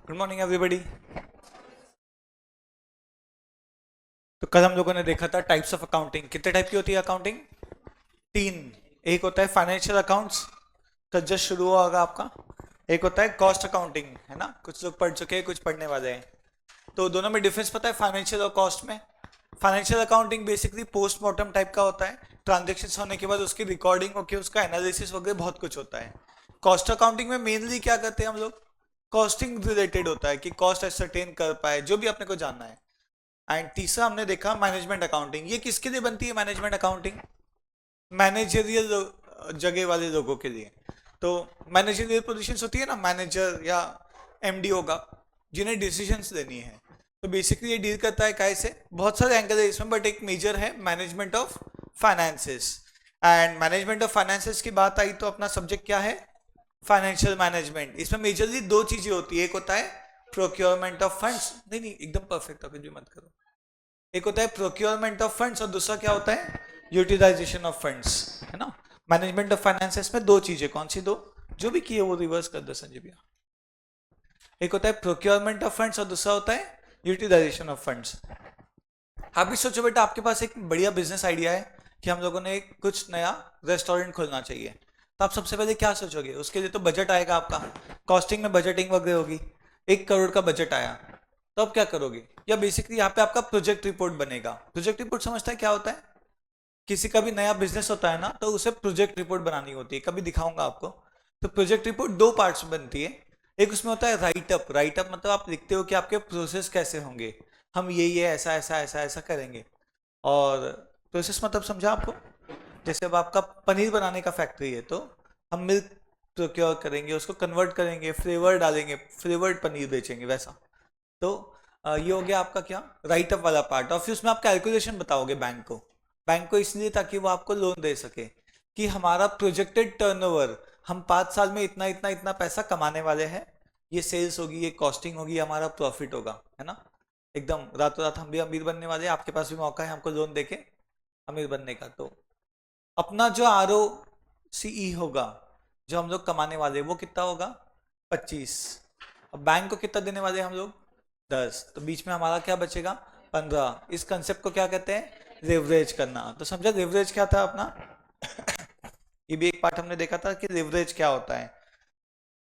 Good morning everybody. तो कल हम लोगों ने देखा था टाइप्स ऑफ अकाउंटिंग। कितने टाइप की होती है अकाउंटिंग? तीन। एक होता है फाइनेंशियल अकाउंट्स, कल जस्ट शुरू हुआ होगा आपका। एक होता है कॉस्ट अकाउंटिंग, है ना, कुछ लोग पढ़ चुके हैं, कुछ पढ़ने वाले हैं। तो दोनों में डिफरेंस पता है फाइनेंशियल और कॉस्ट में? Financial accounting basically postmortem type का होता है, ट्रांजेक्शन होने के बाद उसकी रिकॉर्डिंग होकर उसका एनालिसिस वगैरह बहुत कुछ होता है। कॉस्ट अकाउंटिंग में मेनली क्या करते हैं हम लोग? कॉस्टिंग रिलेटेड होता है कि कॉस्ट एसरटेन कर पाए, जो भी अपने को जानना है। एंड तीसरा हमने देखा मैनेजमेंट अकाउंटिंग। ये किसके लिए बनती है मैनेजमेंट अकाउंटिंग? मैनेजरियल जगह वाले लोगों के लिए। तो मैनेजरियल पोजीशंस होती है ना, मैनेजर या एमडी होगा, जिन्हें डिसीजंस लेनी है। तो बेसिकली ये डील करता है कैसे, बहुत सारे एंगल है इसमें, बट एक मेजर है management of finances. And management of finances की बात आई तो अपना सब्जेक्ट क्या है? Financial management. इसमें मेजरली दो चीजें होती है, एक होता है प्रोक्योरमेंट ऑफ फंड्स, नहीं नहीं एकदम परफेक्ट हो, कुछ भी मत करो। एक होता है प्रोक्योरमेंट ऑफ फंड्स और दूसरा क्या होता है? यूटिलाइजेशन ऑफ फंड्स, है ना। मैनेजमेंट ऑफ फाइनेंसेस में दो चीजें, कौन सी दो? जो भी किए वो रिवर्स कर दो संजय भैया। एक होता है प्रोक्योरमेंट ऑफ फंड्स और दूसरा होता है यूटिलाइजेशन ऑफ फंड्स। आप भी सोचो बेटा, आपके पास एक बढ़िया बिजनेस आइडिया है कि हम लोगों ने कुछ नया रेस्टोरेंट खोलना चाहिए, तो आप सबसे पहले क्या सोचोगे? उसके लिए तो बजट आएगा आपका, कॉस्टिंग में बजटिंग वगैरह होगी। 1 करोड़ का बजट आया, तो अब क्या करोगे? या बेसिकली यहाँ पे आपका प्रोजेक्ट रिपोर्ट बनेगा। प्रोजेक्ट रिपोर्ट समझता है क्या होता है? किसी का भी नया बिजनेस होता है ना, तो उसे प्रोजेक्ट रिपोर्ट बनानी होती है, कभी दिखाऊंगा आपको। तो प्रोजेक्ट रिपोर्ट दो पार्ट्स में बनती है। एक उसमें होता है राइटअप। राइटअप मतलब आप लिखते हो कि आपके प्रोसेस कैसे होंगे, हम ये ऐसा ऐसा ऐसा ऐसा करेंगे। और प्रोसेस मतलब समझा आपको? जैसे अब आपका पनीर बनाने का फैक्ट्री है, तो हम मिल्क प्रोक्योर करेंगे, उसको कन्वर्ट करेंगे, फ्लेवर डालेंगे, फ्लेवर्ड पनीर बेचेंगे, वैसा। तो ये हो गया आपका क्या, राइटअप वाला पार्ट। और फिर उसमें आप कैलकुलेशन बताओगे बैंक को इसलिए ताकि वो आपको लोन दे सके कि हमारा प्रोजेक्टेड टर्नओवर, हम 5 साल में इतना इतना इतना पैसा कमाने वाले हैं, ये सेल्स होगी, ये कॉस्टिंग होगी, हमारा प्रॉफिट होगा, है ना। एकदम रातों रात हम भी अमीर बनने वाले हैं, आपके पास भी मौका है हमको लोन देके अमीर बनने का। तो अपना जो ROCE होगा, जो हम लोग कमाने वाले वो कितना होगा? 25। अब बैंक को कितना देने वाले हम लोग? 10। तो बीच में हमारा क्या बचेगा? 15। इस कंसेप्ट को क्या कहते हैं? लेवरेज करना। तो समझा लेवरेज क्या था अपना? ये भी एक पार्ट हमने देखा था कि लेवरेज क्या होता है।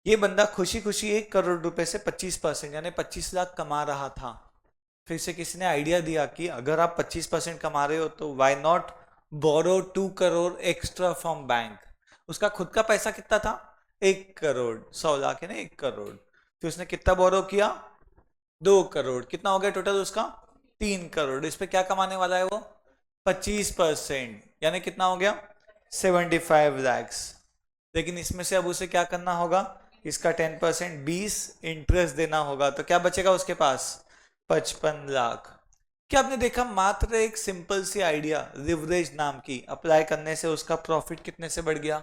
ये बंदा खुशी खुशी 1 करोड़ रुपए से 25% यानी 25 लाख कमा रहा था। फिर से किसी ने आइडिया दिया कि अगर आप 25% कमा रहे हो तो why not borrow 2 crore extra from bank. उसका खुद का पैसा कितना था? 1 करोड़। 100 लाख है ना, 1 करोड़। फिर उसने कितना बोरो किया? 2 करोड़। कितना हो गया टोटल उसका? 3 करोड़। इस पे क्या कमाने वाला है वो? 25%, यानी कितना हो गया? 75 लैक्स। लेकिन इसमें से अब उसे क्या करना होगा? इसका 10% 20 इंटरेस्ट देना होगा, तो क्या बचेगा उसके पास? 55 लाख। क्या आपने देखा, मात्र एक सिंपल सी आइडिया लिवरेज नाम की अप्लाई करने से उसका प्रॉफिट कितने से बढ़ गया?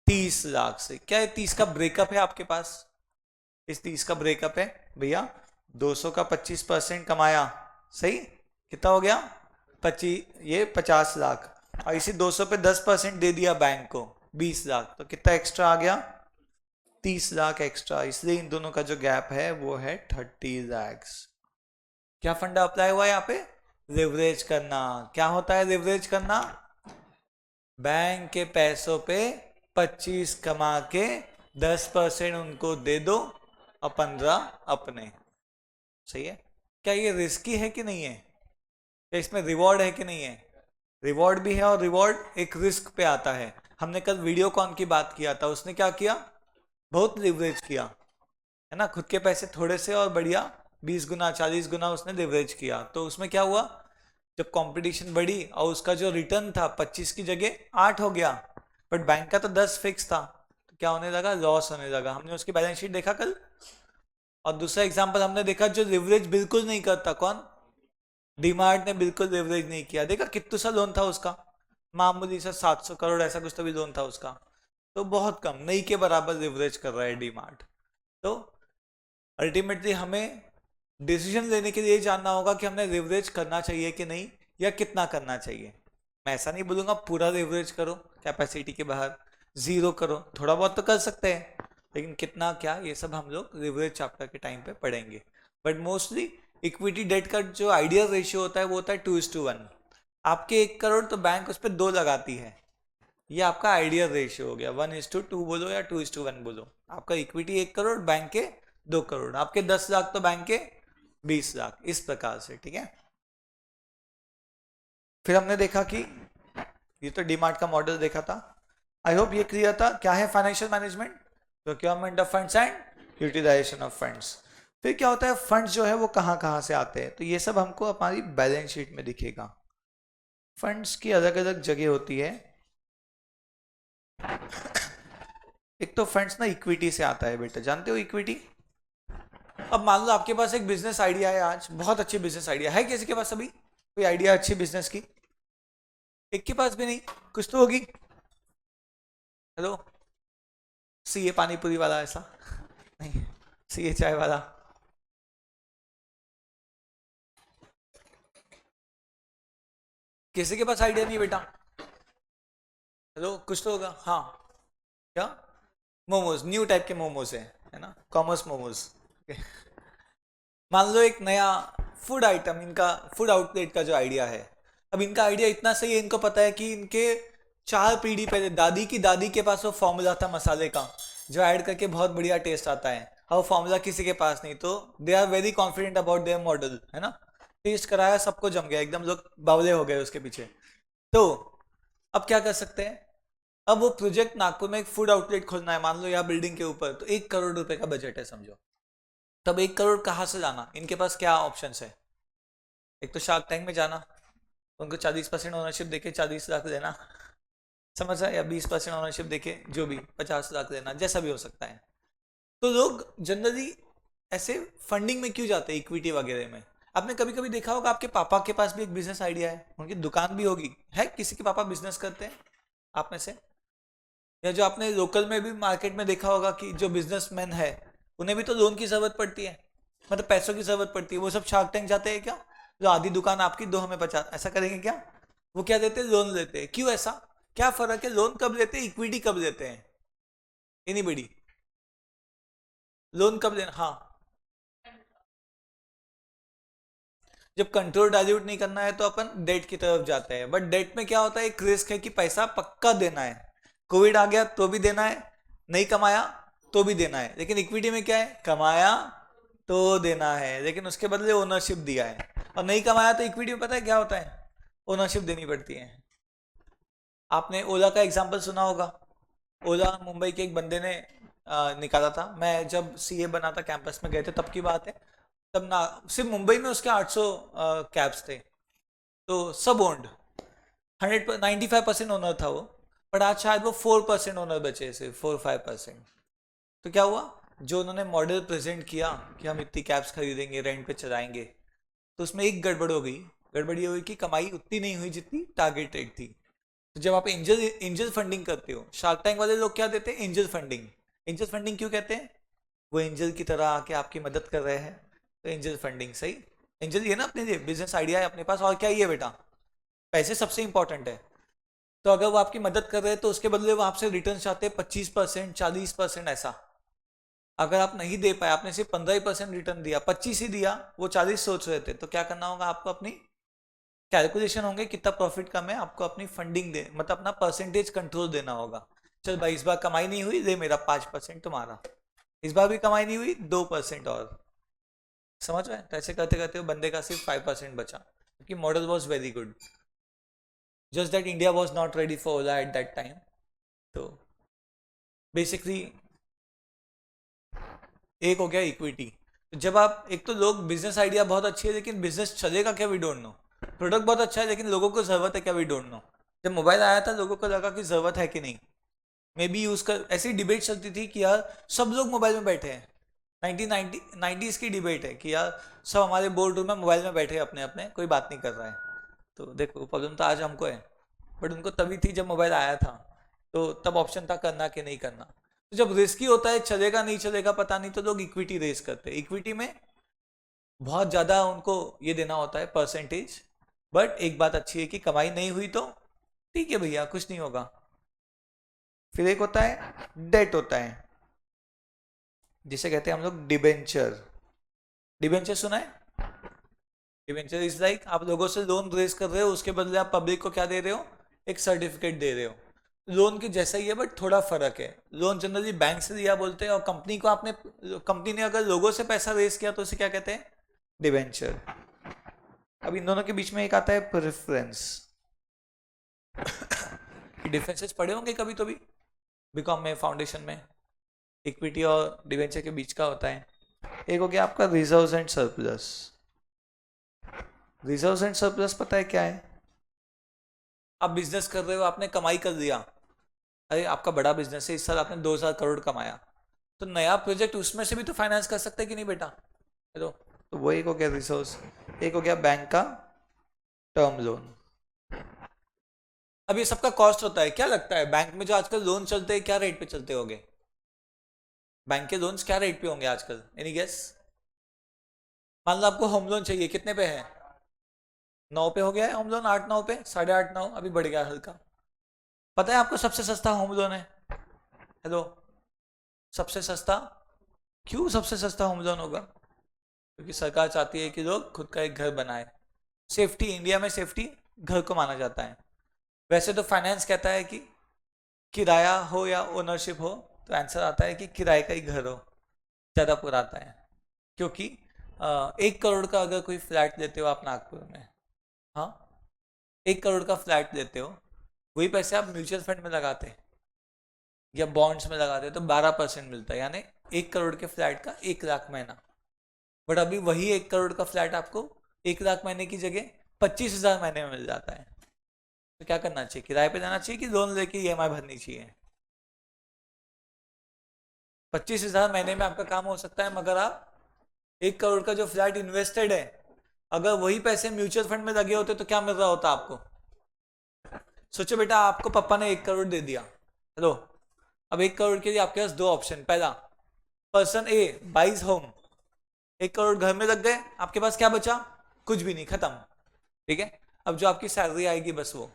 30 लाख से। क्या ये 30 का ब्रेकअप है आपके पास? इस 30 का ब्रेकअप है भैया, 200 का 25% कमाया, सही, कितना हो गया? 25, ये 50 लाख। और इसी 200 पे 10% दे दिया बैंक को, 20 लाख। तो कितना एक्स्ट्रा आ गया? 30 लाख एक्स्ट्रा। इसलिए इन दोनों का जो गैप है वो है 30 लैक्स। क्या फंडा अप्लाई हुआ है यहाँ पे? लिवरेज करना। क्या होता है लिवरेज करना? बैंक के पैसों पे 25 कमा के 10% उनको दे दो और 15 अपने। सही है। क्या ये रिस्की है कि नहीं है? क्या इसमें रिवॉर्ड है कि नहीं है? रिवॉर्ड भी है, और रिवॉर्ड एक रिस्क पे आता है। हमने कल वीडियोकॉन की बात किया था, उसने क्या किया? बहुत लिवरेज किया, है ना। खुद के पैसे थोड़े से और बढ़िया 20 गुना 40 गुना उसने लिवरेज किया। तो उसमें क्या हुआ, जब कंपटीशन बढ़ी और उसका जो रिटर्न था 25 की जगह 8 हो गया, बट बैंक का तो 10 फिक्स था, तो क्या होने लगा? लॉस होने लगा। हमने उसकी बैलेंस शीट देखा कल। और दूसरा एग्जांपल हमने देखा जो लिवरेज बिल्कुल नहीं करता, कौन? डीमार्ट ने बिल्कुल लिवरेज नहीं किया। देखा कितना सा लोन था उसका? मामूली सा 700 करोड़ ऐसा कुछ तो भी लोन था उसका। तो बहुत कम, नहीं के बराबर लिवरेज कर रहा है डीमार्ट। तो अल्टीमेटली हमें डिसीजन लेने के लिए जानना होगा कि हमने लिवरेज करना चाहिए कि नहीं, या कितना करना चाहिए। मैं ऐसा नहीं बोलूंगा पूरा लिवरेज करो कैपेसिटी के बाहर, जीरो करो, थोड़ा बहुत तो कर सकते हैं। लेकिन कितना क्या ये सब हम लोग लिवरेज चैप्टर के टाइम पे पढ़ेंगे। बट मोस्टली इक्विटी डेट का जो आइडियल रेशियो होता है वो होता है 2:1। आपके 1 करोड़ तो बैंक उस पर 2 लगाती है, ये आपका आइडियल रेशियो हो गया। 1:2 बोलो या 2:1 बोलो। आपका इक्विटी 1 करोड़, बैंक के 2 करोड़, आपके 10 लाख तो बैंक के 20 लाख, इस प्रकार से। ठीक है, फिर हमने देखा कि ये तो डीमार्ट का मॉडल देखा था। आई होप ये क्लियर था। क्या है financial management? Procurement of funds and utilization of funds. फिर क्या होता है, फंड्स जो है वो कहाँ कहाँ से आते हैं, तो ये सब हमको हमारी बैलेंस शीट में दिखेगा। फंड्स की अलग अलग जगह होती है। एक तो फंड्स ना इक्विटी से आता है बेटा, जानते हो इक्विटी। अब मान लो आपके पास एक बिजनेस आइडिया है, आज बहुत अच्छी बिजनेस आइडिया है, किसी के पास अभी कोई आइडिया अच्छी बिजनेस की? एक के पास भी नहीं, कुछ तो होगी। हेलो, सीए पानीपुरी वाला ऐसा नहीं, सीए चाय वाला। किसी के पास आइडिया नहीं बेटा? हेलो, कुछ तो होगा। हाँ, क्या? मोमोज, न्यू टाइप के मोमोज है ना, कॉमर्स मोमोज। मान लो एक नया फूड आइटम, इनका फूड आउटलेट का जो आइडिया है। अब इनका आइडिया इतना सही है, इनको पता है कि इनके 4 पीढ़ी पहले दादी की दादी के पास वो फॉर्मूला था मसाले का, जो ऐड करके बहुत बढ़िया टेस्ट आता है। और फॉर्मूला किसी के पास नहीं, तो they are very confident about their model, है ना। टेस्ट कराया, सबको जम गया, एकदम लोग बावले हो गए उसके पीछे। तो अब क्या कर सकते हैं, अब वो प्रोजेक्ट नागपुर में एक फूड आउटलेट खोलना है, मान लो यहाँ बिल्डिंग के ऊपर, तो 1 करोड़ रुपए का बजट है समझो। तब 1 करोड़ कहाँ से लाना, इनके पास क्या ऑप्शन है? एक तो शार्क टैंक में जाना, उनको 40% ओनरशिप देके 40 लाख देना, समझ रहा है, या 20% ओनरशिप देके जो भी 50 लाख देना, जैसा भी हो सकता है। तो लोग जनरली ऐसे फंडिंग में क्यों जाते हैं, इक्विटी वगैरह में? आपने कभी कभी देखा होगा आपके पापा के पास भी एक बिजनेस आइडिया है, उनकी दुकान भी होगी, है किसी के पापा बिजनेस करते हैं आप में से? या जो आपने लोकल में भी मार्केट में देखा होगा कि जो बिजनेसमैन है उन्हें भी तो लोन की जरूरत पड़ती है, मतलब पैसों की जरूरत पड़ती है। वो सब शार्क टैंक जाते हैं क्या? जो आधी दुकान आपकी, दो हमें 50, ऐसा करेंगे क्या? वो क्या देते हैं, लोन लेते हैं। क्यों ऐसा, क्या फर्क है, लोन कब लेते हैं, इक्विटी कब लेते हैं? एनीबडी? लोन कब लेना? हाँ, जब कंट्रोल डाइल्यूट नहीं करना है तो अपन डेट की तरफ जाते हैं। बट डेट में क्या होता है, एक रिस्क है कि पैसा पक्का देना है, कोविड आ गया तो भी देना है, नहीं कमाया तो भी देना है। लेकिन इक्विटी में क्या है, कमाया तो देना है, लेकिन उसके बदले ओनरशिप दिया है। और नहीं कमाया तो इक्विटी में पता है क्या होता है, ओनरशिप देनी पड़ती है। आपने ओला का एग्जाम्पल सुना होगा। ओला मुंबई के एक बंदे ने निकाला था, मैं जब सीए बना था कैंपस में गए थे तब की बात है। तब ना सिर्फ मुंबई में उसके 800 कैब्स थे, तो सब ओन्ड, 95% ओनर था वो। बट आज शायद वो 4% ओनर बचे, सिर्फ 4-5%। तो क्या हुआ, जो उन्होंने मॉडल प्रेजेंट किया कि हम इतनी कैब्स खरीदेंगे, रेंट पे चलाएंगे, तो उसमें एक गड़बड़ हो गई। गड़बड़ ये हुई कि कमाई उतनी नहीं हुई जितनी टारगेटेड थी। तो जब आप एंजल एंजल फंडिंग करते हो, शार्क टैंक वाले लोग क्या देते हैं, एंजल फंडिंग। एंजल फंडिंग क्यों कहते हैं, वो एंजल की तरह आके आपकी मदद कर रहे हैं, तो एंजल फंडिंग सही। एंजल ये ना, अपने लिए बिजनेस आइडिया है अपने पास, और क्या ही है बेटा, पैसे सबसे इंपॉर्टेंट है। तो अगर वो आपकी मदद कर रहे हैं तो उसके बदले वो आपसे रिटर्न चाहते हैं 25%, 40%, ऐसा। अगर आप नहीं दे पाए, आपने सिर्फ 15% रिटर्न दिया, 25 ही दिया, वो 40 सोच रहे थे, तो क्या करना होगा आपको, अपनी कैलकुलेशन होंगे कितना प्रॉफिट कम है, आपको अपनी फंडिंग दे, मतलब अपना परसेंटेज कंट्रोल देना होगा। चल भाई, इस बार कमाई नहीं हुई, दे मेरा 5% तुम्हारा। इस बार भी कमाई नहीं हुई, 2% और। समझ रहे हैं? तो ऐसे करते करते वो बंदे का सिर्फ 5% बचा, क्योंकि model was very good. Just that India was not ready for Ola at that time. तो बेसिकली एक हो गया इक्विटी। तो जब आप, एक तो लोग बिजनेस आइडिया बहुत अच्छी है लेकिन बिजनेस चलेगा क्या, वी डोंट नो। प्रोडक्ट बहुत अच्छा है लेकिन लोगों को जरूरत है क्या, वी डोंट नो। जब मोबाइल आया था लोगों को लगा कि जरूरत है कि नहीं, मे बी यूज कर, ऐसी डिबेट चलती थी कि यार सब लोग मोबाइल में बैठे हैं। 1990s की डिबेट है कि यार सब हमारे बोर्ड रूम में मोबाइल में बैठे हैं अपने अपने, कोई बात नहीं कर रहा है। तो देखो प्रॉब्लम तो आज हमको है, बट उनको तभी थी जब मोबाइल आया था। तो तब ऑप्शन था करना कि नहीं करना। तो जब रिस्की होता है, चलेगा नहीं चलेगा पता नहीं, तो लोग इक्विटी रेस करते हैं। इक्विटी में बहुत ज़्यादा उनको ये देना होता है परसेंटेज। बट एक बात अच्छी है कि कमाई नहीं हुई तो ठीक है भैया, कुछ नहीं होगा। फिर एक होता है डेट होता है। जिसे कहते हैं हम लोग डिबेंचर। डिबेंचर सुना है? डिबेंचर इज लाइक आप लोगों से लोन रेज कर रहे हो, उसके बदले आप पब्लिक को क्या दे रहे हो? एक सर्टिफिकेट दे रहे हो। लोन के जैसा ही है बट थोड़ा फर्क है। लोन जनरली बैंक से दिया बोलते हैं, और कंपनी को आपने, कंपनी ने अगर लोगों से पैसा रेज किया तो उसे क्या कहते हैं? डिबेंचर। अब इन दोनों के बीच में एक आता है प्रेफरेंस। डिफरेंसेस पढ़े होंगे कभी तो भी बीकॉम में, फाउंडेशन में। इक्विटी और डिवेंचर के बीच का होता है। एक हो गया आपका reserves and surplus. Reserves and surplus पता है क्या है? आप बिजनेस कर रहे हो, आपने कमाई कर दिया, अरे आपका बड़ा बिजनेस है, इस साल आपने 2000 करोड़ कमाया, तो नया प्रोजेक्ट उसमें से भी तो फाइनेंस कर सकते हैं कि नहीं बेटा? हेलो, तो वो एक हो गया रिसोर्स। एक हो गया बैंक का टर्म लोन। अब ये सबका कॉस्ट होता है। क्या लगता है बैंक में जो आजकल लोन चलते हैं क्या रेट पे चलते होंगे? बैंक के लोन्स क्या रेट पे होंगे आजकल? Any guess? मान लो आपको होम लोन चाहिए, कितने पे है? 9 पे हो गया है होम लोन, 8 9 पे, 8.5 9, अभी बढ़ गया हल्का। पता है आपको सबसे सस्ता होम लोन है? हेलो, सबसे सस्ता? क्यों सबसे सस्ता होम लोन होगा? क्योंकि सरकार चाहती है कि लोग खुद का एक घर बनाए। सेफ्टी, इंडिया में सेफ्टी घर को माना जाता है। वैसे तो फाइनेंस कहता है कि किराया हो या ओनरशिप हो, तो आंसर आता है कि किराए का ही घर हो, ज़्यादा पूरा आता है। क्योंकि 1 करोड़ का अगर कोई फ्लैट लेते हो आप नागपुर में, हाँ 1 करोड़ का फ्लैट लेते हो, वही पैसे आप म्यूचुअल फंड में लगाते या बॉन्ड्स में लगाते तो 12% मिलता है, यानी 1 करोड़ के फ्लैट का 1 लाख महीना। बट अभी वही 1 करोड़ का फ्लैट आपको 1 लाख महीने की जगह 25,000 महीने में मिल जाता है। तो क्या करना चाहिए? किराए पे जाना चाहिए कि लोन लेके ईएमआई भरनी चाहिए? 25,000 महीने में आपका काम हो सकता है, मगर आप 1 करोड़ का जो फ्लैट इन्वेस्टेड है, अगर वही पैसे म्यूचुअल फंड में लगे होते तो क्या मिल रहा होता आपको? सोचो बेटा, आपको पापा ने 1 करोड़ दे दिया, हेलो, अब 1 करोड़ के लिए आपके पास दो ऑप्शन। पहला, पर्सन ए बाइज होम, 1 करोड़ घर में लग गए, आपके पास क्या बचा? कुछ भी नहीं, खत्म। ठीक है, अब जो आपकी सैलरी आएगी बस वो।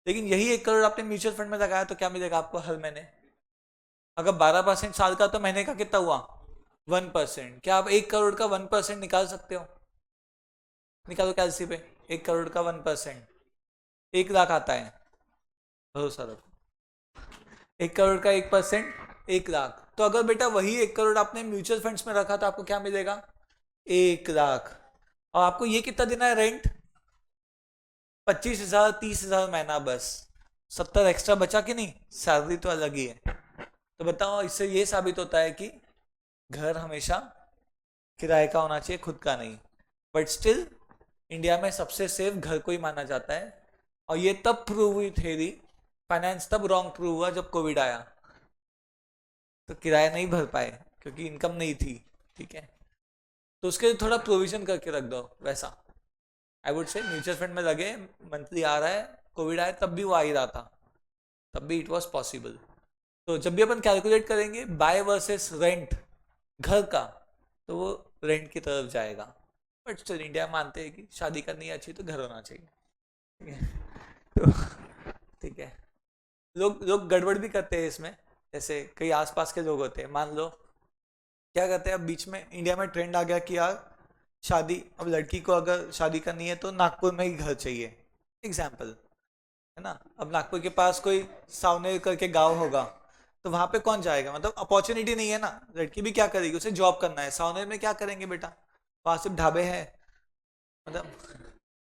लेकिन यही 1 करोड़ आपने म्यूचुअल फंड में लगाया तो क्या मिलेगा आपको हर महीने? अगर 12% साल का, तो महीने का कितना हुआ? 1%। क्या आप 1 करोड़ का 1% निकाल सकते हो? निकालो कैलसी पे। 1 करोड़ का 1% 1 लाख आता है, भरोसा रखो। 1 करोड़ का 1% 1 लाख। तो अगर बेटा वही 1 करोड़ आपने म्यूचुअल फंड्स में रखा तो आपको क्या मिलेगा? 1 लाख। और आपको ये कितना देना है रेंट? 25,000 30,000 महीना बस। 70 एक्स्ट्रा बचा कि नहीं? सैलरी तो अलग ही है। तो बताओ, इससे ये साबित होता है कि घर हमेशा किराए का होना चाहिए, खुद का नहीं। बट स्टिल इंडिया में सबसे सेफ घर को ही माना जाता है। और ये तब प्रूव हुई थेरी, फाइनेंस तब रॉन्ग प्रूव हुआ जब कोविड आया, तो किराया नहीं भर पाए क्योंकि इनकम नहीं थी। ठीक है, तो उसके लिए थोड़ा प्रोविजन करके रख दो। वैसा I would say mutual fund में लगे, मंथली आ रहा है, कोविड आया तब भी वो आ ही रहा था, तब भी इट वॉज पॉसिबल। तो जब भी अपन कैलकुलेट करेंगे बाय वर्सेस रेंट घर का, तो वो रेंट की तरफ जाएगा। बट स्टिल इंडिया मानते हैं कि शादी करनी है अच्छी तो घर होना चाहिए। ठीक है, तो ठीक है, लोग लोग गड़बड़ भी करते हैं इसमें। जैसे कई आसपास के लोग होते हैं, मान लो क्या करते हैं, अब बीच में इंडिया में ट्रेंड आ गया कि यार शादी, अब लड़की को अगर शादी करनी है तो नागपुर में ही घर चाहिए, एग्जाम्पल है ना। अब नागपुर के पास कोई सावनेर करके गांव होगा, तो वहां पे कौन जाएगा? मतलब अपॉर्चुनिटी नहीं है ना, लड़की भी क्या करेगी, उसे जॉब करना है। सावनेर में क्या करेंगे बेटा, वहां सिर्फ ढाबे हैं, मतलब,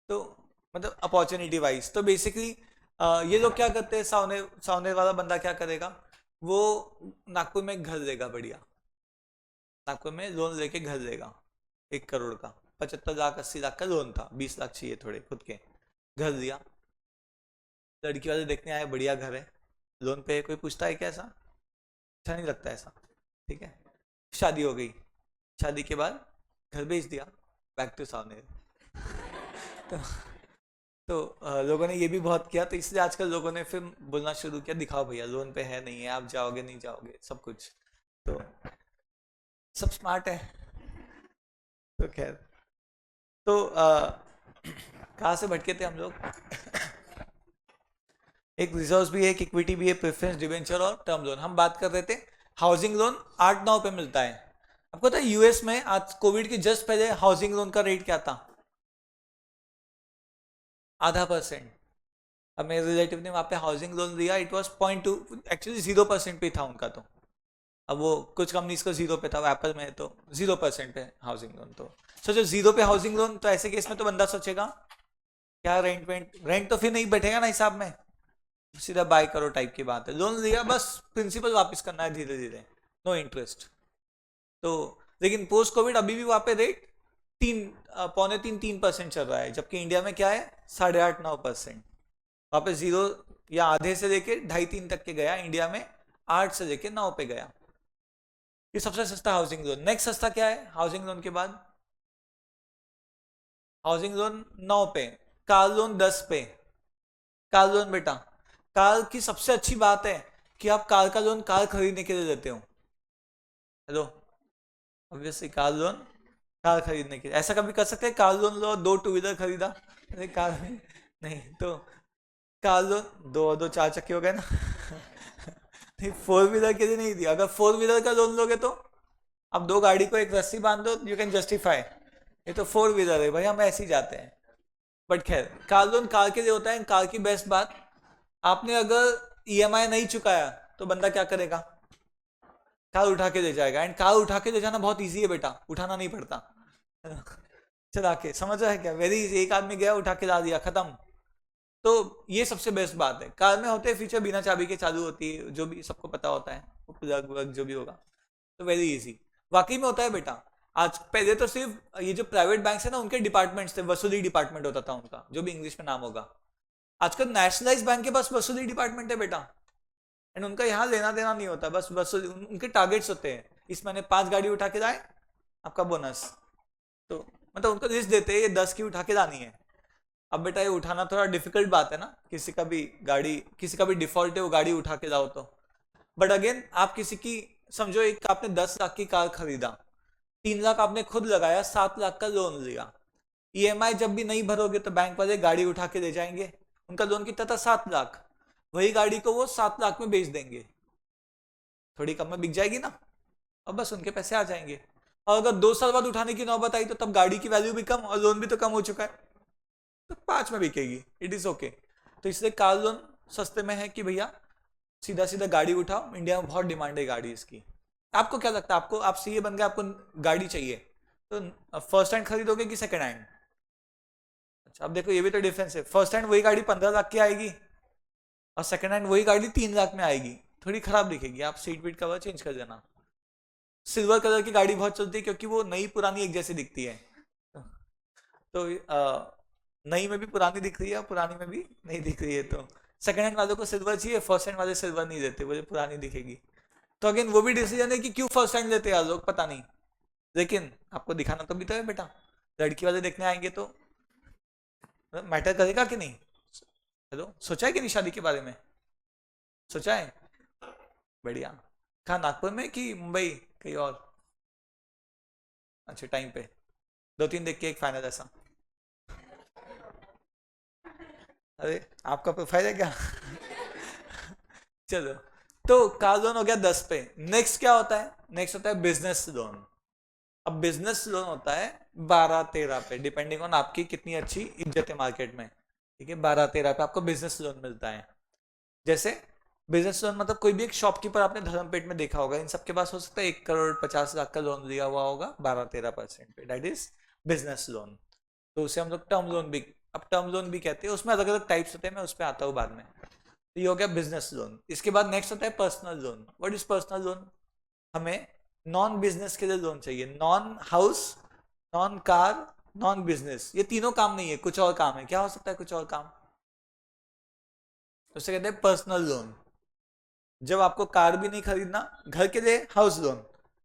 तो मतलब अपॉर्चुनिटी वाइज तो बेसिकली ये लोग क्या करते हैं, सावनेर सावनेर वाला बंदा क्या करेगा, वो नागपुर में एक घर लेगा बढ़िया, नागपुर में लोन लेके घर लेगा 1 करोड़ का, 75 लाख 80 लाख का लोन था, 20 लाख चाहिए थोड़े खुद के, घर लिया। लड़की वाले देखने आए, बढ़िया घर है, लोन पे है, कोई पूछता है क्या? ऐसा अच्छा नहीं लगता ऐसा। ठीक है, शादी हो गई, शादी के बाद घर बेच दिया, बैक टू सामने। तो, लोगों ने ये भी बहुत किया, तो इसलिए आजकल लोगों ने फिर बोलना शुरू किया, दिखाओ भैया लोन पे है नहीं है, आप जाओगे नहीं जाओगे, सब कुछ। तो सब स्मार्ट है। तो खैर, तो कहाँ से भटके थे हम लोग? एक रिजर्व भी है, इक्विटी भी है, प्रेफरेंस, डिवेंचर और टर्म लोन। हम बात कर रहे थे हाउसिंग लोन 8 9 पे मिलता है, आपको पता है यूएस में आज कोविड के जस्ट पहले हाउसिंग लोन का रेट क्या था? %0.5। अब मेरे रिलेटिव ने वहां पे हाउसिंग लोन दिया, इट वाज 0.2, एक्चुअली 0% पे था उनका। तो अब वो कुछ कंपनीज को 0 पे था, एप्पल में तो 0% पे हाउसिंग लोन। तो सोचो 0 पे हाउसिंग लोन, तो ऐसे केस में तो बंदा सोचेगा क्या रेंट तो फिर नहीं बैठेगा ना हिसाब में, सीधा बाय करो टाइप की बात है। लोन लिया, बस प्रिंसिपल वापस करना है धीरे धीरे, नो इंटरेस्ट। तो लेकिन पोस्ट कोविड अभी भी वहां पे रेट 3.3% चल रहा है, जबकि इंडिया में क्या है 8.5-9%। वहां पे 0 या आधे से लेके 2.5-3 तक के गया, इंडिया में 8 से लेके 9 पे गया। ये सबसे सस्ता हाउसिंग लोन। नेक्स्ट सस्ता क्या है हाउसिंग लोन के बाद? हाउसिंग लोन 9 पे, कार लोन 10 पे। कार लोन बेटा, कार की सबसे अच्छी बात है कि आप कार का लोन कार खरीदने के लिए लेते हो। Hello, obviously car loan car खरीदने के लिए। ऐसा कभी कर सकते हैं कार लोन लो, 2 टू व्हीलर खरीदा, अरे कार में नहीं तो कार लोन दो दो 4 चक्के हो गए ना। नहीं, 4 व्हीलर के लिए नहीं दिया। अगर 4 व्हीलर का लोन लोगे तो अब 2 गाड़ी को एक रस्सी बांध दो, यू कैन जस्टिफाई। ये तो 4 व्हीलर है भाई, हम ऐसे ही जाते हैं। बट खैर, कार लोन कार के लिए होता है। कार की बेस्ट बात, आपने अगर ईएमआई नहीं चुकाया तो बंदा क्या करेगा? कार उठा के ले जाएगा। एंड कार उठा के ले जाना बहुत इजी है बेटा, उठाना नहीं पड़ता। चला के, समझ रहा है क्या? वेरी इजी, एक आदमी गया उठा के ला दिया, खत्म। तो ये सबसे बेस्ट बात है। कार में होते हैं फीचर बिना चाबी के चालू होती है, जो भी सबको पता होता है, वो प्लग वग जो भी होगा, तो वेरी इजी। वाकई में होता है बेटा। आज पहले तो सिर्फ ये जो प्राइवेट बैंक है ना, उनके डिपार्टमेंट्स थे, वसूली डिपार्टमेंट होता था उनका, जो भी इंग्लिश में नाम होगा। आजकल नेशनलाइज बैंक के पास वसूली डिपार्टमेंट है बेटा। एंड उनका यहाँ लेना देना नहीं होता, बस वसूली, उनके टारगेट्स होते हैं। इस महीने 5 गाड़ी उठा के लाए, आपका बोनस। तो मतलब उनको लिस्ट देते हैं, ये 10 की उठा के लानी है। अब बेटा ये उठाना थोड़ा डिफिकल्ट बात है ना, किसी का भी गाड़ी, किसी का भी डिफॉल्ट है वो गाड़ी उठा के लाओ तो। बट अगेन, आप किसी की, समझो एक आपने 10 लाख की कार खरीदा, 3 लाख आपने खुद लगाया, 7 लाख का लोन लिया। ईएमआई जब भी नहीं भरोगे तो बैंक वाले गाड़ी उठा के ले जाएंगे। उनका लोन कितना था? 7 लाख। वही गाड़ी को वो 7 लाख में बेच देंगे, थोड़ी कम में बिक जाएगी ना, और बस उनके पैसे आ जाएंगे। और अगर 2 साल बाद उठाने की नौबत आई तो तब गाड़ी की वैल्यू भी कम और लोन भी तो कम हो चुका है, तो 5 में बिकेगी, इट इज ओके। तो इसलिए कार लोन सस्ते में है कि भैया सीधा सीधा गाड़ी उठाओ। इंडिया में बहुत डिमांड है गाड़ी इसकी। आपको क्या लगता है, आपको, आप सीए बन के आपको गाड़ी चाहिए तो फर्स्ट हैंड खरीदोगे कि सेकंड हैंड? अच्छा, अब देखो ये भी तो डिफरेंस है। फर्स्ट हैंड वही गाड़ी 15 लाख की आएगी, और सेकंड हैंड वही गाड़ी 3 लाख में आएगी, थोड़ी खराब दिखेगी। आप सीट बीट कवर चेंज कर देना। सिल्वर कलर की गाड़ी बहुत चलती है क्योंकि वो नई पुरानी एक जैसी दिखती है। तो नई में भी पुरानी दिख रही है, पुरानी में भी नहीं दिख रही है। तो सेकंड हैंड वालों को सिल्वर चाहिए, फर्स्ट हैंड वाले सिल्वर नहीं देते, बोले पुरानी दिखेगी। तो अगेन वो भी डिसीजन है कि क्यों फर्स्ट हैंड लेते हैं लोग, पता नहीं। लेकिन आपको दिखाना तो भी तो है बेटा, लड़की वाले देखने आएंगे तो मैटर करेगा कि नहीं? हेलो, सोचा है कि नहीं शादी के बारे में? सोचा है? बढ़िया। कहाँ, नागपुर में कि मुंबई कहीं और? अच्छा, टाइम पे 2-3 देख के एक फाइनल ऐसा। अरे आपका प्रोफाइल है क्या? चलो, तो कार लोन हो गया 10 पे। नेक्स्ट क्या होता है? नेक्स्ट होता है बिजनेस लोन। अब बिजनेस लोन होता है 12-13 पे, डिपेंडिंग ऑन आपकी कितनी अच्छी इज्जत है मार्केट में। ठीक है, 12-13 पे आपको बिजनेस लोन मिलता है। जैसे बिजनेस लोन मतलब कोई भी एक शॉपकीपर आपने धर्मपेट में देखा होगा, इन सबके पास हो सकता है 1 करोड़ 50 लाख का लोन लिया हुआ होगा 12-13% पे, दैट इज बिजनेस लोन। तो उसे हम लोग टर्म लोन भी, अब टर्म लोन भी कहते हैं, उसमें अलग अलग टाइप्स होते हैं, मैं उस पर आता हूँ बाद में। तो ये हो गया बिजनेस लोन। इसके बाद नेक्स्ट होता है personal loan. What is personal loan? हमें नॉन बिजनेस के लिए लोन चाहिए। Non house, non car, non business, ये तीनों काम नहीं है, कुछ और काम है। क्या हो सकता है कुछ और काम? उसे कहते हैं पर्सनल लोन। जब आपको कार भी नहीं खरीदना, घर के लिए हाउस लोन,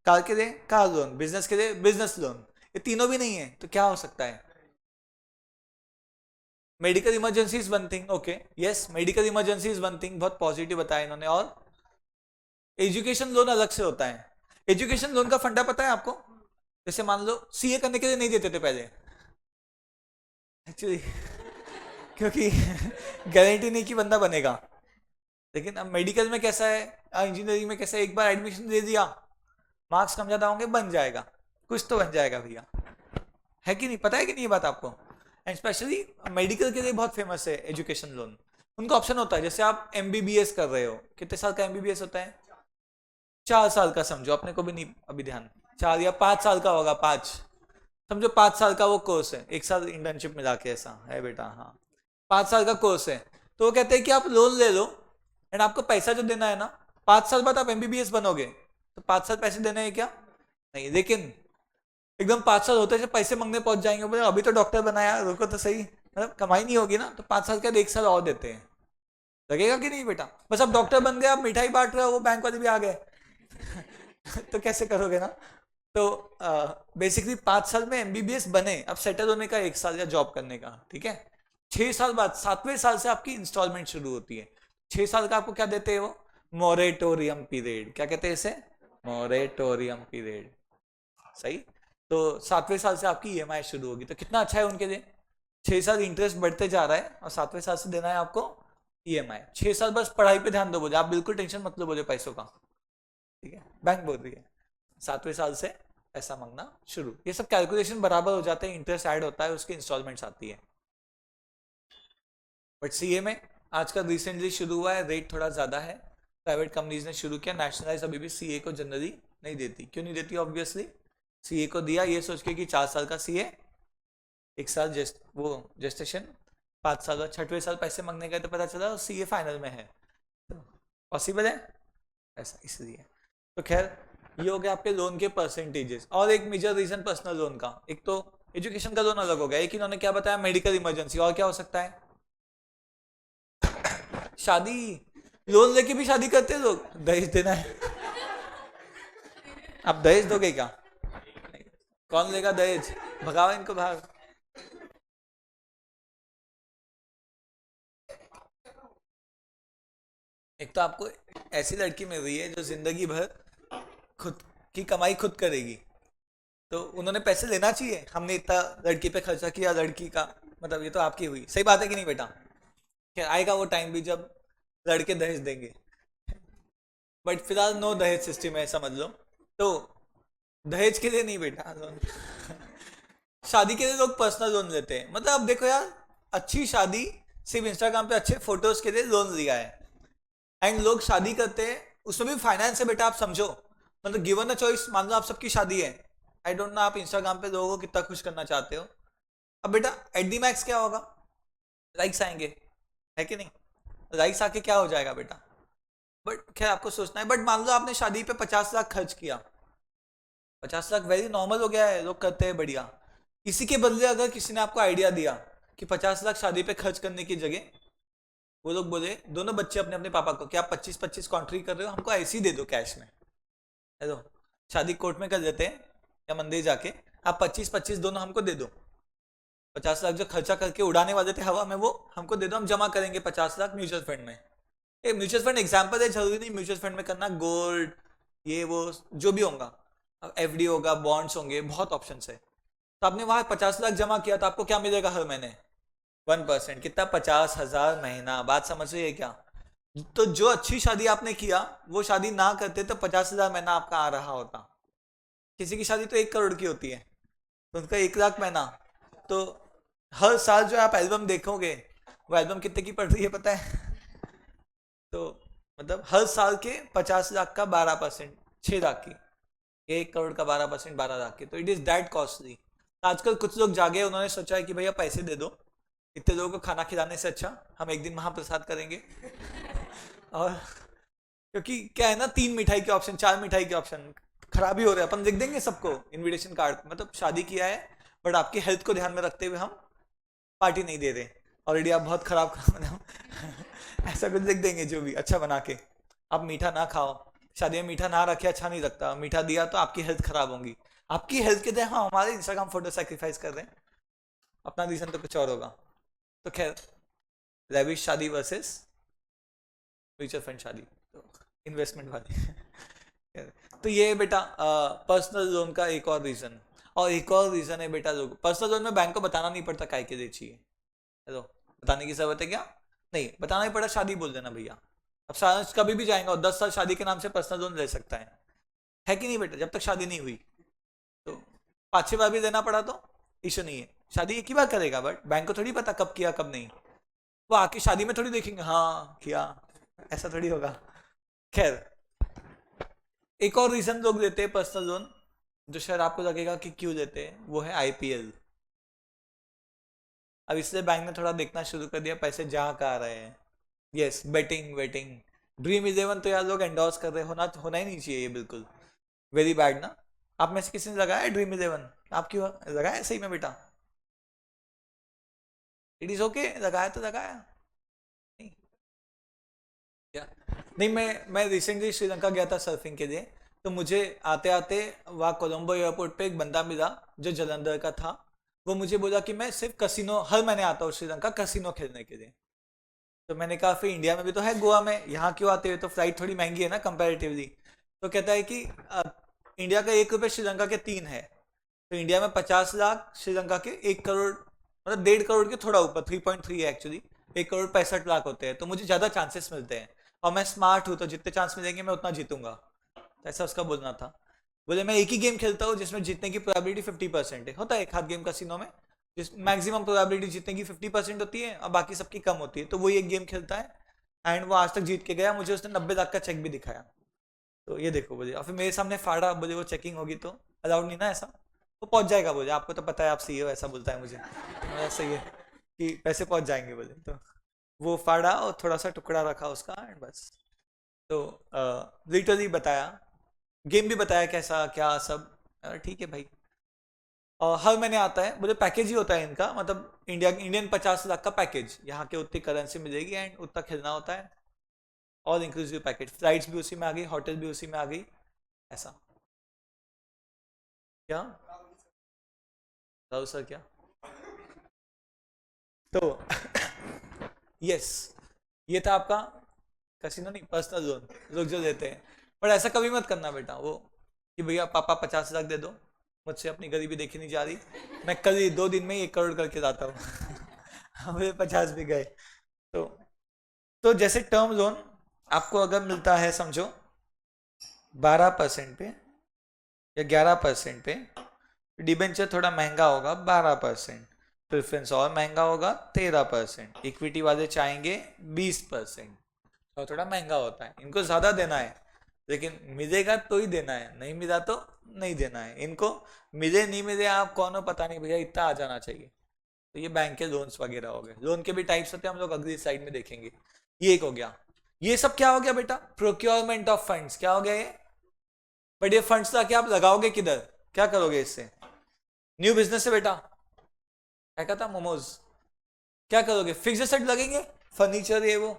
कार के लिए कार लोन, बिजनेस के लिए बिजनेस लोन, ये तीनों भी नहीं है तो क्या हो सकता है? Medical emergency is one thing, okay, yes, medical emergency is one thing, बहुत पॉजिटिव बताया इन्होंने। और एजुकेशन लोन अलग से होता है। एजुकेशन लोन का फंडा पता है आपको? जैसे मान लो सीए करने के लिए नहीं देते थे पहले, एक्चुअली क्योंकि गारंटी नहीं कि बंदा बनेगा। लेकिन अब मेडिकल में कैसा है, इंजीनियरिंग में कैसा है, एक बार एडमिशन दे दिया मार्क्स कम ज्यादा होंगे, बन जाएगा, कुछ तो बन जाएगा भैया, है कि नहीं? पता है कि नहीं ये बात आपको? एंड स्पेशली मेडिकल के लिए बहुत फेमस है एजुकेशन लोन। उनका ऑप्शन होता है, जैसे आप एमबीबीएस कर रहे हो, कितने साल का एमबीबीएस होता है? 4 साल का समझो, अपने को भी नहीं अभी ध्यान, 4 या 5 साल का होगा, 5, समझो 5 साल का वो कोर्स है, 1 साल इंटर्नशिप मिला के, ऐसा है बेटा, हाँ 5 साल का कोर्स है। तो वो कहते हैं कि आप लोन ले लो एंड आपको पैसा जो देना है ना, 5 साल बाद आप एमबीबीएस बनोगे, तो 5 साल पैसे देने हैं क्या? नहीं, लेकिन एकदम 5 साल होते हैं पैसे मांगने पहुंच जाएंगे, बोले अभी तो डॉक्टर बनाया, रुको तो सही, मतलब कमाई नहीं होगी ना, तो 5 साल के बाद 1 साल और देते हैं। लगेगा कि नहीं बेटा? बस अब डॉक्टर बन गए, आप मिठाई बांट रहे हो, वो बैंक वाले भी आ गए तो कैसे करोगे ना? तो बेसिकली 5 साल में एमबीबीएस बने, अब सेटल होने का 1 साल या जॉब करने का, ठीक है। 6 साल बाद 7वें साल से आपकी इंस्टॉलमेंट शुरू होती है। 6 साल का आपको क्या देते हैं वो? Moratorium period. क्या कहते हैं इसे? Moratorium period. सही। तो 7वें साल से आपकी ईएमआई शुरू होगी, तो कितना अच्छा है उनके लिए। 6 साल इंटरेस्ट बढ़ते जा रहा है और 7वें साल से देना है आपको ईएमआई। 6 साल बस पढ़ाई पे ध्यान दो, बोले आप बिल्कुल टेंशन मत लो, बोले पैसों का, ठीक है, बैंक बोल रही है 7वें साल से पैसा मांगना शुरू। ये सब कैलकुलेशन बराबर हो जाते हैं, इंटरेस्ट ऐड होता है, उसकी इंस्टॉलमेंट्स आती है। बट सीए में आजकल रिसेंटली शुरू हुआ है, रेट थोड़ा ज़्यादा है, प्राइवेट कंपनीज ने शुरू किया, नेशनलाइज अभी भी सीए को जनरली नहीं देती। क्यों नहीं देती? ऑब्वियसली सीए को दिया ये सोच के कि 4 साल का सीए, 1 साल वो जेस्टेशन, 5 साल बाद 6वें साल पैसे मांगने गए तो पता चला सीए फाइनल में है, पॉसिबल है ऐसा, इसलिए। तो खैर ये हो गया आपके लोन के परसेंटेजेस। और एक मेजर रीजन पर्सनल लोन का, एक तो एजुकेशन का लोन अलग हो गया, एक इन्होंने क्या बताया, मेडिकल इमरजेंसी, और क्या हो सकता है? शादी। लोन लेके भी शादी करते हैं लोग, दहेज देना है आप दहेज दोगे क्या? नहीं। कौन लेगा दहेज? भगाओ इनको बाहर। एक तो आपको ऐसी लड़की मिल रही है जो जिंदगी भर खुद की कमाई खुद करेगी, तो उन्होंने पैसे लेना चाहिए, हमने इतना लड़की पे खर्चा किया, लड़की का मतलब ये तो आपकी हुई, सही बात है कि नहीं बेटा? खैर आएगा वो टाइम भी जब लड़के दहेज देंगे, बट फिलहाल नो दहेज सिस्टम है समझ लो। तो दहेज के लिए नहीं बेटा लोन शादी के लिए लोग पर्सनल लोन लेते हैं। मतलब अब देखो यार, अच्छी शादी सिर्फ इंस्टाग्राम पे अच्छे फोटोज के लिए लोन लिया है, एंड लोग शादी करते हैं, उसमें भी फाइनेंस है बेटा, आप समझो। मतलब गिवन अ चॉइस, मान लो आप सबकी शादी है, आई डोंट नो आप इंस्टाग्राम पे लोगों को कितना खुश करना चाहते हो, अब बेटा एट दी मैक्स क्या होगा? लाइक्स आएंगे, है कि नहीं? लाइक्स आके क्या हो जाएगा बेटा? बट खैर आपको सोचना है। बट मान लो आपने शादी पे 50 लाख खर्च किया, 50 लाख वेरी नॉर्मल हो गया है, लोग करते हैं बढ़िया। इसी के बदले अगर किसी ने आपको आइडिया दिया कि 50 लाख शादी पे खर्च करने की जगह, वो लोग बोले दोनों बच्चे अपने अपने पापा को कि आप 25-25 कॉन्ट्री कर रहे हो, हमको ऐसे ही दे दो कैश में, हेलो, शादी कोर्ट में कर देते हैं या मंदिर जाके, आप 25-25 दोनों हमको दे दो, 50 लाख जो खर्चा करके उड़ाने वाले थे हवा में, वो हमको दे दो, हम जमा करेंगे 50 लाख म्यूचुअल फंड में। ये म्यूचुअल फंड एग्जाम्पल है, जरूरी नहीं म्यूचुअल फंड में करना, गोल्ड ये वो जो भी होगा, अब एफडी होगा, बॉन्ड्स होंगे, बहुत ऑप्शन है। तो आपने वहां 50 लाख जमा किया, तो आपको क्या मिलेगा हर महीने? 1%, कितना? 50,000 महीना। बात समझ रही है क्या? तो जो अच्छी शादी आपने किया, वो शादी ना करते तो 50,000 महीना आपका आ रहा होता। किसी की शादी तो 1 करोड़ की होती है, तो उनका 1 लाख महीना। तो हर साल जो आप एल्बम देखोगे, वो एल्बम कितने की पड़ रही है पता है? तो मतलब हर साल के 50 लाख का 12%, 6 लाख की, 1 करोड़ का 12%, 12 लाख की, तो इट इज दैट कॉस्टली। आजकल कुछ लोग जागे, उन्होंने सोचा है कि भैया पैसे दे दो, इतने लोगों को खाना खिलाने से अच्छा हम एक दिन महाप्रसाद करेंगे और क्योंकि क्या है ना, 3 मिठाई के ऑप्शन, 4 मिठाई के ऑप्शन, खराबी हो रहा है, अपन लिख देंगे सबको इनविटेशन कार्ड, मतलब शादी किया है बट आपकी हेल्थ को ध्यान में रखते हुए हम पार्टी नहीं दे रहे, ऑलरेडी आप बहुत खराब मतलब ऐसा कुछ लिख देंगे जो भी अच्छा बना के, आप मीठा ना खाओ, शादी में मीठा ना रखे अच्छा नहीं लगता, मीठा दिया तो आपकी हेल्थ खराब होगी, आपकी हेल्थ के लिए हाँ हमारे इंस्टाग्राम फोटो सेक्रीफाइस कर रहे हैं, अपना रीजन तो कुछ और होगा। तो खैर लेविश शादी वर्सेस म्यूचुअल फंड शादी, तो इन्वेस्टमेंट वाली तो ये बेटा पर्सनल लोन का एक और रीजन। और एक और रीजन है बेटा, लोग पर्सनल लोन में बैंक को बताना नहीं पड़ता काय के लिए चाहिए, हेलो, बताने की जरूरत है क्या? नहीं बताना ही पड़ा, शादी बोल देना भैया, अब कभी भी जाएंगे और 10 साल शादी के नाम से पर्सनल लोन ले सकता है, है कि नहीं बेटा, जब तक शादी नहीं हुई। तो 5-6 बार भी देना पड़ा तो इशू नहीं है, शादी एक ही बार करेगा, बट बैंक को थोड़ी पता कब किया कब नहीं। वो आके शादी में थोड़ी देखेंगे हाँ किया, ऐसा थोड़ी होगा। खैर, एक और रीजन लोग देते हैं पर्सनल लोन, जो शायद आपको लगेगा कि क्यों देते हैं, वो है आईपीएल। अब इसलिए बैंक ने थोड़ा देखना शुरू कर दिया पैसे जहाँ कहाँ आ रहे हैं। Yes, betting waiting, dream eleven तो यार लोग एंडोर्स कर रहे हैं, होना होना ही नहीं चाहिए ये बिल्कुल, वेरी बैड ना। आप में से किसी ने लगाया है ड्रीम इलेवन? आप क्यों लगाया सही में बेटा? इट इज ओके, लगाया तो लगाया नहीं क्या? नहीं, मैं रिसेंटली श्रीलंका गया था सर्फिंग के लिए, तो मुझे आते आते वहाँ कोलंबो एयरपोर्ट पे एक बंदा मिला जो जलंधर का था। वो मुझे बोला कि मैं सिर्फ कसिनो, हर महीने आता हूँ श्रीलंका कसिनो खेलने के लिए। तो मैंने कहा फिर इंडिया में भी तो है गोवा में, यहाँ क्यों आते हो, तो फ्लाइट थोड़ी महंगी है ना कंपैरेटिवली। तो कहता है कि इंडिया का 1 रुपये श्रीलंका के 3 है, तो इंडिया में 50 लाख, श्रीलंका के 1 करोड़, मतलब 1.5 करोड़ के थोड़ा ऊपर, 3.3 है एक्चुअली, 1 करोड़ 65 लाख होते हैं, तो मुझे ज़्यादा चांसेस मिलते हैं, और मैं स्मार्ट हूँ तो जितने चांस मिलेंगे मैं उतना जीतूंगा। तो ऐसा उसका बोलना था। बोले मैं एक ही गेम खेलता हूँ जिसमें जीतने की प्रोबेबिलिटी 50% है, होता है एक हाथ गेम कसिनो में, जिस मैक्सिमम प्रोबेबिलिटी जीतने की 50% होती है और बाकी सबकी कम होती है, तो वो एक गेम खेलता है, एंड वो आज तक जीत के गया, मुझे उसने 90 लाख का चेक भी दिखाया। तो ये देखो बोले, और फिर मेरे सामने फाड़ा, बोले वो चेकिंग होगी तो अलाउड नहीं ना ऐसा, वो पहुंच जाएगा, बोले आपको तो पता है आप सीईओ, ऐसा बोलता है मुझे, मेरा सही है कि पैसे पहुंच जाएंगे बोले, तो वो फाड़ा और थोड़ा सा टुकड़ा रखा उसका एंड बस। तो लिटरली बताया, गेम भी बताया कैसा क्या सब, ठीक है भाई। और हर महीने आता है, बोले पैकेज ही होता है इनका, मतलब इंडियन 50 लाख का पैकेज, यहाँ के उतनी करेंसी मिलेगी एंड उतना खेलना होता है, ऑल इंक्लूसिव पैकेज, फ्लाइट्स भी उसी में आ गई, होटल भी उसी में आ गई, ऐसा। क्या राहुल सर क्या? तो यस, ये था आपका कसिनो, नहीं पर्सनल लोन, लोग जो देते हैं। पर ऐसा कभी मत करना बेटा, वो कि भैया पापा 50 लाख दे दो, मुझसे अपनी गरीबी देखी नहीं जा रही, मैं कल ही 2 दिन में ही 1 करोड़ करके लाता हूँ। मुझे 50 भी गए। तो तो जैसे टर्म लोन आपको अगर मिलता है समझो 12% पे या 11% पे, डिबेंचर थोड़ा महंगा होगा 12%, प्रेफरेंस और महंगा होगा 13%, इक्विटी वाले चाहेंगे 20%, और थोड़ा महंगा होता है, इनको ज़्यादा देना है, लेकिन मिलेगा तो ही देना है, नहीं मिला तो नहीं देना है इनको। मिले नहीं मिले आप कौन हो पता नहीं, भैया इतना आ जाना चाहिए। तो ये बैंक के लोन्स वगैरह हो गए, लोन के भी टाइप्स होते हैं, हम लोग अगली स्लाइड में देखेंगे। ये एक हो गया। ये सब क्या हो गया बेटा? Procurement of funds. क्या हो गया ये? बट ये फंड्स लाके आप लगाओगे किधर, क्या करोगे इससे? न्यू बिजनेस से बेटा, क्या कहता मोमोज, क्या करोगे? फिक्स एसेट लगेंगे, फर्नीचर ये वो।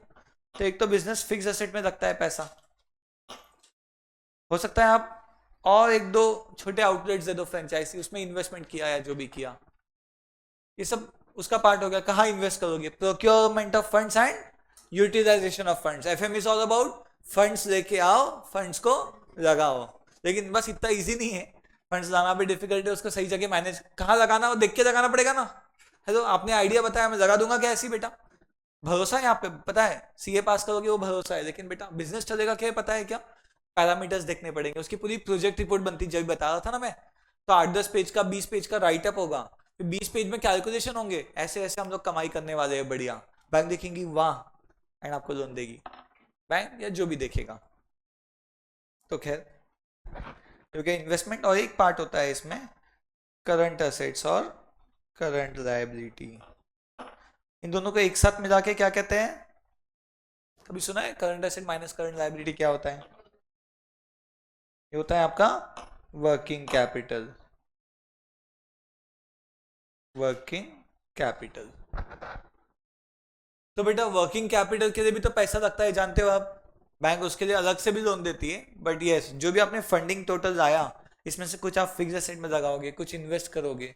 तो एक तो बिजनेस फिक्स एसेट में लगता है पैसा, हो सकता है आप और एक दो छोटे आउटलेट्स दे दो फ्रेंचाइजी, उसमें इन्वेस्टमेंट किया है जो भी किया, ये सब उसका पार्ट हो गया। कहाँ इन्वेस्ट करोगे? Procurement of funds and utilization of funds. FM is all about funds लेके आओ, फंड्स को लगाओ, लेकिन बस इतना इजी नहीं है, फंड्स लाना भी डिफिकल्ट है, उसको सही जगह मैनेज कहाँ लगाना वो देख के लगाना पड़ेगा ना। है तो आपने आइडिया बताया, मैं लगा दूंगा क्या ऐसी बेटा? भरोसा है आप पे, पता है सीए पास करोगे वो भरोसा है, लेकिन बेटा बिजनेस चलेगा क्या पता है क्या? पैरामीटर्स देखने पड़ेंगे, उसकी पूरी प्रोजेक्ट रिपोर्ट बनती, जब बता रहा था ना मैं, तो 8-10 पेज का 20 पेज का राइटअप होगा, फिर 20 पेज में कैलकुलेशन होंगे, ऐसे ऐसे हम लोग कमाई करने वाले हैं बढ़िया। बैंक देखेंगी वाह, एंड आपको लोन देगी, बैंक या जो भी देखेगा। तो खैर, क्योंकि इन्वेस्टमेंट और एक पार्ट होता है इसमें करंट असेट्स और करंट लायबिलिटी, इन दोनों को एक साथ मिला के क्या कहते हैं? कभी सुना है current asset minus current liability क्या होता है? ये होता है आपका वर्किंग कैपिटल, वर्किंग कैपिटल। तो बेटा वर्किंग कैपिटल के लिए भी तो पैसा लगता है, जानते हो आप, बैंक उसके लिए अलग से भी लोन देती है, बट यस जो भी आपने फंडिंग टोटल लाया, इसमें से कुछ आप फिक्स एसेट में लगाओगे, कुछ इन्वेस्ट करोगे,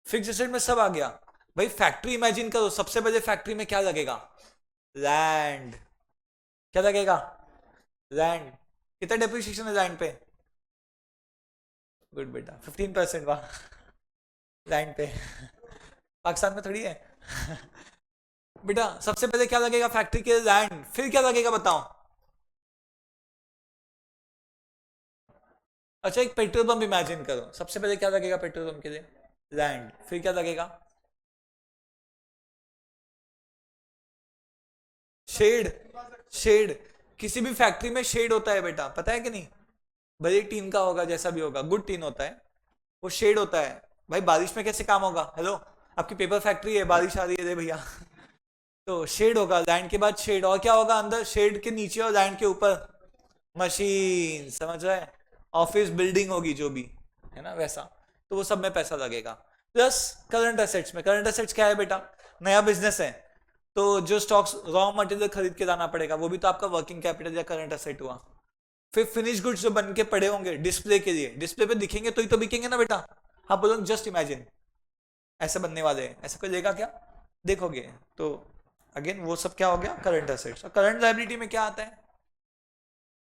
फिक्स एसेट में सब आ गया। भाई फैक्ट्री इमेजिन करो, सबसे पहले फैक्ट्री में क्या लगेगा? लैंड। क्या लगेगा? लैंड। कितना डेप्रिसिएशन है लैंड पे? गुड बेटा, 15%। वाह, लैंड पे। पाकिस्तान में थोड़ी है। बेटा सबसे पहले क्या लगेगा फैक्ट्री के? लैंड। फिर क्या लगेगा बताओ? अच्छा एक पेट्रोल पंप इमेजिन करो, सबसे पहले क्या लगेगा पेट्रोल पंप के लिए? लैंड। फिर क्या लगेगा? शेड। शेड। किसी भी फैक्ट्री में शेड होता है बेटा, पता है कि नहीं? भले टीन का होगा, जैसा भी होगा, गुड टीन होता है, वो शेड होता है। भाई बारिश में कैसे काम होगा? हेलो, आपकी पेपर फैक्ट्री है, बारिश आ रही है रे भैया तो शेड होगा, लैंड के बाद शेड, और क्या होगा अंदर? शेड के नीचे और लैंड के ऊपर मशीन, समझ रहा है? ऑफिस बिल्डिंग होगी जो भी है ना वैसा, तो वो सब में पैसा लगेगा। प्लस करंट एसेट्स में, करंट एसेट्स क्या है बेटा? नया बिजनेस है तो जो स्टॉक्स, रॉ मटेरियल खरीद के लाना पड़ेगा, वो भी तो आपका वर्किंग कैपिटल या करंट एसेट हुआ। फिर फिनिश गुड्स जो बन के पड़े होंगे डिस्प्ले के लिए, डिस्प्ले पे दिखेंगे तो ही तो बिकेंगे ना बेटा। हाँ बोलो, जस्ट इमेजिन ऐसे बनने वाले हैं, ऐसा कोई लेगा क्या? देखोगे तो अगेन वो सब क्या हो गया? Current assets. और करंट लायबिलिटी में क्या आता है?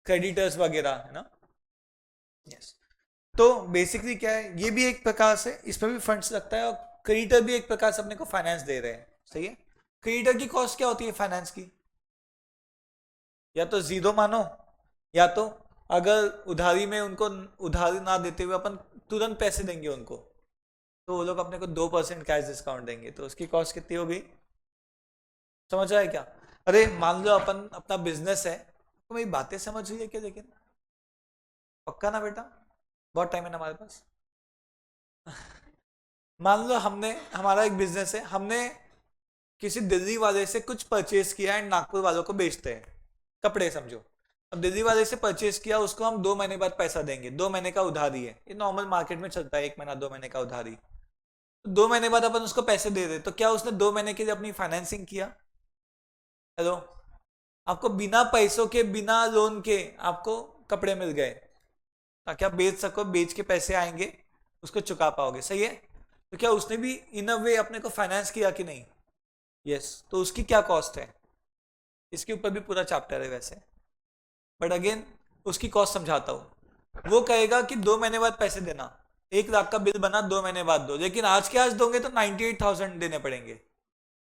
क्रेडिटर्स वगैरह, है ना? यस। तो बेसिकली क्या है, ये भी एक प्रकार से इसमें भी फंड्स लगता है, और क्रेडिटर भी एक प्रकार से अपने को फाइनेंस दे रहे हैं, सही है? क्रेडिटर की कॉस्ट क्या होती है फाइनेंस की? या तो जीरो मानो, या तो अगर उधारी में उनको उधारी ना देते हुए अपन तुरंत पैसे देंगे उनको, तो वो लोग अपने को 2% कैश डिस्काउंट देंगे, तो उसकी कॉस्ट कितनी होगी? समझ रहा है क्या? अरे मान लो अपन अपना बिजनेस है, तो मेरी बातें समझ रही है क्या? लेकिन पक्का ना बेटा, बहुत टाइम है ना हमारे पास मान लो हमने, हमारा एक बिजनेस है, हमने किसी दिल्ली वाले से कुछ परचेज किया एंड नागपुर वालों को बेचते हैं, कपड़े समझो। अब दिल्ली वाले से परचेज किया, उसको हम 2 महीने बाद पैसा देंगे, 2 महीने का उधारी है, ये नॉर्मल मार्केट में चलता है, 1 महीना 2 महीने का उधारी। तो 2 महीने बाद अपन उसको पैसे दे दे, तो क्या उसने 2 महीने के लिए अपनी फाइनेंसिंग किया? हेलो, आपको बिना पैसों के, बिना लोन के आपको कपड़े मिल गए, ताकि आप बेच सको, बेच के पैसे आएंगे, उसको चुका पाओगे, सही है? तो क्या उसने भी इन अ वे अपने को फाइनेंस किया कि नहीं? यस। तो उसकी क्या कॉस्ट है? इसके ऊपर भी पूरा चैप्टर है वैसे, बट अगेन उसकी कॉस्ट समझाता हूं। वो कहेगा कि 2 महीने बाद पैसे देना, 1 लाख का बिल बना, 2 महीने बाद दो, लेकिन आज के आज दोगे तो 98,000 देने पड़ेंगे।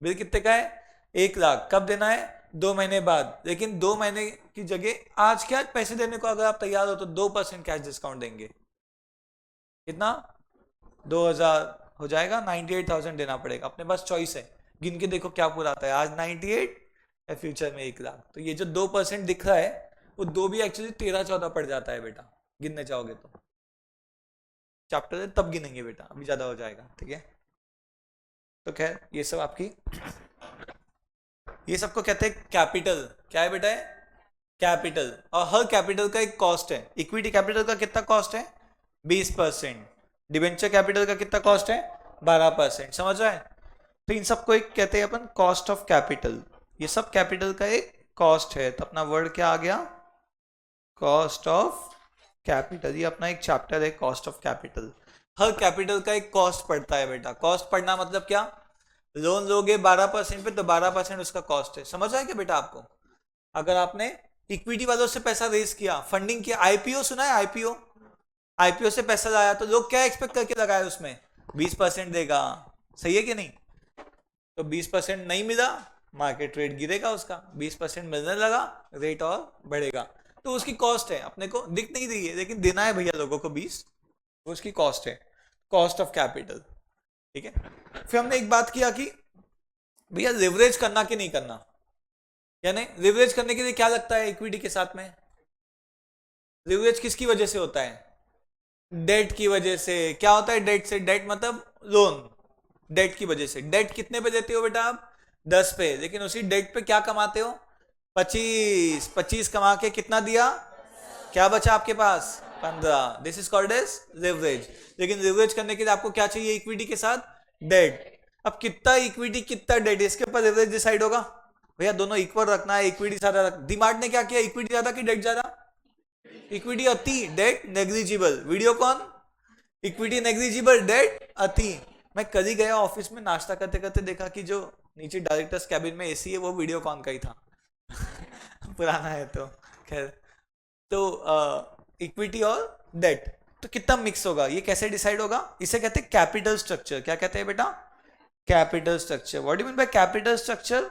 बिल कितने का है? 1 लाख। कब देना है? 2 महीने बाद। लेकिन 2 महीने की जगह आज के आज पैसे देने को अगर आप तैयार हो तो 2% कैश डिस्काउंट देंगे। कितना? 2,000 हो जाएगा, 98,000 देना पड़ेगा। अपने पास चॉइस है, गिन के देखो क्या पूरा आता है, आज 98 या फ्यूचर में 1 लाख। तो ये जो 2% दिख रहा है, वो दो भी एक्चुअली 13-14 पड़ जाता है बेटा, गिनने चाहोगे तो। चैप्टर है तब गिनेंगे बेटा, अभी ज्यादा हो जाएगा, ठीक है? तो खैर ये सब आपकी, ये सबको कहते हैं कैपिटल। क्या है बेटा? है कैपिटल। और हर कैपिटल का एक कॉस्ट है। इक्विटी कैपिटल का कितना कॉस्ट है? 20%। डिवेंचर कैपिटल का कितना कॉस्ट है? 12%। समझ रहा है? तो इन सबको एक कहते हैं अपन कॉस्ट ऑफ कैपिटल। ये सब कैपिटल का एक कॉस्ट है, तो अपना वर्ड क्या आ गया? Cost of capital. ये अपना एक चैप्टर है, cost of capital. Her capital का एक कॉस्ट पड़ता है बेटा। कॉस्ट पड़ना मतलब क्या? लोन लोगे 12% पे, तो 12% उसका कॉस्ट है। समझ रहा है क्या बेटा आपको? अगर आपने इक्विटी वालों से पैसा रेज किया, फंडिंग किया, आईपीओ सुना है? आईपीओ, आईपीओ से पैसा लाया, तो लोग क्या एक्सपेक्ट करके लगाए उसमें? 20% देगा, सही है कि नहीं? तो 20% नहीं मिला, मार्केट रेट गिरेगा उसका। 20% मिलने लगा, रेट और बढ़ेगा। तो उसकी कॉस्ट है, अपने को दिख नहीं रही है, लेकिन देना है भैया लोगों को 20, वो उसकी कॉस्ट है, कॉस्ट ऑफ कैपिटल, ठीक है? फिर हमने एक बात किया कि भैया लिवरेज करना कि नहीं करना, यानी लिवरेज करने के लिए क्या लगता है इक्विटी के साथ में? लिवरेज किसकी वजह से होता है? डेट की वजह से। क्या होता है डेट से? डेट मतलब लोन, डेट की वजह से। डेट कितने पे देते हो बेटा आप? 10 पे, लेकिन उसी डेट पे क्या कमाते हो? 25। 25 कमा के कितना दिया? क्या बचा आपके पास? 15। This is called as leverage. लेकिन लिवरेज करने के लिए आपको क्या चाहिए इक्विटी के साथ? डेट। अब कितना इक्विटी कितना डेट, इसके ऊपर लिवरेज डिसाइड होगा। भैया दोनों इक्वल रखना है, इक्विटी ज्यादा रख। डिमांड ने क्या किया? इक्विटी ज्यादा कि डेट ज्यादा? इक्विटी अति, डेट नेग्लिजिबल। वीडियो कौन? इक्विटी नेग्लिजिबल, डेट अति। मैं कल ही गया ऑफिस में, नाश्ता करते करते देखा कि जो नीचे डायरेक्टर्स कैबिन में एसी है, वो वीडियो कॉन का ही था पुराना है तो खैर। तो इक्विटी और डेट तो कितना मिक्स होगा, ये कैसे डिसाइड होगा? इसे कहते हैं कैपिटल स्ट्रक्चर। क्या कहते हैं बेटा? Capital structure. What do mean by capital structure?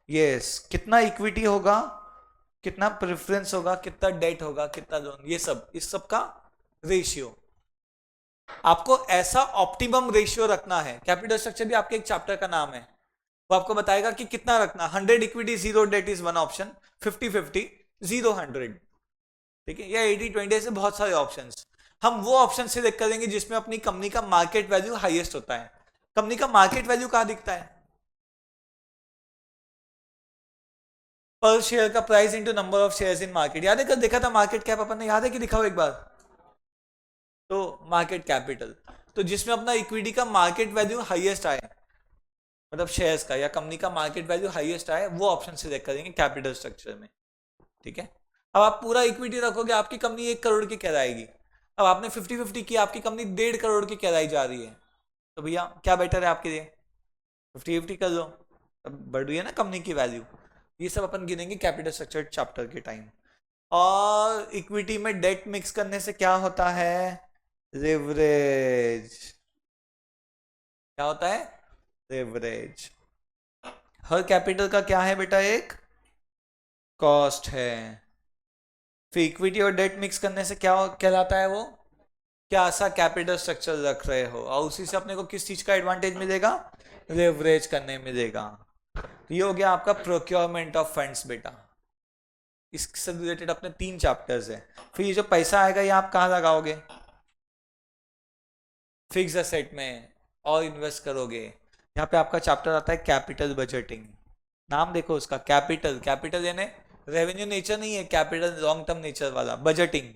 Yes, कितना इक्विटी होगा कितना प्रेफरेंस होगा, कितना डेट होगा, कितना लोन, ये सब, इस सब का रेशियो। आपको ऐसा ऑप्टिमम रेशियो रखना है। कैपिटल स्ट्रक्चर भी आपके एक चैप्टर का नाम है, वो आपको बताएगा कि कितना रखना। 100 equity 0 debt is one option, 50-50 0 100, ठीक है, या 80-20 से बहुत सारे ऑप्शंस। हम वो ऑप्शन सिलेक्ट करेंगे जिसमें अपनी कंपनी का मार्केट वैल्यू हाईएस्ट होता है। कंपनी का मार्केट वैल्यू कहां दिखता है? पर शेयर का price into number of shares in market. याद है कल देखा था मार्केट कैप अपन ने, याद है कि दिखाओ एक बार? तो मार्केट कैपिटल, तो जिसमें अपना इक्विटी का मार्केट वैल्यू हाईएस्ट आए, मतलब शेयर्स का या कंपनी का मार्केट वैल्यू हाईएस्ट आए, वो ऑप्शन सिलेक्ट करेंगे कैपिटल स्ट्रक्चर में, ठीक है। अब आप पूरा इक्विटी रखोगे, आपकी कंपनी 1 करोड़ की कहलाएगी। अब आपने 50-50 की, आपकी कंपनी 1.5 करोड़ की कहलाई जा रही है, तो भैया क्या बेटर है आपके लिए? 50-50 कर लो, अब बढ़ रही है ना कंपनी की वैल्यू। ये सब अपन गिनेंगे कैपिटल स्ट्रक्चर चैप्टर के टाइम। और इक्विटी में डेट मिक्स करने से क्या होता है? लेवरेज। क्या होता है? लेवरेज। हर कैपिटल का क्या है बेटा? एक कॉस्ट है। फिर इक्विटी और डेट मिक्स करने से क्या कहलाता है? वो क्या सा कैपिटल स्ट्रक्चर रख रहे हो, और उसी से अपने को किस चीज का एडवांटेज मिलेगा? लेवरेज करने मिलेगा। ये हो गया आपका प्रोक्योरमेंट ऑफ फंड्स बेटा। इससे रिलेटेड अपने 3 चैप्टर्स है। फिर ये जो पैसा आएगा ये आप कहाँ लगाओगे? फिक्स असेट में और इन्वेस्ट करोगे। यहाँ पे आपका चैप्टर आता है कैपिटल बजटिंग। नाम देखो उसका, कैपिटल। कैपिटल यानी रेवेन्यू नेचर नहीं है, कैपिटल लॉन्ग टर्म नेचर वाला बजटिंग।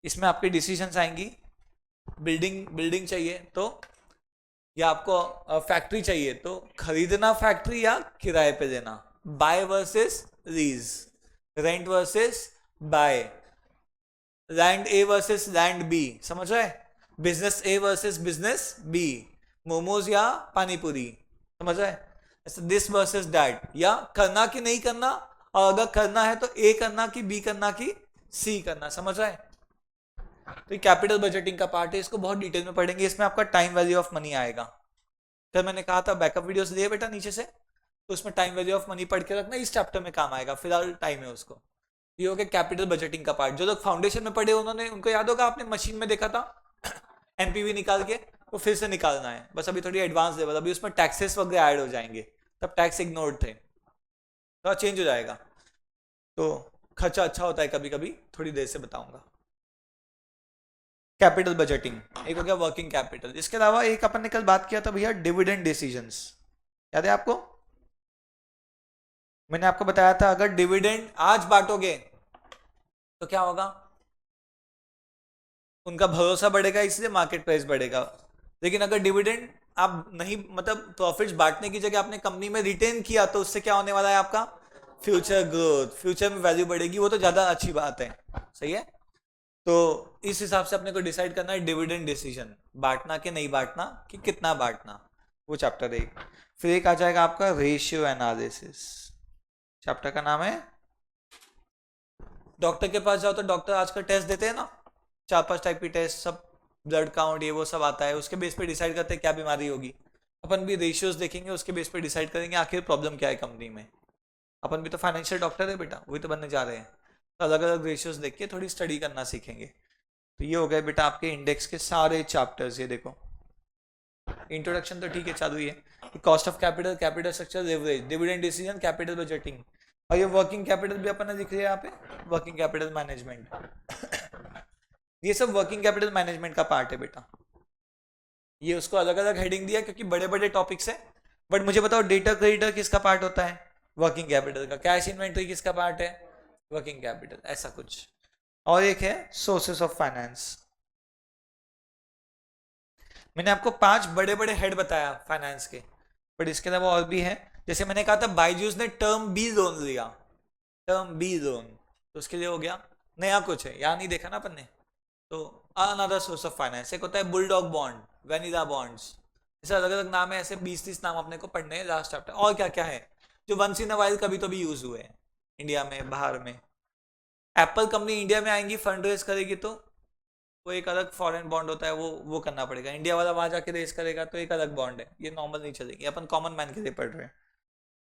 इसमें आपके डिसीजंस आएंगी। बिल्डिंग चाहिए तो, या आपको फैक्ट्री चाहिए तो खरीदना फैक्ट्री या किराए पे देना। Buy versus lease, rent versus buy, land A versus land B, समझ रहे? Business A versus business B, momos या पानीपुरी, समझ रहे? दिस वर्सेस दैट, या करना कि नहीं करना, और अगर करना है तो ए करना कि बी करना कि सी करना, समझ रहे? तो ये कैपिटल बजटिंग का पार्ट है, इसको बहुत डिटेल में पढ़ेंगे। इसमें आपका टाइम वैल्यू ऑफ मनी आएगा। फिर मैंने कहा था बैकअप वीडियोस लिए बेटा नीचे से, तो उसमें टाइम वैल्यू ऑफ मनी पढ़ के रखना, इस चैप्टर में काम आएगा, फिलहाल टाइम है उसको। ये हो गया कैपिटल बजटिंग का पार्ट। जो लोग फाउंडेशन में पढ़े उन्होंने, उनको याद होगा, आपने मशीन में देखा था एनपीवी निकाल के, वो फिर से निकालना है, बस अभी थोड़ी एडवांस लेवल, अभी उसमें टैक्सेस वगैरह ऐड हो जाएंगे, तब टैक्स इग्नोर्ड थे, थोड़ा चेंज हो जाएगा, तो खर्चा अच्छा होता है कभी कभी, थोड़ी देर से बताऊंगा। कैपिटल बजटिंग एक हो गया, वर्किंग कैपिटल। इसके अलावा एक अपन ने कल बात किया था भैया, डिविडेंड डिसीजंस, याद है आपको? मैंने आपको बताया था अगर डिविडेंड आज बांटोगे तो क्या होगा? उनका भरोसा बढ़ेगा, इसलिए मार्केट प्राइस बढ़ेगा। लेकिन अगर डिविडेंड आप नहीं, मतलब प्रॉफिट्स बांटने की जगह आपने कंपनी में रिटेन किया, तो उससे क्या होने वाला है? आपका फ्यूचर ग्रोथ, फ्यूचर में वैल्यू बढ़ेगी, वो तो ज्यादा अच्छी बात है, सही है। तो इस हिसाब से अपने को डिसाइड करना है डिविडेंड डिसीजन, बांटना कि नहीं बांटना, कि कितना बांटना, वो चैप्टर एक। फिर एक आ जाएगा आपका रेशियो एनालिसिस, चैप्टर का नाम है। डॉक्टर के पास जाओ तो डॉक्टर आजकल टेस्ट देते हैं ना, 4-5 टाइप की टेस्ट, सब ब्लड काउंट ये वो सब आता है, उसके बेस पे डिसाइड करते हैं क्या बीमारी होगी। अपन भी रेशियोज देखेंगे, उसके बेस पे डिसाइड करेंगे आखिर प्रॉब्लम क्या है कंपनी में। अपन भी तो फाइनेंशियल डॉक्टर है बेटा, वही तो बनने जा रहे हैं, तो अलग अलग रेशियोज देख के थोड़ी स्टडी करना सीखेंगे। तो ये हो गए बेटा आपके इंडेक्स के सारे चैप्टर्स। ये देखो, इंट्रोडक्शन तो ठीक है चालू ही है, cost of capital, capital structure, leverage, dividend decision, capital budgeting, और ये वर्किंग कैपिटल भी अपन ने लिख लिया यहाँ पे, वर्किंग कैपिटल मैनेजमेंट। ये सब वर्किंग कैपिटल मैनेजमेंट का पार्ट है बेटा। ये उसको अलग अलग हेडिंग दिया क्योंकि बड़े बड़े टॉपिक्स है। बट मुझे बताओ, डेटा क्रेडिटर किसका पार्ट होता है? वर्किंग कैपिटल का। कैश इन्वेंट्री किसका पार्ट है? वर्किंग कैपिटल, ऐसा कुछ। और एक है सोर्सेस ऑफ फाइनेंस। मैंने आपको 5 बड़े बड़े हेड बताया फाइनेंस के, बट इसके अलावा और भी है। जैसे मैंने कहा था बायजूस ने टर्म बी लोन लिया, टर्म बी लोन, तो उसके लिए हो गया नया कुछ है, यहाँ नहीं देखा ना अपन ने, तो अनदर सोर्स ऑफ फाइनेंस। एक होता है बुलडॉग बॉन्ड, वेनिला बॉन्ड्स, ऐसे अलग अलग नाम है, ऐसे 20-30 नाम अपने को पढ़ने हैं लास्ट चैप्टर। और क्या क्या है जो वंस इन अ वाइल कभी तो भी यूज हुए हैं इंडिया में, बाहर में। एप्पल कंपनी इंडिया में आएंगी, फंड रेज करेगी, तो वो एक अलग फॉरेन बॉन्ड होता है, वो करना पड़ेगा। इंडिया वाला वहां जाके रेज करेगा तो एक अलग बॉन्ड है, ये नॉर्मल नहीं चलेगी, अपन कॉमन मैन के लिए पढ़ रहे हैं।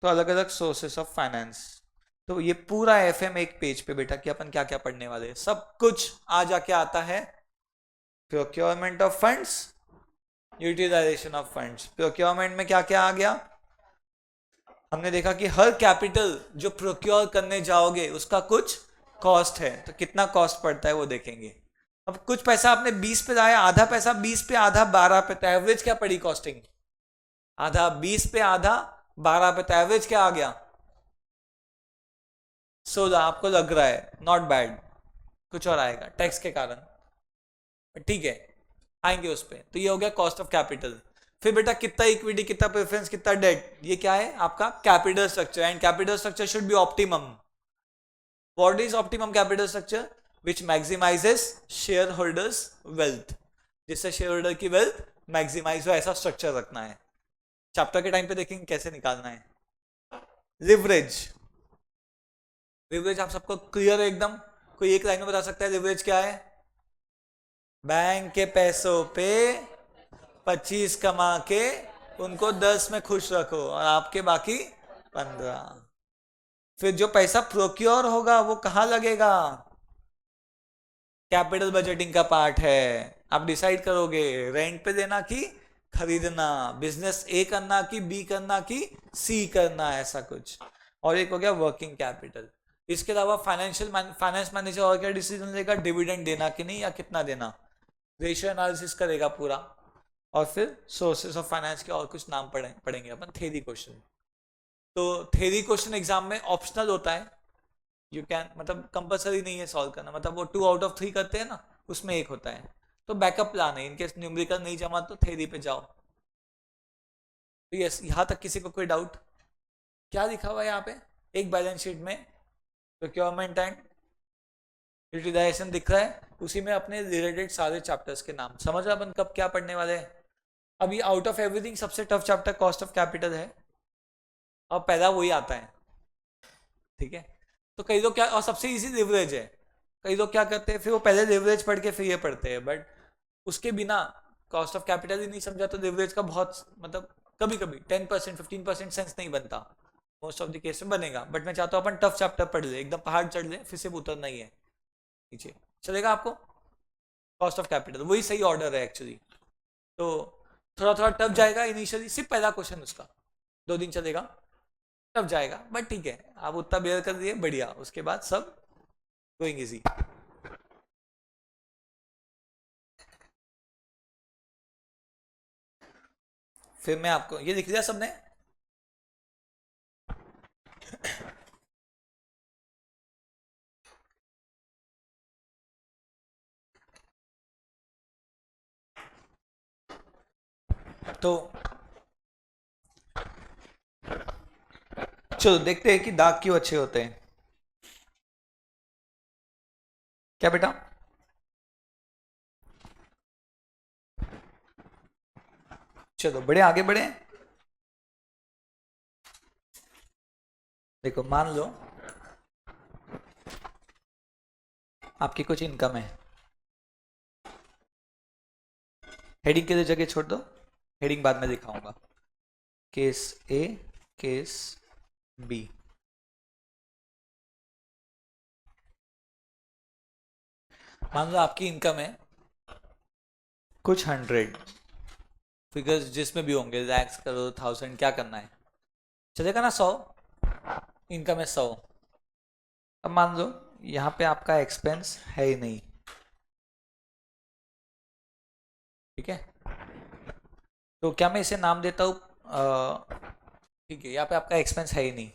तो अलग अलग सोर्सेस ऑफ फाइनेंस। तो ये पूरा एफएम एक पेज पे बेटा कि अपन क्या क्या पढ़ने वाले हैं, सब कुछ आ जाके आता है। Procurement of funds, utilization of funds. Procurement में क्या क्या आ गया, हमने देखा कि हर कैपिटल जो प्रोक्योर करने जाओगे उसका कुछ कॉस्ट है, तो कितना कॉस्ट पड़ता है वो देखेंगे। अब कुछ पैसा आपने 20 पे लाया, आधा पैसा 20 पे, आधा 12 पे, तो एवरेज क्या पड़ी कॉस्टिंग? आधा 20 पे, आधा 12 पे, तो एवरेज क्या आ गया? 16। आपको लग रहा है नॉट बैड, कुछ और आएगा टैक्स के कारण, ठीक है, आएंगे उस पर। तो ये हो गया कॉस्ट ऑफ कैपिटल। फिर बेटा कितना इक्विटी, कितना प्रेफरेंस, कितना डेट, ये क्या है आपका capital structure. And capital structure should be optimum. What is optimum capital structure? Which maximises share holders wealth, जिससे शेयर होल्डर की वेल्थ मैक्सिमाइज हो, ऐसा स्ट्रक्चर रखना है। चैप्टर के टाइम पे देखेंगे कैसे निकालना है। लिवरेज, लिवरेज आप सबको क्लियर है एकदम? कोई एक लाइन में बता सकता है लिवरेज क्या है? बैंक के पैसों पे 25 कमा के उनको 10 में खुश रखो और आपके बाकी 15। फिर जो पैसा प्रोक्योर होगा वो कहाँ लगेगा? कैपिटल बजटिंग का पार्ट है। आप डिसाइड करोगे रेंट पे देना कि खरीदना, बिजनेस ए करना कि बी करना कि सी करना, ऐसा कुछ। और एक हो गया वर्किंग कैपिटल। इसके अलावा फाइनेंस मैनेजर और क्या डिसीजन लेगा, डिविडेंड देना कि नहीं या कितना देना, रेशियो एनालिसिस करेगा पूरा। और फिर सोर्सेस ऑफ फाइनेंस के और कुछ नाम पढ़ेंगे अपन, थ्योरी क्वेश्चन। तो थ्योरी क्वेश्चन एग्जाम में ऑप्शनल होता है, यू कैन, मतलब कंपलसरी नहीं है सॉल्व करना, मतलब वो 2 आउट ऑफ 3 करते हैं ना, उसमें एक होता है। तो बैकअप प्लान है, इनकेस न्यूमेरिकल नहीं जमा तो थ्योरी पे जाओ। तो यस, यहाँ तक किसी को कोई डाउट? क्या लिखा हुआ है यहाँ पे? एक बैलेंस शीट में प्रोक्योरमेंट एंड यूटिलाइजेशन दिख रहा है, उसी में अपने रिलेटेड सारे चैप्टर्स के नाम। समझ रहे अपन कब क्या पढ़ने वाले हैं? अभी आउट ऑफ एवरीथिंग सबसे tough chapter cost of capital है, और पहला वही आता है, ठीक है। तो कई लोग क्या, और सबसे इजी लिवरेज है, कई लोग क्या करते हैं फिर वो पहले लिवरेज पढ़ के फिर ये पढ़ते हैं, बट उसके बिना कॉस्ट ऑफ कैपिटल ही नहीं समझा तो लिवरेज का बहुत, मतलब कभी कभी 10% 15% सेंस नहीं बनता, मोस्ट ऑफ द केस में बनेगा। बट मैं चाहता हूँ अपन टफ चैप्टर पढ़ ले, एकदम पहाड़ चढ़ ले, फिर से उतरना ही है नीचे, चलेगा आपको? कॉस्ट ऑफ कैपिटल वही सही ऑर्डर है एक्चुअली। तो थोड़ा थोड़ा टफ जाएगा इनिशियली, सिर्फ पहला क्वेश्चन उसका 2 दिन चलेगा, टफ जाएगा, बट ठीक है, आप उतना बेयर कर दिए बढ़िया, उसके बाद सब गोइंग इजी। फिर मैं आपको ये लिख दिया सबने? तो चलो देखते हैं कि दाग क्यों अच्छे होते हैं। क्या बेटा? चलो बड़े आगे बढ़े। देखो मान लो आपकी कुछ इनकम है, हेडिंग के लिए जगह छोड़ दो, हेडिंग बाद में दिखाऊंगा। केस ए, केस बी। मान लो आपकी इनकम है कुछ 100, फिगर्स जिसमें भी होंगे, लैक्स करो, 1000, क्या करना है, चलेगा ना? 100 इनकम है, 100। अब मान लो यहाँ पे आपका एक्सपेंस है ही नहीं, ठीक है, तो क्या मैं इसे नाम देता हूँ, ठीक है, यहाँ पे आपका एक्सपेंस है ही नहीं,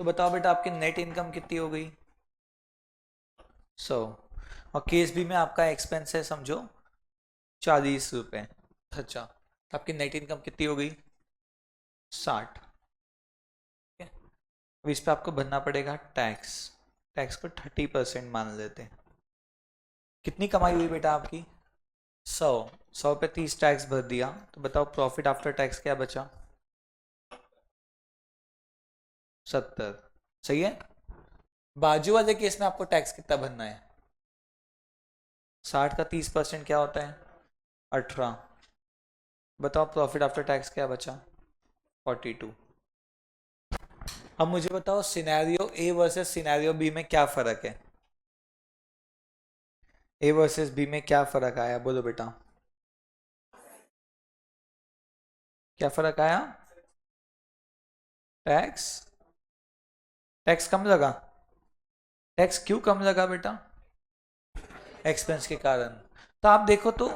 तो बताओ बेटा आपकी नेट इनकम कितनी हो गई? 100। और केस बी में आपका एक्सपेंस है समझो 40 रुपये खर्चा, तो आपकी नेट इनकम कितनी हो गई? 60। ठीक है, अब इस पर आपको भरना पड़ेगा टैक्स, टैक्स को 30% मान लेते हैं। कितनी कमाई हुई बेटा आपकी? 100, 100 पे 30 टैक्स भर दिया, तो बताओ प्रॉफिट आफ्टर टैक्स क्या बचा? 70। सही है। बाजू वाले केस में आपको टैक्स कितना भरना है? 60 का 30% क्या होता है? 18। बताओ प्रॉफिट आफ्टर टैक्स क्या बचा? 42। अब मुझे बताओ scenario A versus scenario B में क्या फर्क है? ए वर्सेस बी में क्या फर्क आया, बोलो बेटा। क्या फर्क आया? टैक्स। टैक्स कम लगा। टैक्स क्यों कम लगा बेटा? एक्सपेंस के कारण। तो आप देखो तो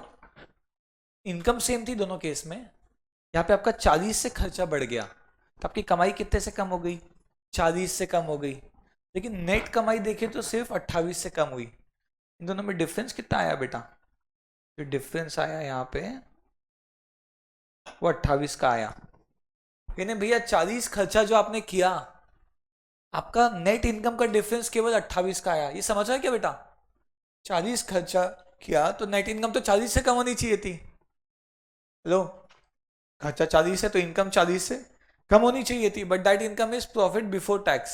इनकम सेम थी दोनों केस में। यहाँ पे आपका 40 से खर्चा बढ़ गया तो आपकी कमाई कितने से कम हो गई? 40 से कम हो गई। लेकिन नेट कमाई देखे तो सिर्फ 28 से कम हुई। इन दोनों में डिफरेंस कितना आया बेटा? जो डिफरेंस आया यहाँ पे वो 28 का आया। यानी भैया 40 खर्चा जो आपने किया, आपका नेट इनकम का डिफरेंस केवल 28 का आया। ये समझ रहा है क्या बेटा? 40 खर्चा किया तो नेट इनकम तो 40 से कम होनी चाहिए थी। हेलो, खर्चा 40 है तो इनकम 40 से कम होनी चाहिए थी, but that income is profit before tax.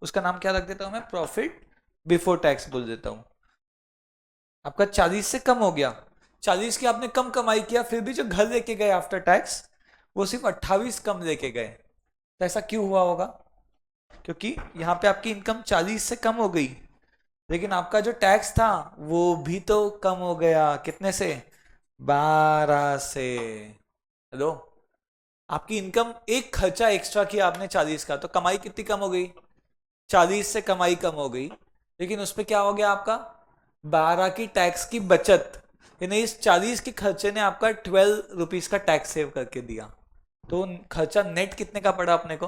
उसका नाम क्या रख देता हूं मैं? प्रॉफिट बिफोर टैक्स बोल देता हूं। आपका 40 से कम हो गया, 40 की आपने कम कमाई किया, फिर भी जो घर लेके गए आफ्टर टैक्स वो सिर्फ 28 कम लेके गए। तो ऐसा क्यों हुआ होगा? क्योंकि यहाँ पे आपकी इनकम 40 से कम हो गई, लेकिन आपका जो टैक्स था वो भी तो कम हो गया। कितने से? 12 से। हेलो, आपकी इनकम एक खर्चा एक्स्ट्रा किया आपने 40 का, तो कमाई कितनी कम हो गई? 40 से कमाई कम हो गई, लेकिन उस पर क्या हो गया आपका? 12 की टैक्स की बचत। यानी इस 40 के खर्चे ने आपका 12 रुपीज का टैक्स सेव करके दिया। तो खर्चा नेट कितने का पड़ा अपने को?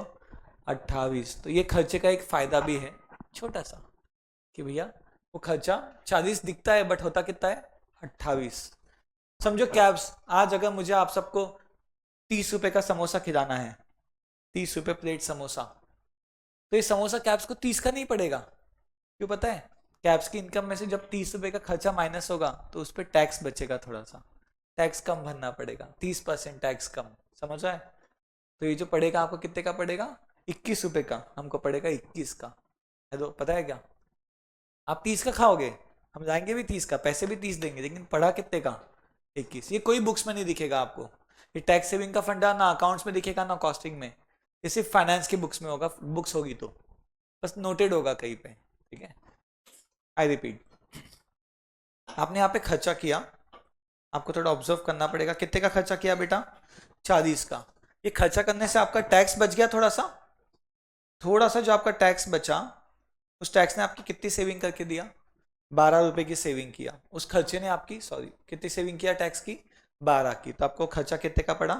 28। तो ये खर्चे का एक फायदा भी है छोटा सा, कि भैया वो खर्चा 40 दिखता है बट होता कितना है? 28। समझो कैब्स, आज अगर मुझे आप सबको 30 रुपए का समोसा खिलाना है, 30 रुपए प्लेट समोसा, तो ये समोसा कैब्स को 30 का नहीं पड़ेगा। क्यों पता है? कैब्स की इनकम में से जब 30 रुपए का खर्चा माइनस होगा तो उस पर टैक्स बचेगा, थोड़ा सा टैक्स कम भरना पड़ेगा, 30% टैक्स कम। समझ रहा है? तो ये जो पड़ेगा आपको कितने का पड़ेगा? 21 रुपए का, हमको पड़ेगा 21 का। है तो पता है क्या? आप 30 का खाओगे, हम लाएंगे भी 30 का, पैसे भी 30 देंगे, लेकिन पड़ा कितने का? 21। ये कोई बुक्स में नहीं दिखेगा आपको। ये टैक्स सेविंग का फंडा ना अकाउंट्स में दिखेगा ना कॉस्टिंग में। ये सिर्फ फाइनेंस की बुक्स में होगा, बुक्स होगी तो बस नोटेड होगा कहीं पे। ठीक है, आई रिपीट, आपने यहाँ पे खर्चा किया, आपको थोड़ा ऑब्जर्व करना पड़ेगा। कितने का खर्चा किया बेटा? 40 का। ये खर्चा करने से आपका टैक्स बच गया थोड़ा सा। थोड़ा सा जो आपका टैक्स बचा, उस टैक्स ने आपकी कितनी सेविंग करके दिया? 12 रुपए की सेविंग किया। उस खर्चे ने आपकी, सॉरी, कितनी सेविंग किया टैक्स की? 12 की। तो आपको खर्चा कितने का पड़ा?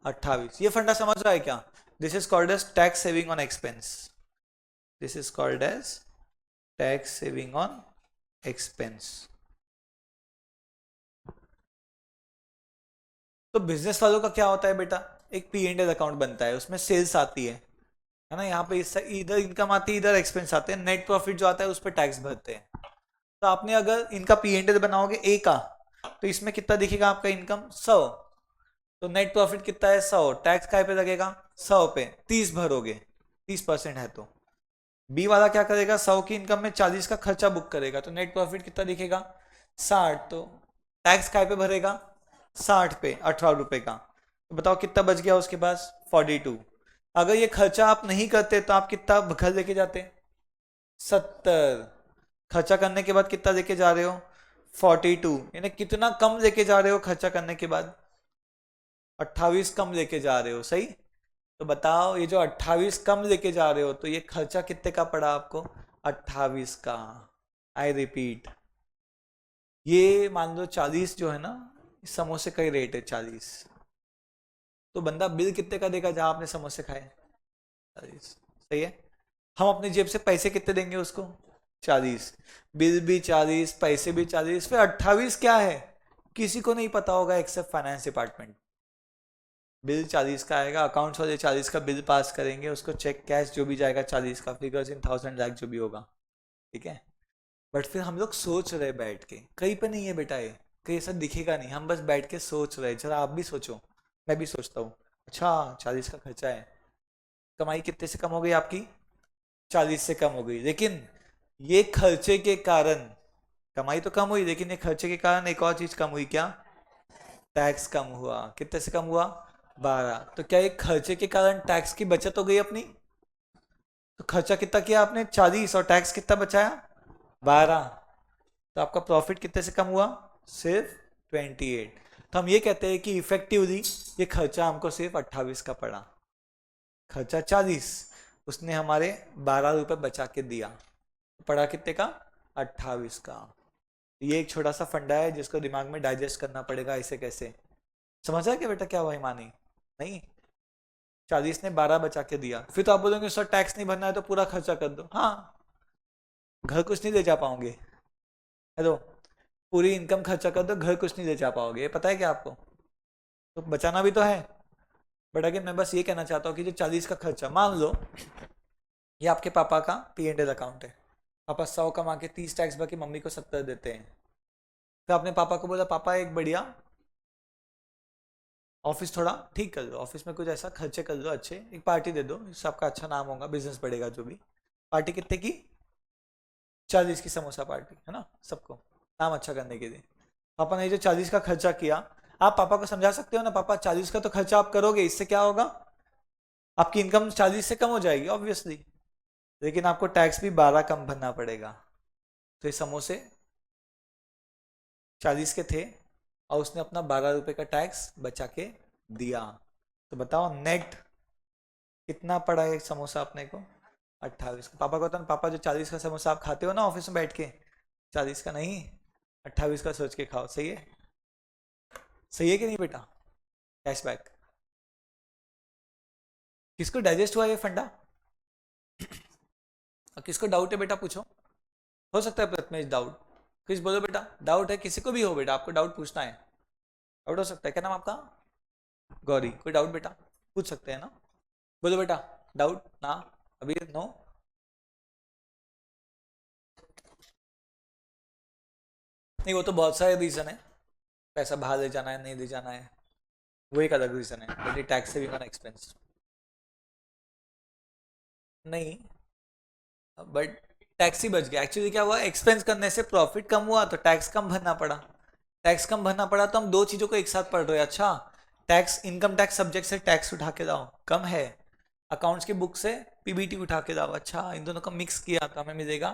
28। ये फंडा समझ रहा है क्या? This is called as tax saving on expense. This is called as tax saving on expense. तो बिजनेस वालों का क्या होता है बेटा? एक पी एंड एल अकाउंट बनता है, उसमें सेल्स आती है ना? यहाँ पे इधर इनकम आती है, इधर एक्सपेंस आते हैं, नेट प्रॉफिट जो आता है उस पर टैक्स भरते हैं। तो आपने अगर इनका पी एंड एल बनाओगे ए का, तो इसमें कितना दिखेगा आपका इनकम? 100। तो नेट प्रॉफिट कितना है? 100। टैक्स काय पे लगेगा? 100 पे। 30 भरोगे, 30% है तो। बी वाला क्या करेगा? 100 की इनकम में 40 का खर्चा बुक करेगा, तो नेट प्रॉफिट कितना दिखेगा? 60। तो टैक्स काय पे भरेगा? 60 पे, 18 रुपए का। तो बताओ कितना बच गया उसके पास? 42। अगर ये खर्चा आप नहीं करते तो आप कितना घर लेके जाते? 70। खर्चा करने के बाद कितना लेके जा रहे हो? 42। यानी कितना कम लेके जा रहे हो खर्चा करने के बाद? 28 कम लेके जा रहे हो। सही। तो बताओ ये जो 28 कम लेके जा रहे हो, तो ये खर्चा कितने का पड़ा आपको? 28 का। आई रिपीट, ये मान लो 40 जो है ना, इस समोसे का ही रेट है 40। तो बंदा बिल कितने का देगा जहां आपने समोसे खाए? 40। सही है। हम अपनी जेब से पैसे कितने देंगे उसको? 40। बिल भी 40, पैसे भी 40, फिर 28 क्या है किसी को नहीं पता होगा एक्सेप्ट फाइनेंस डिपार्टमेंट। बिल 40 का आएगा, अकाउंट्स वाले 40 का बिल पास करेंगे, उसको चेक कैश जो भी जाएगा 40 का, फिगर्स इन 1000 लाख जो भी होगा। ठीक है। बट फिर हम लोग सोच रहे बैठ के, कहीं पे नहीं है बेटा ये, कहीं ऐसा दिखेगा नहीं, हम बस बैठ के सोच रहे। जरा आप भी सोचो, मैं भी सोचता हूँ। अच्छा, 40 का खर्चा है, कमाई कितने से कम हो गई आपकी? 40 से कम हो गई, लेकिन ये खर्चे के कारण, कमाई तो कम हुई लेकिन ये खर्चे के कारण एक और चीज कम हुई, क्या? टैक्स कम हुआ। कितने से कम हुआ? 12। तो क्या ये खर्चे के कारण टैक्स की बचत हो गई अपनी? तो खर्चा कितना किया आपने? 40, और टैक्स कितना बचाया? 12। तो आपका प्रॉफिट कितने से कम हुआ? सिर्फ 28। तो हम ये कहते हैं कि इफेक्टिवली ये खर्चा हमको सिर्फ 28 का पड़ा। खर्चा 40, उसने हमारे 12 रुपए बचा के दिया, पड़ा कितने का? 28 का। ये एक छोटा सा फंडा है जिसको दिमाग में डाइजेस्ट करना पड़ेगा, ऐसे कैसे। समझ आया क्या बेटा क्या हुआ हिमानी? नहीं, 40 ने 12 बचा के दिया। फिर तो आप बोलोगे सर टैक्स नहीं भरना है तो पूरा खर्चा कर दो। हाँ, घर कुछ नहीं ले जा पाओगे। हेलो, पूरी इनकम खर्चा कर दो, घर कुछ नहीं ले जा पाओगे, ये पता है क्या आपको? तो बचाना भी तो है। बट अगर मैं बस ये कहना चाहता हूँ कि जो 40 का खर्चा, मान लो ये आपके पापा का P&L अकाउंट है, पापा 100 कमा के 30 टैक्स भर के मम्मी को 70 देते हैं। तो आपने पापा को बोला पापा एक बढ़िया ऑफिस थोड़ा ठीक कर दो, ऑफिस में कुछ ऐसा खर्चे कर दो अच्छे, एक पार्टी दे दो, इससे आपका अच्छा नाम होगा, बिजनेस बढ़ेगा जो भी। पार्टी कितने की? 40 की समोसा पार्टी, है ना, सबको नाम अच्छा करने के लिए। पापा ने जो 40 का खर्चा किया, आप पापा को समझा सकते हो ना, पापा 40 का तो खर्चा आप करोगे, इससे क्या होगा? आपकी इनकम 40 से कम हो जाएगी ऑब्वियसली, लेकिन आपको टैक्स भी 12 कम भरना पड़ेगा। तो ये समोसे 40 के थे और उसने अपना 12 रुपए का टैक्स बचा के दिया। तो बताओ नेट कितना पड़ा है एक समोसा अपने को? 28 का। पापा को तो पापा जो 40 का समोसा आप खाते हो ना ऑफिस में बैठ के, 40 का नहीं 28 का सोच के खाओ। सही है? सही है कि नहीं बेटा? कैशबैक। किसको डाइजेस्ट हुआ ये फंडा? और किसको डाउट है बेटा पूछो। हो सकता है प्रथमेश डाउट, किस बोलो बेटा डाउट है, किसी को भी हो बेटा, आपको डाउट पूछना है, डाउट हो सकता है। क्या नाम आपका? गौरी। कोई डाउट बेटा पूछ सकते हैं ना, बोलो बेटा डाउट ना। अभी नो? नहीं, वो तो बहुत सारे रीजन है, पैसा बाहर ले जाना है नहीं ले जाना है, वो एक अलग रीजन है, बट ये टैक्स से भी हमारा एक्सपेंस नहीं, बट टैक्स ही बच गया। एक्चुअली क्या हुआ, एक्सपेंस करने से प्रॉफिट कम हुआ तो टैक्स कम भरना पड़ा। टैक्स कम भरना पड़ा तो हम दो चीजों को एक साथ पढ़ रहे हैं। अच्छा, टैक्स इनकम टैक्स सब्जेक्ट से टैक्स उठा के लाओ कम है, अकाउंट्स की बुक से पीबीटी उठा के लाओ, अच्छा इन दोनों को मिक्स किया तो हमें मिलेगा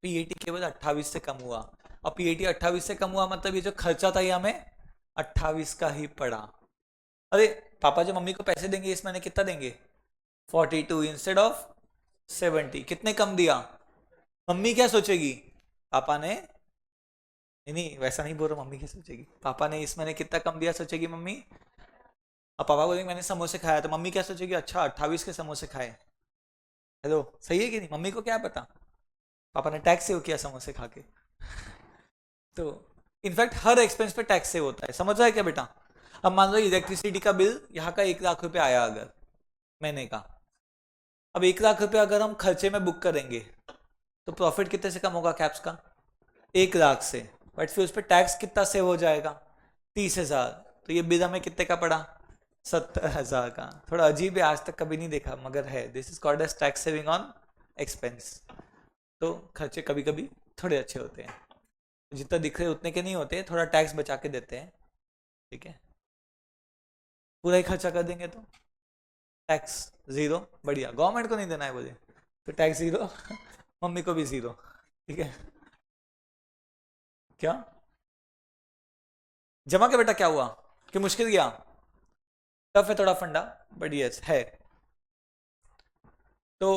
पीएटी केवल 28 से कम हुआ। और पीएटी 28 से कम हुआ मतलब ये जो खर्चा था ये हमें 28 का ही पड़ा। अरे पापा जो मम्मी को पैसे देंगे इस महीने कितना देंगे? 42 इंस्टेड ऑफ 70। कितने कम दिया? मम्मी क्या सोचेगी? पापा ने, नहीं नहीं वैसा नहीं बोल रहा, मम्मी क्या सोचेगी, पापा ने इस महीने कितना कम दिया सोचेगी मम्मी। अब पापा बोलेंगे मैंने समोसे खाया, तो मम्मी क्या सोचेगी, अच्छा 28 के समोसे खाए। हेलो, सही है कि नहीं? मम्मी को क्या पता पापा ने टैक्स सेव किया समोसे खा के। तो इनफैक्ट हर एक्सपेंस पे टैक्स सेव होता है, समझ रहा है क्या बेटा? अब मान लो इलेक्ट्रिसिटी का बिल यहाँ का 1 लाख रुपए आया अगर महीने का, अब 1 लाख रुपए अगर हम खर्चे में बुक करेंगे तो प्रॉफिट कितने से कम होगा कैप्स का? 1 लाख से। बट फिर उस पर टैक्स कितना सेव हो जाएगा? 30,000। तो ये बिल हमें कितने का पड़ा? 70,000 का। थोड़ा अजीब है, आज तक कभी नहीं देखा मगर है, this is called as tax saving on expense. तो खर्चे कभी कभी थोड़े अच्छे होते हैं, जितना दिख रहे उतने के नहीं होते, थोड़ा टैक्स बचा के देते हैं, ठीक है। पूरा ही खर्चा कर देंगे तो टैक्स जीरो, बढ़िया, गवर्नमेंट को नहीं देना है बोले तो टैक्स जीरो मम्मी को भी जीरो, ठीक है। क्या जमा के बेटा क्या हुआ कि मुश्किल गया? टफ है थोड़ा फंडा, बट यस है। तो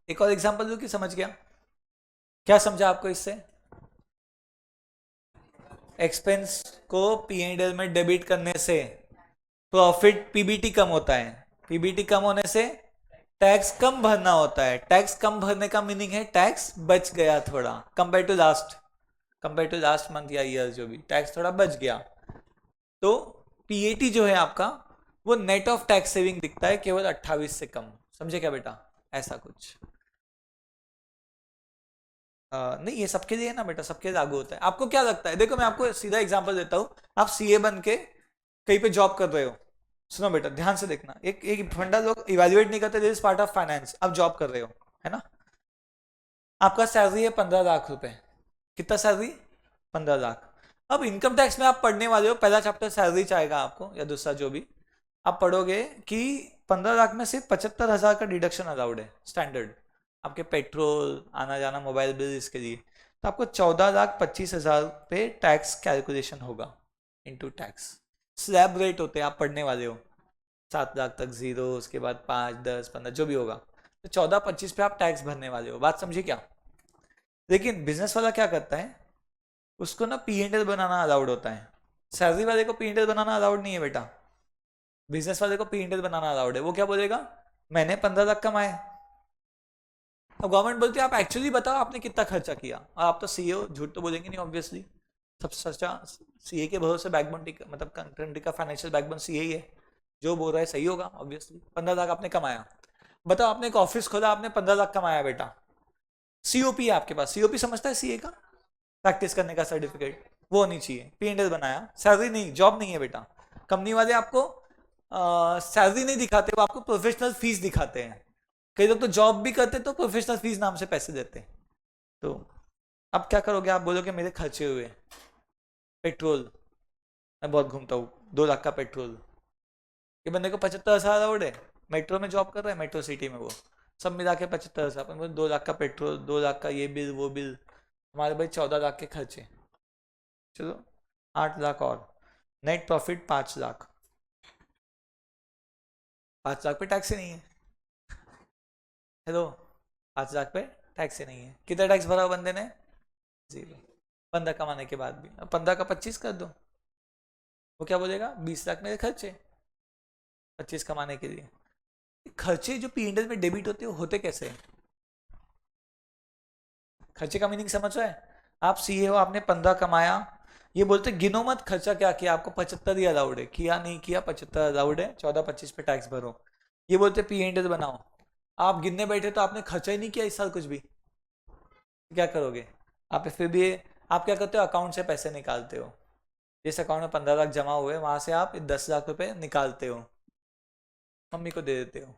एक और एग्जांपल दूं कि समझ गया? क्या समझा आपको इससे? एक्सपेंस को P&L में डेबिट करने से प्रॉफिट पीबीटी कम होता है, पीबीटी कम होने से टैक्स कम भरना होता है, टैक्स कम भरने का मीनिंग है टैक्स बच गया थोड़ा कंपेयर टू लास्ट मंथ या ईयर, जो भी टैक्स थोड़ा बच गया। तो पीएटी जो है आपका वो नेट ऑफ टैक्स सेविंग दिखता है केवल 28 से कम। समझे क्या बेटा? ऐसा कुछ नहीं, ये सबके लिए है ना बेटा, सबके लागू होता है। आपको क्या लगता है, देखो मैं आपको सीधा एग्जांपल देता हूं, आप सीए बन के कहीं पे जॉब कर रहे हो, सुनो बेटा ध्यान से देखना, एक एक फंडा लोग इवेल्युएट नहीं करते, दिस पार्ट ऑफ फाइनेंस। आप जॉब कर रहे हो, है ना, आपका सैलरी है 15 लाख रुपए। कितना सैलरी? 15 लाख। अब इनकम टैक्स में आप पढ़ने वाले हो, पहला चैप्टर सैलरी चाहेगा आपको या दूसरा जो भी, आप पढ़ोगे कि 15 लाख में सिर्फ 75,000 का डिडक्शन अलाउड है स्टैंडर्ड, आपके पेट्रोल आना जाना मोबाइल बिल इसके लिए। तो आपको 14,25,000 पे टैक्स कैलकुलेशन होगा इनटू टैक्स। स्लैब रेट होते हैं, आप पढ़ने वाले हो, 7 लाख तक जीरो, उसके बाद 5, 10, 15 जो भी होगा, तो 14-25 पे आप टैक्स भरने वाले हो। बात समझिए क्या? लेकिन बिजनेस वाला क्या करता है, उसको ना P&L बनाना अलाउड होता है। सैलरी वाले को P&L बनाना अलाउड नहीं है बेटा, बिजनेस वाले को P&L बनाना अलाउड है। वो क्या बोलेगा, मैंने 15 लाख कमाए। अब गवर्नमेंट बोलती है आप एक्चुअली बताओ आपने कितना खर्चा किया, और आप तो सीए हो, झूठ तो बोलेंगे नहीं ऑब्वियसली। सबसे सच्चा सीए के भरोसे बैकबोन, मतलब कंट्री का फाइनेंशियल बैकबोन सीए ही है, जो बोल रहा है सही होगा ऑब्वियसली। 15 लाख आपने कमाया, बताओ आपने एक ऑफिस खोला, आपने 15 लाख कमाया बेटा, सीओपी है आपके पास, सीओपी समझता है सीए का, प्रैक्टिस करने का सर्टिफिकेट, वो होनी चाहिए। P&L बनाया, सैलरी नहीं, जॉब नहीं है बेटा। कंपनी वाले आपको सैलरी नहीं दिखाते, वो आपको प्रोफेशनल फीस दिखाते हैं। कई लोग तो जॉब भी करते तो प्रोफेशनल फीस नाम से पैसे देते हैं। तो अब क्या करोगे, आप बोलोगे मेरे खर्चे हुए, पेट्रोल, मैं बहुत घूमता हूँ, 2 लाख का पेट्रोल, ये बंदे को 75,000 अलाउड है, मेट्रो में जॉब कर रहा है, मेट्रो सिटी में, वो सब मिला के 75,000, 2 लाख का पेट्रोल, 2 लाख का ये बिल वो बिल, हमारे भाई 14 लाख के खर्चे, चलो 8 लाख और, नेट प्रॉफिट 5 लाख। 5 लाख पे टैक्स ही नहीं है, हेलो, 5 लाख पे टैक्स ही नहीं है। कितना टैक्स भरा बंदे ने? जीरो। 15 कमाने के बाद भी, अब 15 का 25 कर दो, वो क्या बोलेगा, 20 लाख मेरे खर्चे, 25 कमाने के लिए। खर्चे जो P&L में डेबिट होते हैं, होते कैसे हैं? खर्चे का मीनिंग समझ रहा है? आप सीए हो, आपने 15 कमाया, ये बोलते गिनो मत खर्चा क्या किया, आपको 75 ही अलाउड है, किया नहीं किया 75 अलाउड है, 14-25 पे टैक्स भरो। ये बोलते P&L बनाओ, आप गिनने बैठे तो आपने खर्चा ही नहीं किया इस साल कुछ भी, क्या करोगे आप? फिर भी आप क्या करते हो, अकाउंट से पैसे निकालते हो, जिस अकाउंट में 15 लाख जमा हुए वहां से आप 10 लाख रुपए निकालते हो, मम्मी को दे देते हो।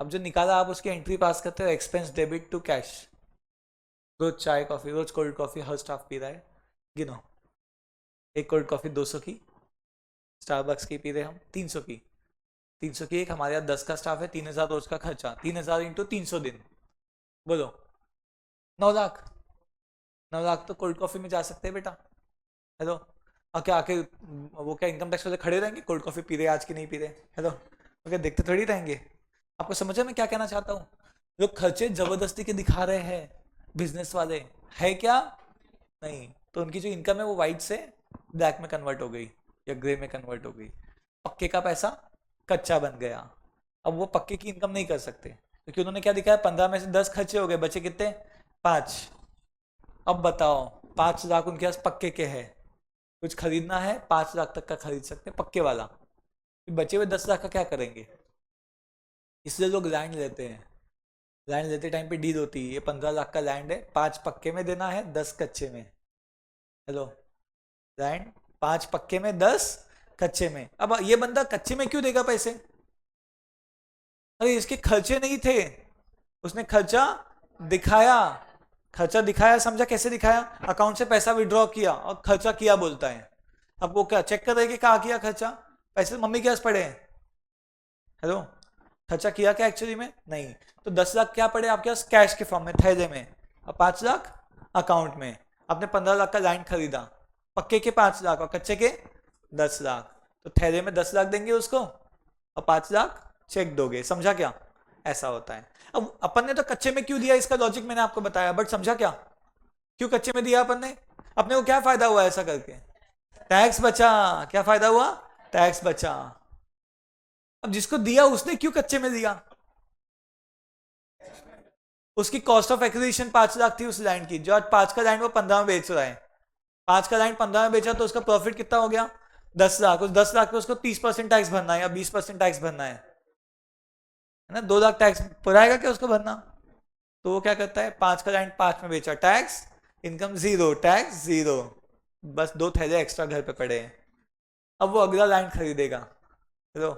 अब जो निकाला आप उसकी एंट्री पास करते हो, एक्सपेंस डेबिट टू कैश। रोज चाय कॉफी, रोज कोल्ड कॉफी हर स्टाफ पी रहा है, गिनो, एक कोल्ड कॉफी 200 की, स्टारबक्स की पी रहे हम 300 की, 300 की एक, हमारे यहाँ 10 का स्टाफ है, 3,000 रोज का खर्चा, 3,000 इंटू 300 दिन, बोलो 9 लाख। 9 लाख तो कोल्ड कॉफी में जा सकते हैं बेटा, हेलो। और क्या आके वो क्या इनकम टैक्स वाले खड़े रहेंगे, कोल्ड कॉफी पी रहे आज की नहीं पी रहे, हेलो, वो क्या देखते थोड़ी रहेंगे? आपको समझ में क्या कहना चाहता हूँ? लोग खर्चे जबरदस्ती के दिखा रहे हैं, बिजनेस वाले है क्या? नहीं, तो उनकी जो इनकम है वो वाइट से ब्लैक में कन्वर्ट हो गई या ग्रे में कन्वर्ट हो गई, पक्के का पैसा कच्चा बन गया। अब वो पक्के की इनकम नहीं कर सकते, क्योंकि उन्होंने क्या दिखाया, 15 में से 10 खर्चे हो गए, बचे कितने? 5। अब बताओ 5 लाख उनके पास पक्के के है, कुछ खरीदना है 5 लाख तक का खरीद सकते हैं पक्के वाला, बचे हुए 10 लाख का क्या करेंगे? इसलिए लोग लैंड लेते हैं, लैंड लेते टाइम पे डील होती है, ये 15 लाख का लैंड है, 5 पक्के में देना है, 10 कच्चे में, हेलो, लैंड 5 पक्के में 10 कच्चे में। अब ये बंदा कच्चे में क्यों देगा पैसे? अरे इसके खर्चे नहीं थे, उसने खर्चा दिखाया, खर्चा दिखाया, समझा कैसे दिखाया? अकाउंट से पैसा विड्रॉ किया और खर्चा किया बोलता है। अब वो क्या चेक कर रहे कि कहाँ किया खर्चा, पैसे मम्मी के पास पड़े हैं, हेलो, खर्चा किया क्या एक्चुअली में? नहीं। तो 10 लाख क्या पड़े आपके पास कैश के फॉर्म में, थैले में, और 5 लाख अकाउंट में। आपने 15 लाख का लैंड खरीदा, पक्के के 5 लाख और कच्चे के 10 लाख, तो थैले में 10 लाख देंगे उसको और 5 लाख चेक दोगे, समझा क्या? ऐसा होता है। अब अपन ने तो कच्चे में क्यों दिया, इसका लॉजिक मैंने आपको बताया, बट समझा क्या क्यों कच्चे में दिया अपन ने? अपने को क्या फायदा हुआ ऐसा करके? टैक्स बचा। क्या फायदा हुआ? टैक्स बचा। अब जिसको दिया उसने क्यों कच्चे में दिया? उसकी कॉस्ट ऑफ एक्विजिशन 5 लाख थी उस लैंड की, जो आज 5 का लैंड वो 15 में बेच रहा है, 5 का लैंड 15 में बेचा, तो उसका प्रॉफिट कितना हो गया? 10 लाख। उस 10 लाख पे उसको 30% टैक्स भरना है या 20% टैक्स भरना है ना? 2 लाख टैक्स पुराएगा क्या उसको भरना? तो वो क्या करता है, 5 का लैंड 5 में बेचा, tax income zero, tax zero, बस 2 थैले एक्स्ट्रा घर पे पड़े हैं। अब वो अगला लैंड खरीदेगा, तो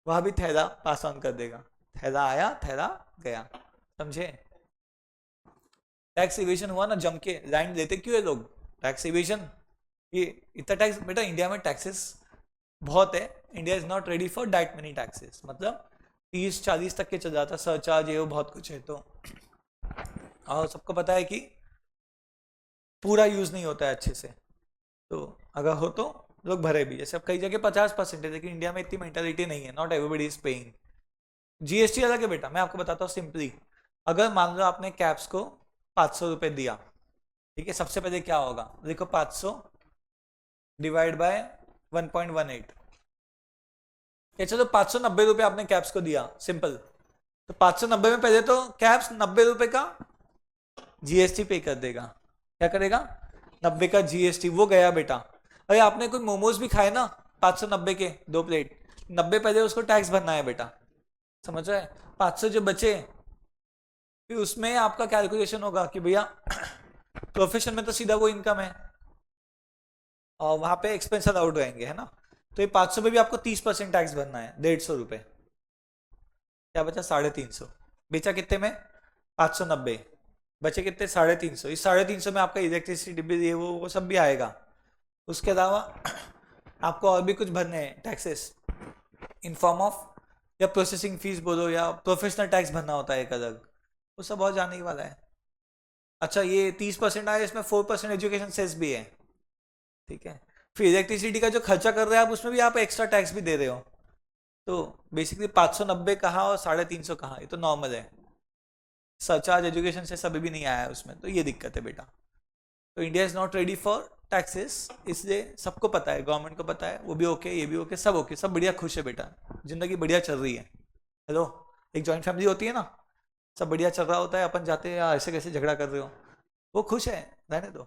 वह भी थैला पास ऑन कर देगा, थैला आया थैला गया, समझे? टैक्स इवेशन हुआ ना जम के, लैंड लेते क्यों है लोग? टैक्स इवेशन, ये इतना टैक्स बेटा इंडिया में टैक्सेस बहुत है, India is not ready for that many taxes, मतलब 30-40 तक के चल जाता, सरचार्ज ये वो बहुत कुछ है। तो और सबको पता है कि पूरा यूज नहीं होता है अच्छे से, तो अगर हो तो लोग भरे भी, जैसे अब कई जगह 50% है, लेकिन इंडिया में इतनी मेंटालिटी नहीं है, not everybody is paying. GST अलग है बेटा, मैं आपको बताता हूँ सिंपली। अगर मान लो आपने कैप्स को 500 रुपये दिया, ठीक है, सबसे पहले क्या होगा देखो, 500 डिवाइड बाय 1.18, ये चलो 590 रुपये आपने कैप्स को दिया, सिंपल। तो 590 में पहले तो कैप्स 90 रुपये का जीएसटी पे कर देगा, क्या करेगा? 90 का जीएसटी, वो गया बेटा। अरे आपने कोई मोमोज भी खाए ना 590 के 2 प्लेट, 90 पहले उसको टैक्स भरना है बेटा, समझ रहे? 500 जो बचे फिर उसमें आपका कैलकुलेशन होगा कि भैया प्रोफेशन में तो सीधा वो इनकम है और वहां पे एक्सपेंस अलाउड रहेंगे, है ना? तो ये 500 में भी आपको 30% टैक्स भरना है, 150 रुपये, क्या बचा? 350। बेचा कितने में? 590, बचे कितने? 350। इस 350 में आपका इलेक्ट्रिसिटी बिल ये वो सब भी आएगा। उसके अलावा आपको और भी कुछ भरने हैं टैक्सेस इन फॉर्म ऑफ, या प्रोसेसिंग फीस बोलो या प्रोफेशनल टैक्स भरना होता है एक अलग, वो सब बहुत जाने ही वाला है। अच्छा ये 30% आया, इसमें 4% एजुकेशन सेस भी है, ठीक है। फिर इलेक्ट्रिसिटी का जो खर्चा कर रहे हैं आप, उसमें भी आप एक्स्ट्रा टैक्स भी दे रहे हो। तो बेसिकली 590 कहा और 350 कहा, ये तो नॉर्मल है। सरचार्ज एजुकेशन से सभी भी नहीं आया है उसमें, तो ये दिक्कत है बेटा। तो India is not ready for taxes, इसलिए सबको पता है, गवर्नमेंट को पता है, वो भी ओके ये भी ओके, सब ओके, सब बढ़िया खुश है बेटा, जिंदगी बढ़िया चल रही है। हेलो, एक जॉइंट फैमिली होती है ना, सब बढ़िया चल रहा होता है, अपन जाते हैं यार ऐसे कैसे झगड़ा कर रहे हो, वो खुश है, रहने दो,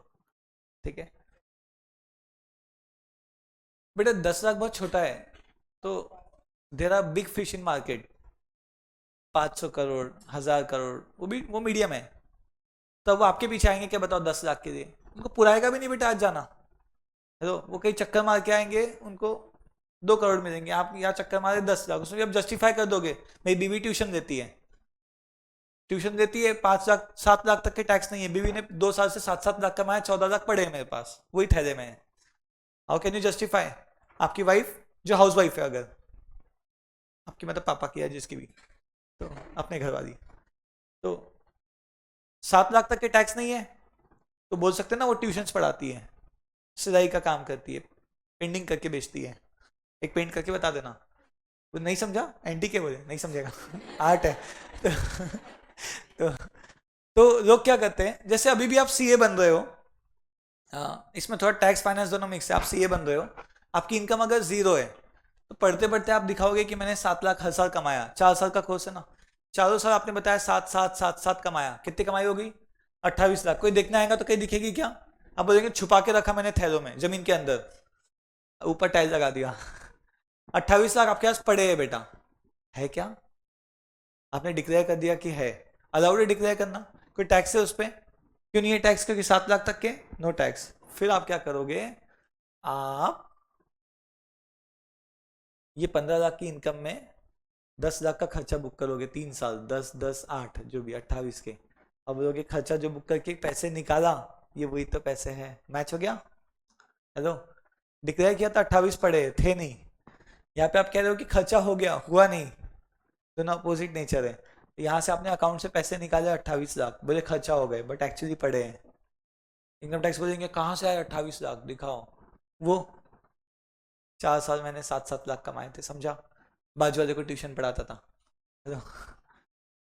ठीक है बेटा। 10 लाख बहुत छोटा है, तो there are big fish in market, 500 crore 1000 crore, वो मीडियम है। तब वो आपके पीछे आएंगे क्या बताओ 10 लाख के लिए? उनको पुराएगा भी नहीं बेटा आज जाना, है तो वो कई चक्कर मार के आएंगे, उनको 2 करोड़ मिलेंगे, आप यहाँ चक्कर मारे 10 लाख, उसमें भी आप जस्टिफाई कर दोगे मेरी बीवी ट्यूशन देती है, 5 लाख 7 लाख तक के टैक्स नहीं है, बीवी ने 2 साल से 7-7 लाख कमाया, 14 लाख पड़े हैं मेरे पास, वही थैले में है। How can you justify? आपकी वाइफ जो हाउस वाइफ है, अगर आपकी मतलब पापा की है जिसकी भी, तो अपने घर वाली, तो 7 लाख तक के टैक्स नहीं है, तो बोल सकते हैं ना वो ट्यूशन्स पढ़ाती है, सिलाई का काम करती है, पेंटिंग करके बेचती है। एक पेंट करके बता देना, वो नहीं समझा, एंटी के बोले नहीं समझेगा आर्ट है। तो, तो लोग क्या करते हैं, जैसे अभी भी आप सीए बन रहे हो, इसमें थोड़ा टैक्स फाइनेंस दोनों मिक्स है, आप सीए बन रहे हो, आपकी इनकम अगर 0 है, तो पढ़ते पढ़ते आप दिखाओगे कि मैंने 7 लाख हर साल कमाया, 4 साल का कोर्स है ना, चारों साल आपने बताया 7 कमाया, कितनी कमाई होगी? 28 लाख। कोई देखने आएगा तो कहीं दिखेगी क्या? आप बोलेंगे छुपा के रखा मैंने थैलों में जमीन के अंदर, ऊपर टाइल लगा दिया। 28 लाख आपके पास पड़े हैं बेटा, है क्या? आपने डिक्लेयर कर दिया कि है, अलाउड है डिक्लेयर करना, कोई टैक्स है उस पर? क्यों नहीं है टैक्स? क्योंकि 7 लाख तक के नो टैक्स। फिर आप क्या करोगे, आप ये 15 लाख की इनकम में 10 लाख का खर्चा बुक करोगे, 3 साल, 10-10-8 जो भी 28 के, अब बोलोगे खर्चा जो बुक करके पैसे निकाला ये वही तो पैसे हैं, मैच हो गया? हेलो, डिक्लेयर किया था 28 पड़े थे नहीं, यहाँ पे आप कह रहे हो कि खर्चा हो गया, हुआ नहीं, दोनों अपोजिट नेचर है। यहाँ से आपने अकाउंट से पैसे निकाले 28 लाख, बोले खर्चा हो गए, बट एक्चुअली पड़े हैं। इनकम टैक्स बोलेंगे कहाँ से आए 28 लाख दिखाओ, वो 4 साल मैंने 7-7 लाख कमाए थे, समझा? बाजू वाले को ट्यूशन पढ़ाता था, हेलो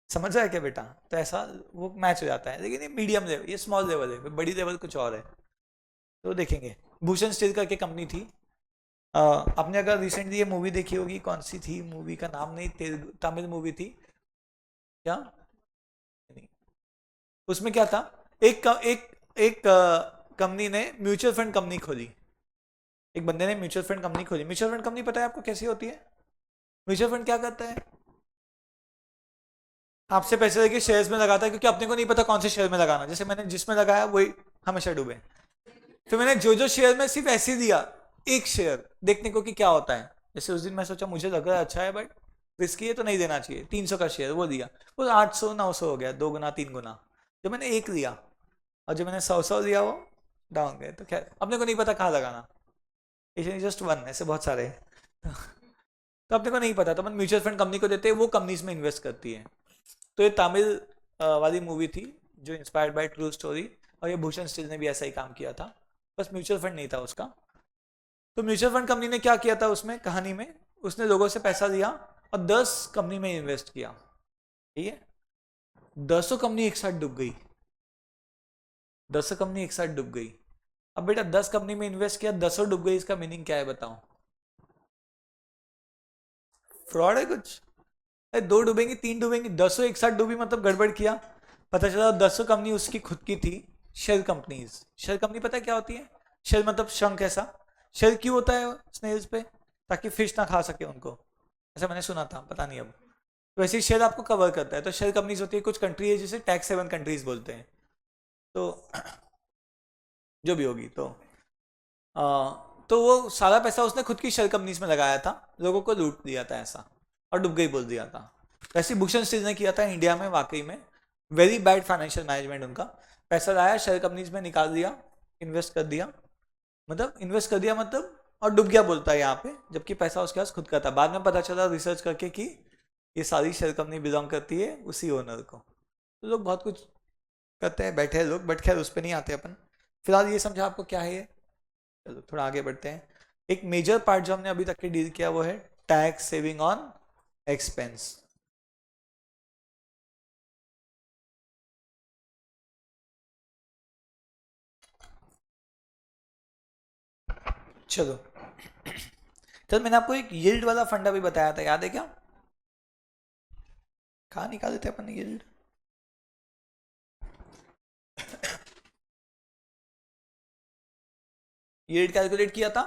समझ रहा है क्या बेटा? तो ऐसा वो मैच हो जाता है, लेकिन ये मीडियम लेवल, ये स्मॉल लेवल है, बड़ी लेवल कुछ और है। तो देखेंगे, भूषण स्टील करके कंपनी थी, आपने अगर रिसेंटली ये मूवी देखी होगी, कौन सी थी मूवी का नाम नहीं, तेलुगु तमिल मूवी थी क्या, नहीं, उसमें क्या था, एक कंपनी ने म्यूचुअल फंड कंपनी खोली, एक बंदे ने म्यूचुअल फंड कंपनी खोली। म्यूचुअल फंड कंपनी पता है आपको कैसी होती है? म्यूचुअल फंड क्या करता है, आपसे पैसे लेके शेयर्स में लगाता है, क्योंकि अपने को नहीं पता कौन से शेयर में लगाना, जैसे मैंने जिसमें लगाया वही हमेशा डूबे, फिर मैंने जो जो शेयर में सिर्फ ऐसे ही दिया, एक शेयर देखने को कि क्या होता है। जैसे उस दिन मैं सोचा मुझे लग रहा है अच्छा है बट रिस्की है तो नहीं देना चाहिए, 300 का शेयर वो दिया, वो 800 900 हो गया, 2 गुना 3 गुना। जब मैंने एक लिया और जब मैंने 100 लिया वो डाउन गए। तो खैर अपने को नहीं पता कहाँ लगाना, इट जस्ट वन, ऐसे बहुत सारे हैं। तो अपने को नहीं पता, तो अपन म्यूचुअल फंड कंपनी को देते हैं, वो कंपनीज में इन्वेस्ट करती है। तो ये तमिल वाली मूवी थी जो इंस्पायर्ड बाय ट्रू स्टोरी, और ये भूषण स्टिल ने भी ऐसा ही काम किया था, बस म्यूचुअल फंड नहीं था उसका। तो म्यूचुअल फंड कंपनी ने क्या किया था उसमें कहानी में, उसने लोगों से पैसा लिया और 10 कंपनी में इन्वेस्ट किया, ठीक है। 10 कंपनी एक साथ डूब गई, 10 कंपनी एक साथ डूब गई। अब बेटा 10 कंपनी में इन्वेस्ट किया, 10 डूब गई, इसका मीनिंग क्या है बताओ? फ्रॉड है कुछ? अरे 2 डूबेंगी 3 डूबेंगी, 10 एक साथ डूबी मतलब गड़बड़ किया। पता चला 10 कंपनी उसकी खुद की थी, शेल कंपनीज। शेल कंपनी पता है क्या होती है? शेल मतलब शंख ऐसा। शेल क्यों होता है स्नेल्स पे? ताकि फिश ना खा सके उनको, ऐसा मैंने सुना था, पता नहीं अब। तो वैसे ही शेल आपको कवर करता है। तो शेल कंपनीज होती है, कुछ कंट्री है जिसे टैक्स हेवन कंट्रीज बोलते हैं। तो जो भी होगी, तो वो सारा पैसा उसने खुद की शेल कंपनीज में लगाया था, लोगों को लूट दिया था ऐसा, और डूब गई बोल दिया था। वैसे भूषण स्टील ने किया था इंडिया में, वाकई में वेरी बैड फाइनेंशियल मैनेजमेंट उनका। पैसा लाया शेयर कंपनीज में निकाल दिया, इन्वेस्ट कर दिया, मतलब और डूब गया बोलता है यहाँ पे, जबकि पैसा उसके पास खुद का था। बाद में पता चला रिसर्च करके कि ये सारी शेयर कंपनी बिलोंग करती है उसी ओनर को। तो लोग बहुत कुछ करते हैं बैठे हैं लोग, बट खैर उस पर नहीं आते अपन। फिलहाल ये समझा आपको क्या है ये। चलो थोड़ा आगे बढ़ते हैं। एक मेजर पार्ट जो हमने अभी तक के डील किया वो है टैक्स सेविंग ऑन एक्सपेंस। चलो चल, मैंने आपको एक यील्ड वाला फंडा भी बताया था, याद है क्या? कहाँ निकाले थे अपन यील्ड? यील्ड कैलकुलेट किया था।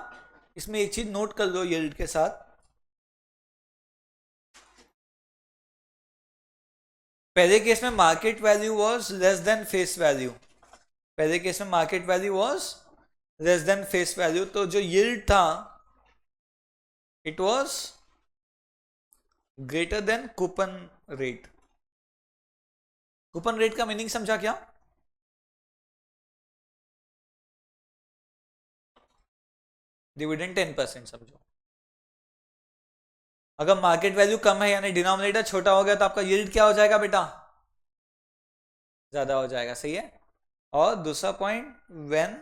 इसमें एक चीज नोट कर लो यील्ड के साथ, पहले केस में market value was less than face value, पहले केस में market value was less than face value, तो जो यील्ड था it was greater than coupon rate. Coupon rate का मीनिंग समझा क्या? डिविडेंड 10% समझो। अगर मार्केट वैल्यू कम है यानी डिनोमिनेटर छोटा हो गया तो आपका यील्ड क्या हो जाएगा बेटा? ज्यादा हो जाएगा, सही है। और दूसरा point, when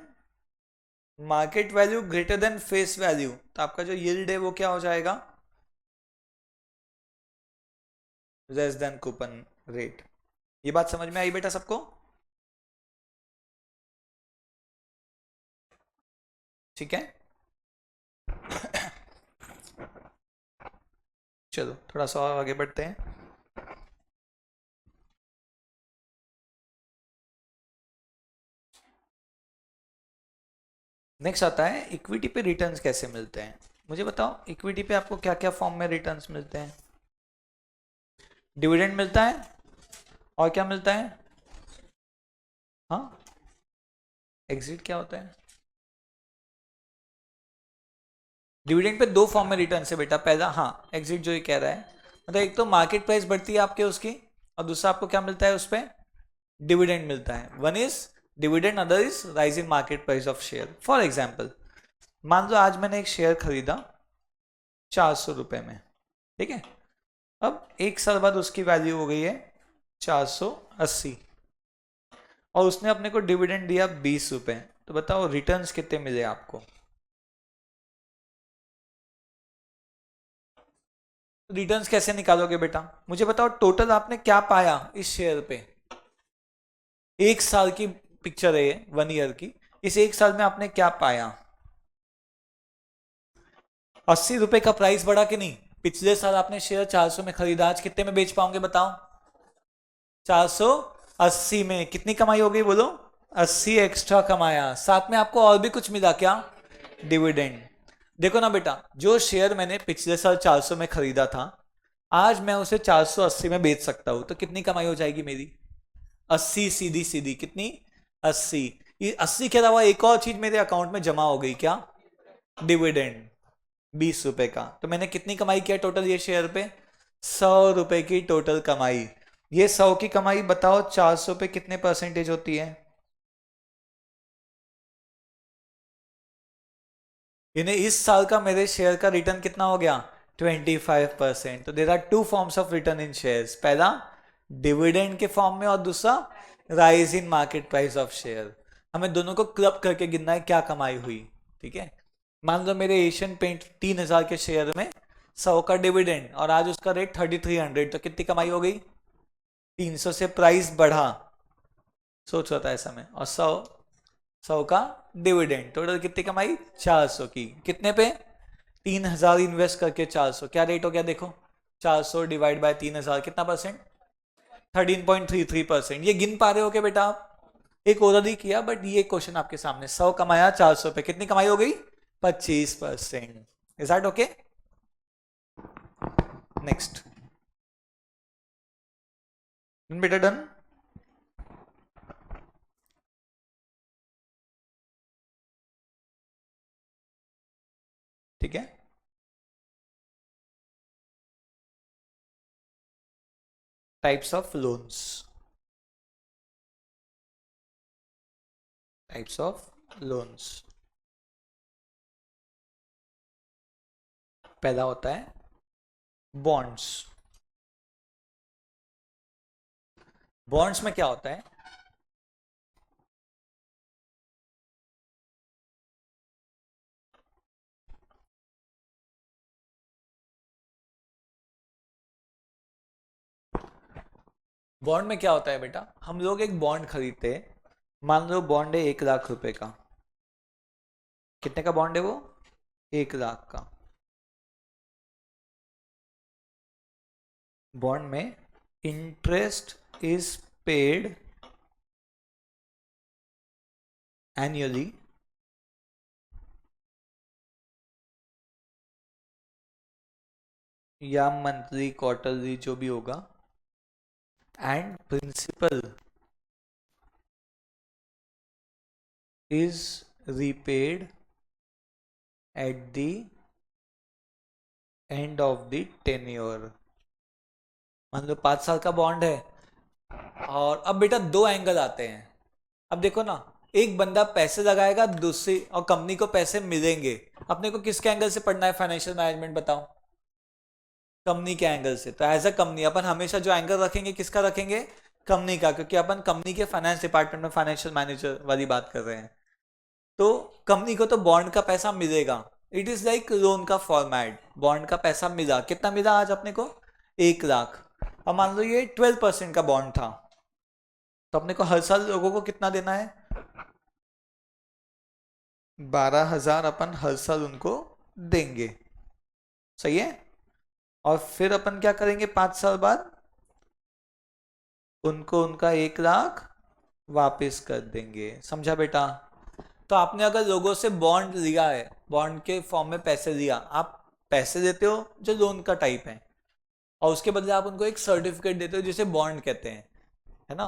market value greater than face value, तो आपका जो यील्ड है वो क्या हो जाएगा? Less than coupon rate. ये बात समझ में आई बेटा सबको? ठीक है। चलो थोड़ा सा और आगे बढ़ते हैं। नेक्स्ट आता है इक्विटी पे रिटर्न्स कैसे मिलते हैं। मुझे बताओ इक्विटी पे आपको क्या क्या फॉर्म में रिटर्न्स मिलते हैं? डिविडेंड मिलता है, और क्या मिलता है? हाँ, एग्जिट क्या होता है? डिविडेंड पे 2 फॉर्म में रिटर्न है बेटा। पहला, हाँ एग्जिट जो ये कह रहा है, मतलब एक तो मार्केट प्राइस बढ़ती है आपके उसकी, और दूसरा आपको क्या मिलता है उस पर? डिविडेंड मिलता है। One is dividend, other is rise in market price of share. For example, मान लो आज मैंने एक शेयर खरीदा 400 रुपए में, ठीक है। अब 1 साल बाद उसकी वैल्यू हो गई है 480, और उसने अपने को डिविडेंड दिया 20 रुपए। तो बताओ रिटर्न्स कितने मिले आपको? रिटर्न्स कैसे निकालोगे बेटा? मुझे बताओ टोटल आपने क्या पाया इस शेयर पे? 1 साल की पिक्चर है ये, 1 ईयर की। इस 1 साल में आपने क्या पाया? 80 रुपए का प्राइस बढ़ा कि नहीं? पिछले साल आपने शेयर 400 में खरीदा, आज कितने में बेच पाओगे बताओ? 480 में कितनी कमाई हो गई बोलो? 80 एक्स्ट्रा कमाया, साथ में आपको और भी कुछ मिला क्या? डिविडेंड। देखो ना बेटा, जो शेयर मैंने पिछले साल 400 में खरीदा था, आज मैं उसे 480 में बेच सकता हूं, तो कितनी कमाई हो जाएगी मेरी? 80 सीधी सीधी कितनी? 80। ये 80 के अलावा एक और चीज मेरे अकाउंट में जमा हो गई क्या? डिविडेंड 20 रुपए का, तो मैंने कितनी कमाई किया टोटल ये शेयर पे? 100 रुपए की टोटल कमाई। ये 100 की कमाई बताओ 400 पे कितने परसेंटेज होती है? यानी इस साल का मेरे शेयर का रिटर्न कितना हो गया? 25%। तो there are two forms of return in shares, पहला डिविडेंड के फॉर्म में और दूसरा rise in market price of share. हमें दोनों को क्लब करके गिनना है क्या कमाई हुई। ठीक है, मान लो मेरे एशियन पेंट 3000 के शेयर में 100 का डिविडेंड और आज उसका रेट 3300, तो कितनी कमाई हो गई? 300 से प्राइस बढ़ा, सोच रहा था ऐसा में, और 100 का डिविडेंड, टोटल कितनी कमाई? 400 की। कितने पे? 3000 इन्वेस्ट करके 400, क्या रेट हो गया देखो? 400 डिवाइड बाय 3000 कितना परसेंट? 13.33%। ये गिन पा रहे हो क्या बेटा आप? एक ऑलरेडी किया, बट ये क्वेश्चन आपके सामने। 100 कमाया 400 पे, कितनी कमाई हो गई? 25%। Is that okay? नेक्स्ट बेटा, डन? ठीक है, types of loans, types of loans. पहला होता है बॉन्ड्स। बॉन्ड्स में क्या होता है? बॉन्ड में क्या होता है बेटा? हम लोग एक बॉन्ड खरीदते हैं, मान लो बॉन्ड है 1 लाख रुपए का। कितने का बॉन्ड है वो? 1 लाख का। बॉन्ड में इंटरेस्ट इज पेड एनुअली या मंथली क्वार्टरली जो भी होगा, and principal is repaid at the end of the tenure. मान लो 5 साल का बॉन्ड है, और अब बेटा दो एंगल आते हैं। अब देखो ना, एक बंदा पैसे लगाएगा, दूसरी और कंपनी को पैसे मिलेंगे। अपने को किसके एंगल से पढ़ना है फाइनेंशियल मैनेजमेंट बताओ? कंपनी के एंगल से। तो एज अ कंपनी अपन हमेशा जो एंगल रखेंगे किसका रखेंगे? कंपनी का, क्योंकि अपन कंपनी के फाइनेंस डिपार्टमेंट में फाइनेंशियल मैनेजर वाली बात कर रहे हैं। तो कंपनी को तो बॉन्ड का पैसा मिलेगा, इट इज लाइक लोन का फॉर्मेट। बॉन्ड का पैसा मिला, कितना मिला आज अपने को? 1 लाख। अब मान लो ये 12% का बॉन्ड था, तो अपने को हर साल लोगों को कितना देना है? 12,000 अपन हर साल उनको देंगे। सही है? और फिर अपन क्या करेंगे 5 साल बाद? उनको उनका 1 लाख वापस कर देंगे। समझा बेटा? तो आपने अगर लोगों से बॉन्ड लिया है, बॉन्ड के फॉर्म में पैसे लिया, आप पैसे देते हो जो लोन का टाइप है, और उसके बदले आप उनको एक सर्टिफिकेट देते हो जिसे बॉन्ड कहते हैं, है ना?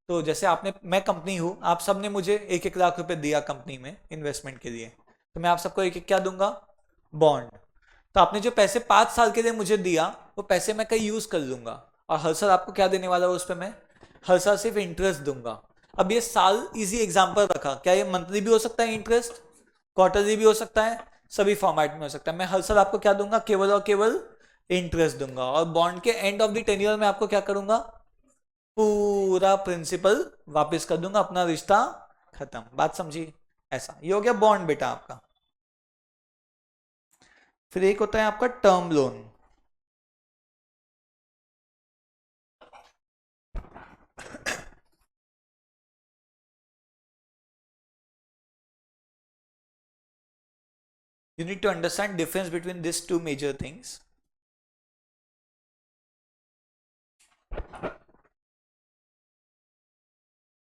तो जैसे आपने, मैं कंपनी हूं, आप सबने मुझे 1-1 लाख रुपए दिया कंपनी में इन्वेस्टमेंट के लिए, तो मैं आप सबको एक एक क्या दूंगा? बॉन्ड। तो आपने जो पैसे 5 साल के लिए मुझे दिया, वो पैसे मैं कहीं यूज कर लूंगा, और हर साल आपको क्या देने वाला हूं उस पर? मैं हर साल सिर्फ इंटरेस्ट दूंगा। अब ये साल इजी एग्जांपल रखा, क्या ये मंथली भी हो सकता है इंटरेस्ट, क्वार्टरली भी हो सकता है, सभी फॉर्मेट में हो सकता है। मैं हर साल आपको क्या दूंगा? केवल और केवल इंटरेस्ट दूंगा, और बॉन्ड के एंड ऑफ द टेन्योर में आपको क्या करूंगा? पूरा प्रिंसिपल वापस कर दूंगा, अपना रिश्ता खत्म। बात समझी? ऐसा ये हो गया बॉन्ड बेटा आपका। फिर एक होता है आपका term loan. You need to understand difference between these two major things.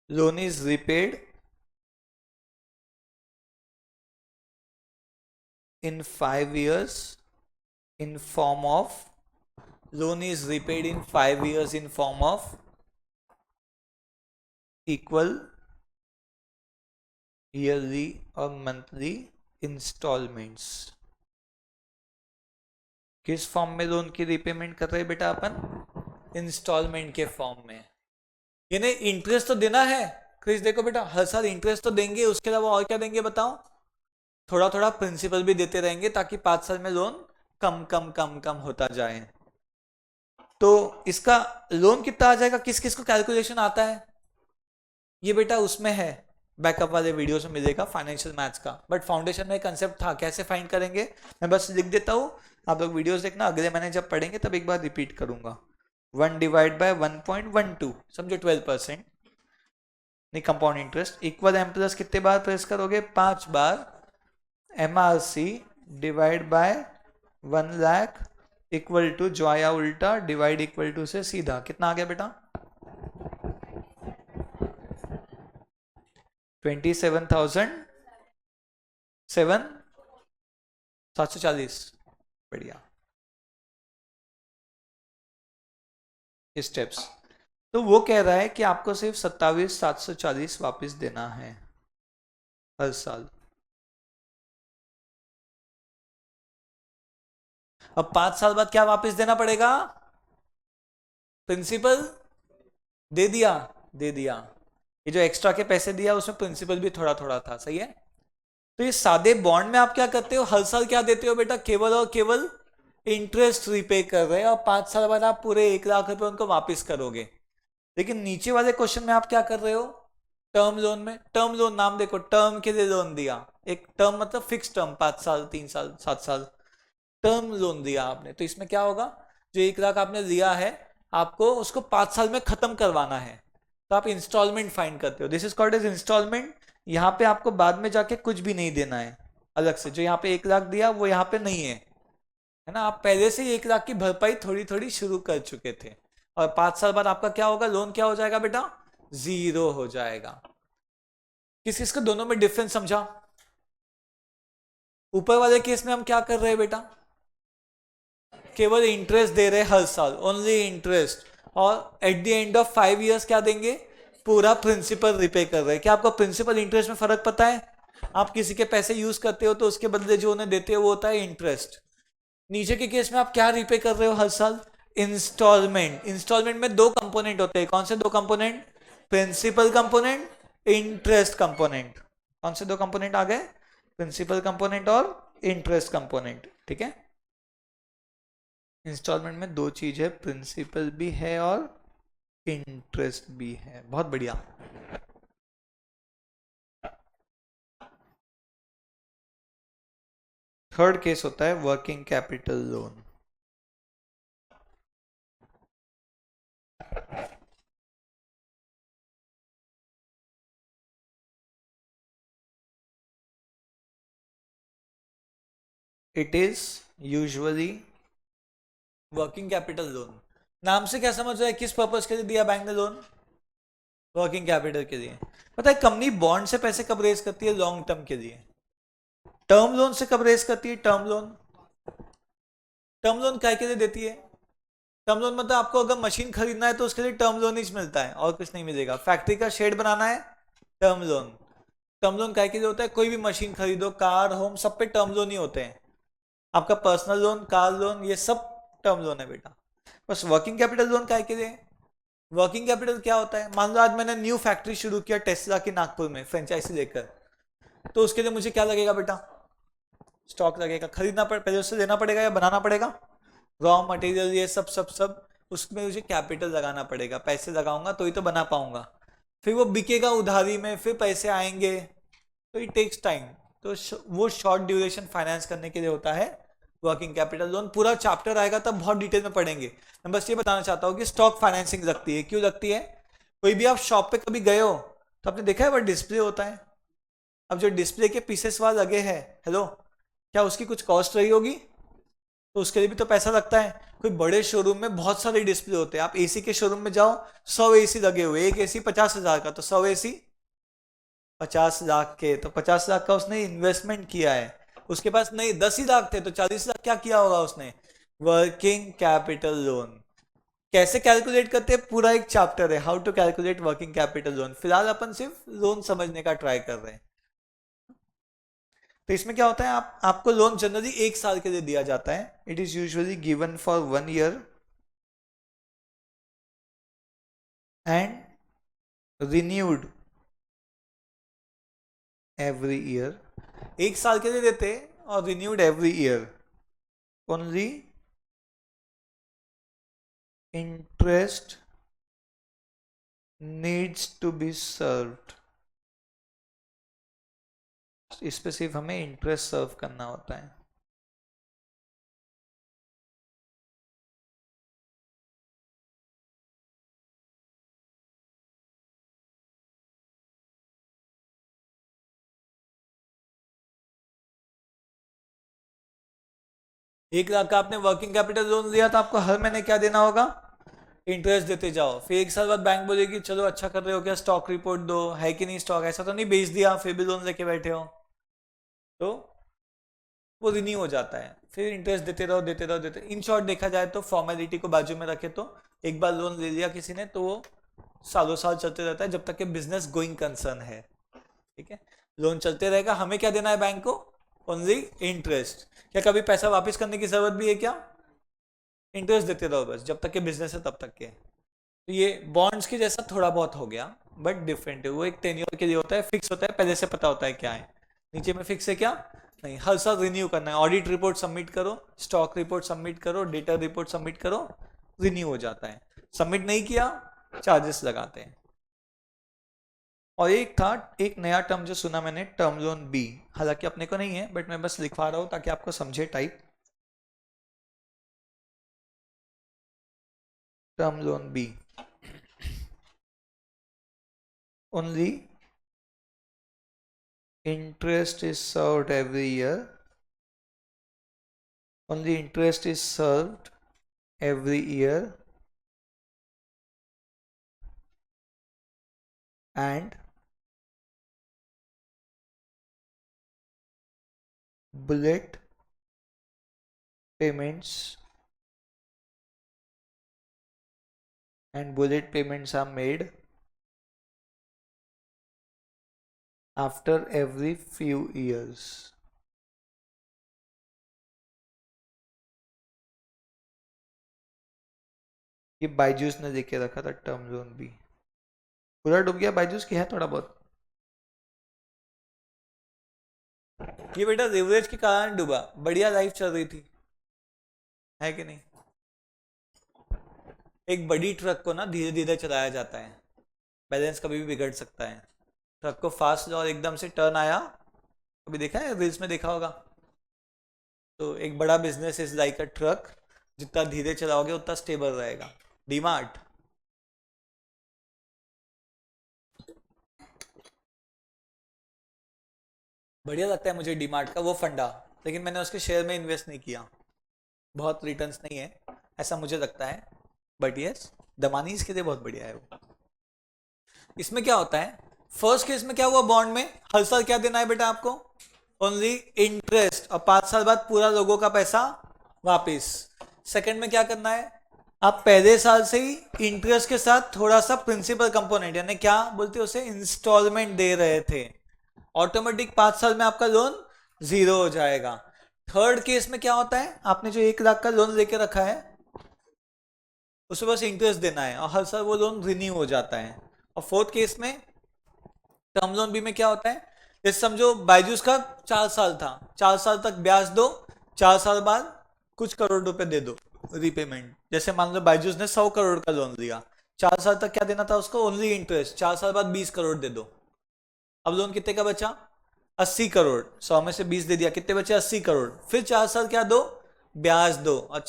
Loan is repaid in 5 years in form of, loan is repaid in 5 years in form of equal yearly or monthly installments. किस form में loan की repayment कर रहे हैं बेटा अपन? Instalment के form में। यानी इंटरेस्ट तो देना है क्रिस, देखो बेटा हर साल इंटरेस्ट तो देंगे, उसके अलावा और क्या देंगे बताओ? थोड़ा थोड़ा प्रिंसिपल भी देते रहेंगे ताकि 5 साल में लोन कम कम कम कम होता जाए। तो इसका लोन कितना आ जाएगा, किस किस को कैलकुलेशन आता है? ये बेटा उसमें है, बैकअप वाले वीडियोस में मिलेगा फाइनेंशियल मैथ्स का, बट फाउंडेशन में कंसेप्ट था कैसे फाइंड करेंगे, मैं बस लिख देता हूँ, आप लोग वीडियोस देखना, अगले महीने जब पढ़ेंगे तब एक बार रिपीट करूंगा। 1 डिवाइड बाय 1.12 समझो 12%, नहीं compound interest equal M plus कितने बार प्रेस करोगे? 5 बार MRC divide by 1 lakh equal to जो आया उल्टा डिवाइड इक्वल टू से सीधा कितना आ गया बेटा? 27,740। बढ़िया स्टेप्स। तो वो कह रहा है कि आपको सिर्फ 27,740 वापस देना है हर साल। अब 5 साल बाद क्या वापस देना पड़ेगा? प्रिंसिपल दे दिया, दे दिया, ये जो एक्स्ट्रा के पैसे दिया उसमें प्रिंसिपल भी थोड़ा थोड़ा था, सही है। तो ये सादे बॉन्ड में आप क्या करते हो, हर साल क्या देते हो बेटा? केवल और केवल इंटरेस्ट रिपे कर रहे हैं, और 5 साल बाद आप पूरे 1 लाख रुपए उनको वापस करोगे। लेकिन नीचे वाले क्वेश्चन में आप क्या कर रहे हो? टर्म लोन में, टर्म लोन नाम देखो, टर्म के लिए लोन दिया, एक टर्म मतलब फिक्स टर्म, 5 साल 3 साल 7 साल टर्म लोन दिया आपने। तो इसमें क्या होगा, जो 1 लाख आपने लिया है आपको उसको 5 साल में खत्म करवाना है, तो आप इंस्टॉलमेंट फाइंड करते हो, this is called as installment. यहाँ पे आपको बाद में जाके कुछ भी नहीं देना है अलग से, जो यहाँ पे 1 लाख दिया वो यहाँ पे नहीं है ना, आप पहले से ही 1 लाख की भरपाई थोड़ी थोड़ी शुरू कर चुके थे, और 5 साल बाद आपका क्या होगा, लोन क्या हो जाएगा बेटा? 0 हो जाएगा। किस किस को दोनों में डिफरेंस समझा? ऊपर वाले केस में हम क्या कर रहे हैं बेटा? केवल इंटरेस्ट दे रहे हर साल, ओनली इंटरेस्ट, और eight the end of 5 years क्या देंगे? पूरा प्रिंसिपल रिपे कर रहे हैं। क्या आपको प्रिंसिपल इंटरेस्ट में फर्क पता है? आप किसी के पैसे यूज करते हो तो उसके बदले जो उन्हें देते हो वो होता है इंटरेस्ट। नीचे के केस में आप क्या रिपे कर रहे हो हर साल? इंस्टॉलमेंट। इंस्टॉलमेंट में 2 कंपोनेंट होते हैं, कौन से 2 component? Principal component, interest component. कौन से 2 कंपोनेंट आ गए? प्रिंसिपल कंपोनेंट और इंटरेस्ट कंपोनेंट, ठीक है। इंस्टॉलमेंट में 2 चीज है, प्रिंसिपल भी है और इंटरेस्ट भी है, बहुत बढ़िया। थर्ड केस होता है working capital loan. It is usually working capital loan. नाम से क्या समझ रहा है, किस पर्पज के लिए दिया बैंक ने लोन? वर्किंग कैपिटल के लिए। पता है कंपनी बॉन्ड से पैसे कब रेज करती है? लॉन्ग टर्म के लिए। टर्म लोन से कब रेज करती है? टर्म लोन, टर्म लोन क्या के लिए देती है? टर्म लोन मतलब आपको अगर मशीन खरीदना है तो उसके लिए टर्म लोन ही मिलता है और कुछ नहीं मिलेगा। फैक्ट्री का शेड बनाना है, टर्म लोन। टर्म लोन क्या के लिए होता है? कोई भी मशीन खरीदो, कार, होम, सब पे टर्म लोन ही होते हैं। आपका पर्सनल लोन, कार लोन, ये सब टर्म लोन है बेटा। बस वर्किंग कैपिटल लोन क्या के लिए? वर्किंग कैपिटल क्या होता है? मान लो आज मैंने न्यू फैक्ट्री शुरू किया टेस्ला की नागपुर में फ्रेंचाइजी लेकर, तो उसके लिए मुझे क्या लगेगा बेटा? स्टॉक लगेगा, खरीदना पहले उससे लेना पड़ेगा या बनाना पड़ेगा? रॉ मटेरियल ये सब सब सब, उसमें मुझे कैपिटल लगाना पड़ेगा, पैसे लगाऊंगा तो ही तो बना पाऊंगा। फिर वो बिकेगा उधारी में, फिर पैसे आएंगे, तो इट टेक्स टाइम। तो वो शॉर्ट ड्यूरेशन फाइनेंस करने के लिए होता है वर्किंग कैपिटल लोन। पूरा चैप्टर आएगा तब बहुत डिटेल में पढ़ेंगे। मैं बस ये बताना चाहता हूँ कि स्टॉक फाइनेंसिंग लगती है, क्यों लगती है? कोई भी आप शॉप पे कभी गए हो तो आपने देखा है वह डिस्प्ले होता है, अब जो डिस्प्ले के पीसेस वहां लगे हैं, हेलो, क्या उसकी कुछ कॉस्ट रही होगी? तो उसके लिए भी तो पैसा लगता है। कोई बड़े शोरूम में बहुत सारे डिस्प्ले होते हैं, आप एसी के शोरूम में जाओ, 100 एसी लगे हुए, एक एसी 50,000 का, तो 100 एसी 50 लाख के, तो 50 लाख का उसने इन्वेस्टमेंट किया है। उसके पास नहीं 10 ही लाख थे तो 40 लाख क्या किया होगा उसने? Working capital loan. कैसे कैलकुलेट करते हैं पूरा एक चैप्टर है, how to calculate working capital loan. फिलहाल अपन सिर्फ लोन समझने का ट्राई कर रहे हैं। तो इसमें क्या होता है, आपको लोन जनरली 1 साल के लिए दिया जाता है. It is usually given for 1 year and renewed every year. 1 साल के लिए देते हैं और renewed every year. Only interest needs to be served. इस पे सिर्फ हमें इंटरेस्ट सर्व करना होता है. ₹1 लाख का आपने वर्किंग कैपिटल लोन लिया तो आपको हर महीने क्या देना होगा, इंटरेस्ट देते जाओ. फिर 1 साल बाद बैंक बोलेगी चलो अच्छा कर रहे हो क्या, स्टॉक रिपोर्ट दो, है कि नहीं स्टॉक, ऐसा तो नहीं बेच दिया फिर भी लोन लेके बैठे हो. तो वो रिन्यू हो जाता है, फिर इंटरेस्ट देते रहो देते रहो देते. इन शॉर्ट देखा जाए तो फॉर्मेलिटी को बाजू में रखे तो एक बार लोन ले लिया किसी ने तो वो सालों साल चलते रहता है जब तक कि बिजनेस गोइंग कंसर्न है. ठीक है, लोन चलते रहेगा. हमें क्या देना है बैंक को, ओनली इंटरेस्ट. क्या कभी पैसा वापस करने की जरूरत भी है क्या, इंटरेस्ट देते रहो बस जब तक के बिजनेस है तब तक के. तो ये बॉन्ड्स के जैसा थोड़ा बहुत हो गया बट डिफरेंट है. वो एक टेन्योर के लिए होता है, फिक्स होता है, पहले से पता होता है क्या है. नीचे में फिक्स है क्या नहीं, हर साल रिन्यू करना है. ऑडिट रिपोर्ट सबमिट करो, स्टॉक रिपोर्ट सबमिट करो, डेटा रिपोर्ट सबमिट करो, रिन्यू हो जाता है. सबमिट नहीं किया चार्जेस लगाते हैं. और एक था, एक नया टर्म जो सुना मैंने, टर्म लोन बी. हालांकि अपने को नहीं है बट मैं बस लिखवा रहा हूं ताकि आपको समझे type. Term loan B only interest is served every year. Only interest is served every year and bullet payments are made after every few years. ये बायजूस ने लेके रखा था टर्म लोन भी. पूरा डूब गया बायजूस की है थोड़ा बहुत. ये बेटा लिवरेज के कारण डूबा, बढ़िया लाइफ चल रही थी, है कि नहीं. एक बड़ी ट्रक को ना धीरे धीरे चलाया जाता है, बैलेंस कभी भी बिगड़ सकता है. ट्रक को फास्ट और एकदम से टर्न आया, कभी देखा है रील्स में देखा होगा. तो एक बड़ा business is like a truck, जितना धीरे चलाओगे उतना स्टेबल रहेगा. डीमार्ट बढ़िया लगता है मुझे डीमार्ट का वो फंडा, लेकिन मैंने उसके शेयर में इन्वेस्ट नहीं किया, बहुत रिटर्न्स नहीं है ऐसा मुझे लगता है. बट यस, दमानीज के लिए बहुत बढ़िया है वो. इसमें क्या होता है, फर्स्ट केस में क्या हुआ, बॉन्ड में हर साल क्या देना है बेटा आपको, ओनली इंटरेस्ट, और 5 साल बाद पूरा लोगों का पैसा वापिस. सेकंड में क्या करना है, आप पहले साल से ही इंटरेस्ट के साथ थोड़ा सा प्रिंसिपल कंपोनेंट, यानी क्या बोलते हैं उसे, इंस्टॉलमेंट दे रहे थे. ऑटोमेटिक 5 साल में आपका लोन 0 हो जाएगा. थर्ड केस में क्या होता है, आपने जो 1 लाख का लोन लेके रखा है उसे बस इंटरेस्ट देना है और हर साल वो लोन रिन्यू हो जाता है. और फोर्थ केस में टर्म लोन बी में क्या होता है, जैसे समझो बायजूस का 4 साल था, 4 साल तक ब्याज दो, 4 साल बाद कुछ करोड़ रुपए दे दो रीपेमेंट. जैसे मान लो बायजूस ने 100 करोड़ का लोन लिया, 4 साल तक क्या देना था उसको, ओनली इंटरेस्ट. 4 साल बाद 20 करोड़ दे दो. अब लोन कितने का बचा, 80 करोड़. 100 में से 20 दे दिया, कितने बचे, 80 करोड़. फिर 4 साल क्या दो, ब्याज दो, और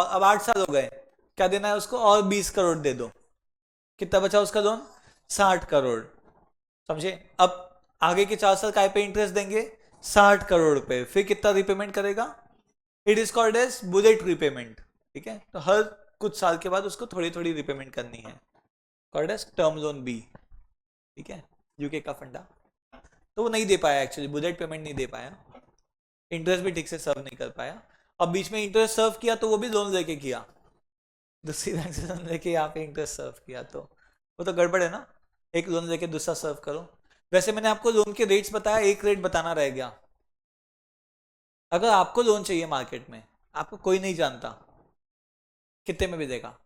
अब 8 साल हो गए, क्या देना है उसको, और 20 करोड़ दे दो. कितना बचा उसका लोन, 60 करोड़. समझे. अब आगे के 4 साल काय पे इंटरेस्ट देंगे, 60 करोड़ पे. फिर कितना रिपेमेंट करेगा, it is called as bullet repayment. ठीक है, तो हर कुछ साल के बाद उसको थोड़ी थोड़ी रिपेमेंट करनी है, called as term loan B. ठीक है, यूके का फंडा. तो वो नहीं दे पाया एक्चुअली, बुलेट पेमेंट नहीं दे पाया, इंटरेस्ट भी ठीक से सर्व नहीं कर पाया. अब बीच में इंटरेस्ट सर्व किया तो वो भी लोन लेके किया, दूसरी बैंक से लोन लेके यहाँ पे इंटरेस्ट सर्व किया, तो वो तो गड़बड़ है ना. एक लोन लेके दूसरा सर्व करो. वैसे मैंने आपको लोन के रेट्स बताया, एक रेट बताना रह गया, अगर आपको लोन चाहिए मार्केट में, आपको कोई नहीं जानता, कितने में भी देगा?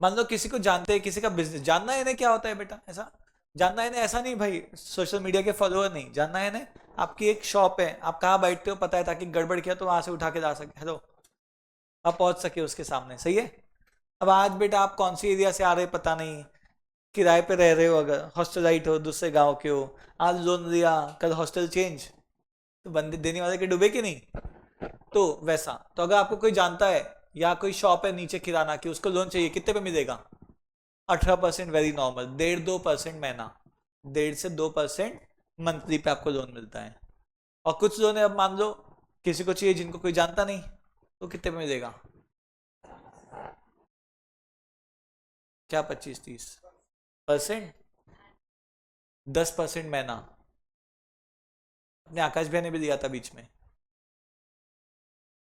मान लो किसी को जानते हैं, किसी का बिजनेस जानना है ना क्या होता है बेटा, ऐसा जानना है ना, ऐसा नहीं भाई सोशल मीडिया के फॉलोअर नहीं जानना है ना, आपकी एक शॉप है, आप कहाँ बैठते हो पता है, ताकि गड़बड़ किया तो वहां से उठा के ला सके, हेलो, आप पहुंच सके उसके सामने, सही है। अब आज बेटा आप कौन सी एरिया से आ रहे पता नहीं, किराए पे रह रहे हो, अगर हॉस्टलाइट हो, दूसरे गांव के हो, आज लोन लिया, कल हॉस्टल चेंज, तो बंदे देने वाले के डूबे कि नहीं? तो वैसा, तो अगर आपको कोई जानता है या कोई शॉप है नीचे किराना की, उसको लोन चाहिए, कितने पे मिलेगा? 18%, वेरी नॉर्मल, 1.5-2% महीना, 1.5 से 2% मंथली पे आपको लोन मिलता है। और कुछ लोन है, अब मान लो किसी को चाहिए जिनको कोई जानता नहीं, तो कितने पे मिलेगा? क्या 25-30%? 10% महीना, अपने आकाश भैया ने भी दिया था बीच में,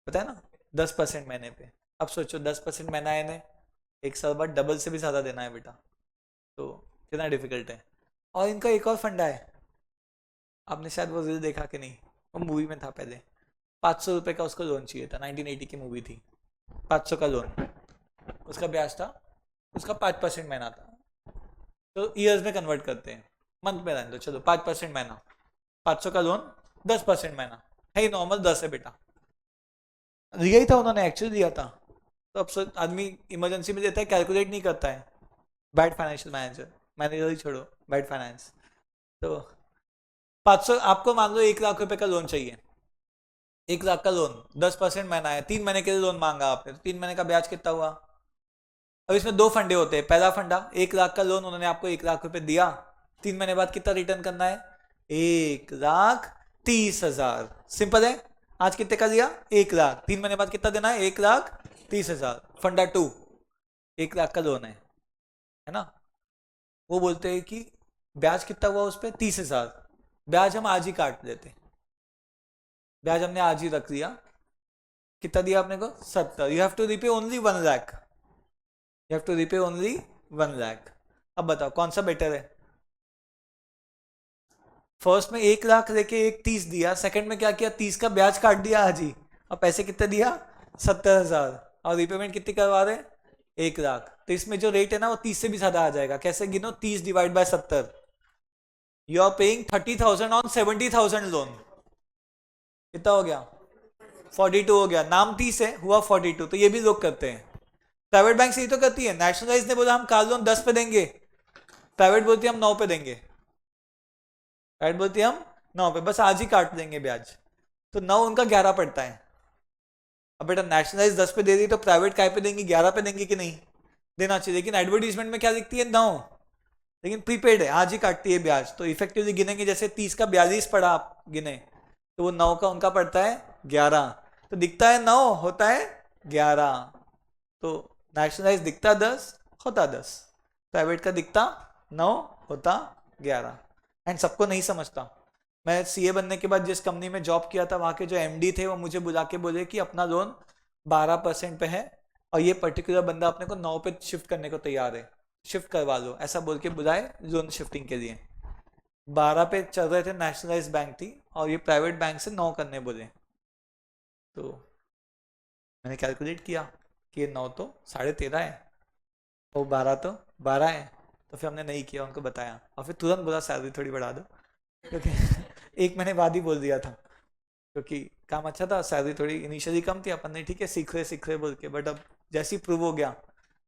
पता है ना, 10% महीने पे। अब सोचो 10% महीना है इन्हें, एक साल बाद डबल से भी ज्यादा देना है बेटा, तो कितना डिफिकल्ट है। और इनका एक और फंडा है, आपने शायद वो रील देखा कि नहीं, वो मूवी में था पहले, 500 रुपये का उसको लोन चाहिए था, 1980 की मूवी थी, 500 का लोन, उसका ब्याज था, उसका 5% महीना था, तो ईयर्स में कन्वर्ट करते हैं, मंथ में रहने दो, चलो 5% महीना, 500 का लोन, 10% महीना, है ही नॉर्मल 10 है बेटा, दिया ही था उन्होंने, एक्चुअली दिया था। तो अब आदमी इमरजेंसी में देता है, कैलकुलेट नहीं करता है, बैड फाइनेंशियल मैनेजर, मैनेजर ही छोड़ो, बैड फाइनेंस। तो 500, आपको मान लो 1 लाख रुपए का लोन चाहिए, 1 लाख का लोन, 10% महीना है, 3 महीने के लिए लोन मांगा आपने, तो 3 महीने का ब्याज कितना हुआ? अब इसमें दो फंडे होते हैं, पहला फंडा 1 लाख का लोन, उन्होंने आपको 1 लाख रुपए दिया, 3 महीने बाद कितना रिटर्न करना है? 1,30,000, सिंपल है। आज कितने का दिया? 1 लाख, 3 महीने बाद कितना देना है? 1,30,000। फंडा टू, 1 लाख का लोन है ना, वो बोलते हैं कि ब्याज कितना हुआ उस पर? 30,000, ब्याज हम आज ही काट देते, ब्याज हमने आज ही रख दिया, कितना दिया आपने को? 70, you have to repay only 1 lakh, you have to repay only 1 lakh. अब बताओ कौन सा बेटर है? फर्स्ट में 1 लाख लेके 1,30 दिया, सेकंड में क्या किया? 30 का ब्याज काट दिया आज ही, और पैसे कितने दिया? 70,000, और रिपेमेंट कितनी करवा रहे? 1 लाख। तो इसमें जो रेट है ना वो 30 से भी ज्यादा आ जाएगा, कैसे गिनो? 30 divide by 70, you are paying 30,000 on 70,000 loan, कितना हो गया? 42 हो गया, नाम 30 है, हुआ 42। तो ये भी लोग करते हैं, प्राइवेट बैंक से ही तो करती है। नेशनलाइज ने बोला हम कार लोन 10 पे देंगे, प्राइवेट बोलती है हम 9 पे देंगे, प्राइवेट बोलती है हम 9 पे, बस आज ही काट देंगे ब्याज, तो 9 उनका 11 पड़ता है। अब बेटा नेशनलाइज 10 पे दे दी, तो प्राइवेट काय पे देंगी? 11 पे देंगे कि नहीं? देना चाहिए, लेकिन एडवर्टीजमेंट में क्या दिखती है? 9, लेकिन प्रीपेड है, आज ही काटती है ब्याज, तो इफेक्टिवली गिनेंगे, जैसे 30 का 42 पड़ा आप गिने, तो वो 9 का उनका पड़ता है 11, तो दिखता है 9, होता है 11, तो नेशनलाइज दिखता 10, होता 10, प्राइवेट का दिखता 9, होता 11। एंड सबको नहीं समझता। मैं सीए बनने के बाद जिस कंपनी में जॉब किया था, वहाँ के जो एमडी थे वो मुझे बुला के बोले कि अपना लोन 12% पे है, और ये पर्टिकुलर बंदा अपने को 9 पे शिफ्ट करने को तैयार है, शिफ्ट करवा लो, ऐसा बोल के बुलाए लोन शिफ्टिंग के लिए। 12 पे चल रहे थे, नेशनलाइज बैंक थी, और ये प्राइवेट बैंक से 9 करने बोले, तो मैंने कैलकुलेट किया कि ये 9 तो 13.5 है, और 12 तो 12 है, तो फिर हमने नहीं किया, उनको बताया, और फिर तुरंत बोला सैलरी थोड़ी बढ़ा दो, क्योंकि 1 महीने बाद ही बोल दिया था, क्योंकि काम अच्छा था, सैलरी थोड़ी इनिशियली कम थी, अपन ने ठीक है सीख रहे बोल के, बट अब जैसे ही प्रूव हो गया,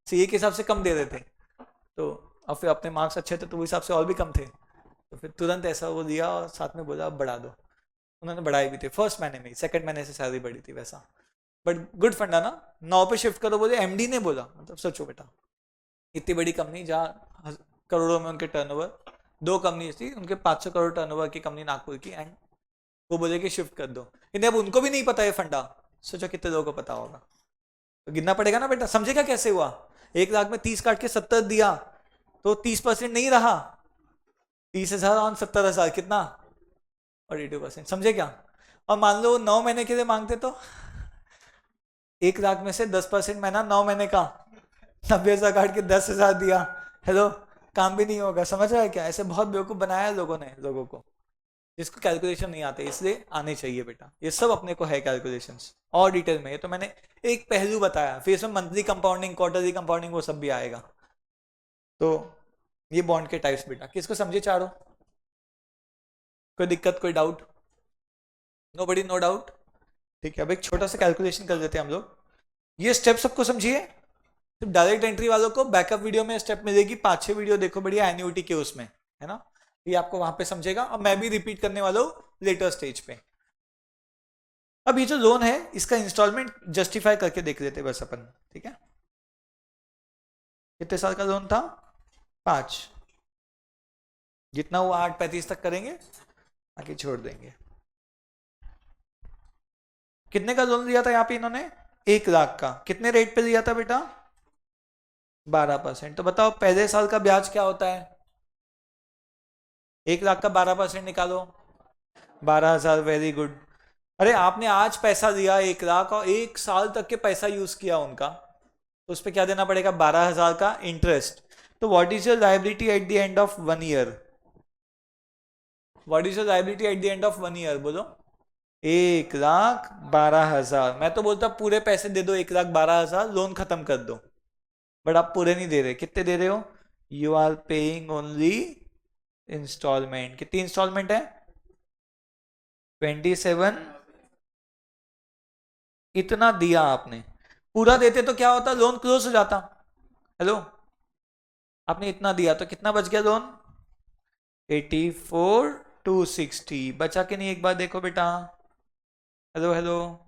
सीए के हिसाब से कम दे रहे थे, तो अब फिर अपने मार्क्स अच्छे थे तो वो हिसाब से और भी कम थे, तो फिर तुरंत ऐसा वो दिया, और साथ में बोला अब बढ़ा दो, उन्होंने बढ़ाए भी थे फर्स्ट महीने में ही, सेकंड महीने से सैलरी बढ़ी थी वैसा। बट गुड फंडा ना, 9 पे शिफ्ट करो बोले, एमडी ने बोला, मतलब सोचो बेटा, इतनी बड़ी कंपनी जहाँ करोड़ों में उनके टर्नओवर, दो कंपनी थी उनके 500 करोड़ टर्नओवर की कंपनी नागपुर की, एंड वो बोले कि शिफ्ट कर दो, इन्हें अब उनको भी नहीं पता है फंडा, सोचो कितने लोगों को पता होगा, तो गिनना पड़ेगा ना बेटा, समझेगा कैसे हुआ? 1 लाख में 30 काट के 70 दिया, तो 30% नहीं रहा, 30,000 ऑन 70,000 कितना? 42%, समझे क्या? और मान लो 9 महीने के लिए मांगते तो 1 लाख में से 10% महीना, 9 महीने का 90,000 काट के 10,000 दिया, हेलो, काम भी नहीं होगा, समझ रहा है क्या? ऐसे बहुत बेवकूफ बनाया है लोगों ने लोगों को। जिसको कैलकुलेशन नहीं आते, इसलिए आने चाहिए बेटा, ये सब अपने को है कैलकुलेशंस और डिटेल में। ये तो मैंने एक पहलू बताया, फिर इसमें मंथली कंपाउंडिंग, क्वार्टरली कंपाउंडिंग, वो सब भी आएगा। तो ये बॉन्ड के टाइप्स बेटा, किसको समझे चारों? कोई दिक्कत, कोई डाउट? नो बडी, नो डाउट? ठीक है, अब एक छोटा सा कैलकुलेशन कर देते हैं हम लोग। ये स्टेप सबको समझिए। तो डायरेक्ट एंट्री वालों को बैकअप वीडियो में स्टेप मिलेगी, 5-6 वीडियो देखो बढ़िया एन्युटी के उसमें, है ना, ये आपको वहां पे समझेगा, और मैं भी रिपीट करने वाला हूँ लेटर स्टेज पे। अब ये जो लोन है इसका इंस्टॉलमेंट जस्टिफाई करके देख लेते बस अपन, ठीक है। कितने साल का लोन था? 5, जितना वो 8:35 तक करेंगे, बाकी छोड़ देंगे। कितने का लोन लिया था यहाँ पे इन्होंने? 1 लाख का। कितने रेट पे लिया था बेटा? 12%। तो बताओ पहले साल का ब्याज क्या होता है? 1 लाख का 12% निकालो, 12,000। Very good. अरे आपने आज पैसा दिया 1 लाख और 1 साल तक के पैसा यूज किया उनका, तो उस पर क्या देना पड़ेगा? 12,000 का इंटरेस्ट। तो what is your liability eight the end of 1 year? What is your liability eight the end of 1 year? बोलो। 1,12,000। मैं तो बोलता पूरे पैसे दे दो, 1,12,000, लोन खत्म कर दो। बट आप पूरे नहीं दे रहे। कितने दे रहे हो? You are paying only installment. कितनी इंस्टॉलमेंट है? 27। इतना दिया आपने, पूरा देते तो क्या होता? लोन क्लोज हो जाता। हेलो, आपने इतना दिया तो कितना बच गया लोन? 84,260। बचा के नहीं? एक बार देखो बेटा। हेलो हेलो,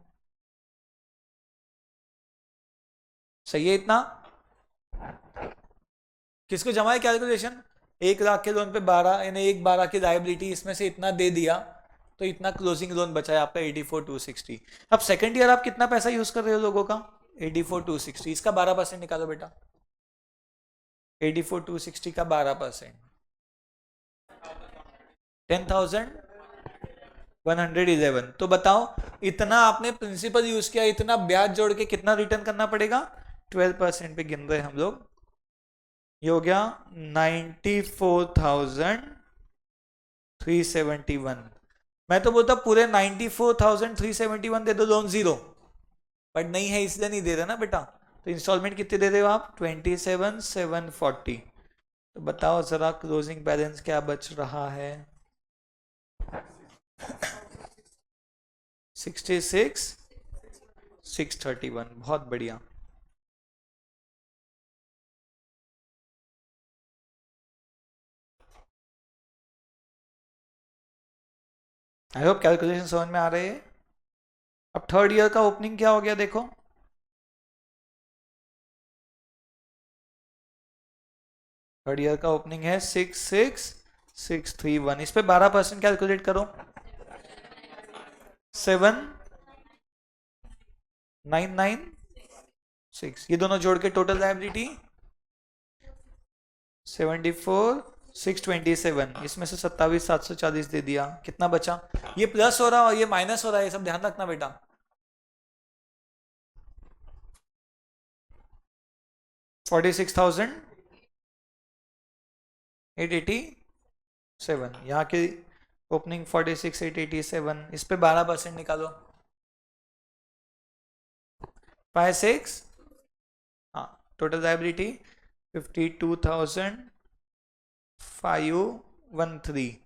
सही है इतना? किसको जमा है कैलकुलेशन? 1 लाख के लोन पे 12, यानी 1/12 की लायबिलिटी, इसमें से इतना दे दिया तो इतना क्लोजिंग लोन बचा है आपका 84,260। अब सेकंड ईयर आप कितना पैसा यूज कर रहे हो लोगों का? 84,260। इसका 12% निकालो बेटा। 84,260 का 12%, 10,111। तो बताओ इतना आपने प्रिंसिपल यूज किया, इतना ब्याज जोड़ के कितना रिटर्न करना पड़ेगा? 12% पे गिन रहे हम लोग। ये हो गया 94,371। मैं तो बोलता पूरे 94,371 दे दो, लोन जीरो। बट नहीं है इसलिए नहीं दे रहे ना बेटा। तो इंस्टॉलमेंट कितने दे रहे हो आप? 27,740। तो बताओ जरा क्लोजिंग बैलेंस क्या बच रहा है? 66,631। बहुत बढ़िया। आई होप कैलकुलेशन समझ में आ रहे हैं। अब थर्ड ईयर का ओपनिंग क्या हो गया देखो। थर्ड ईयर का ओपनिंग है 66,631। इस पे 12% कैलकुलेट करो। 7,996। ये दोनों जोड़ के टोटल लायबिलिटी 74,627। इसमें से 27,740 दे दिया। कितना बचा? ये प्लस हो रहा है और ये माइनस हो रहा है, ये सब ध्यान रखना बेटा। 46,887। यहाँ की ओपनिंग 46,887। इस पे 12% निकालो। 56। हाँ, टोटल लायबिलिटी 52,513।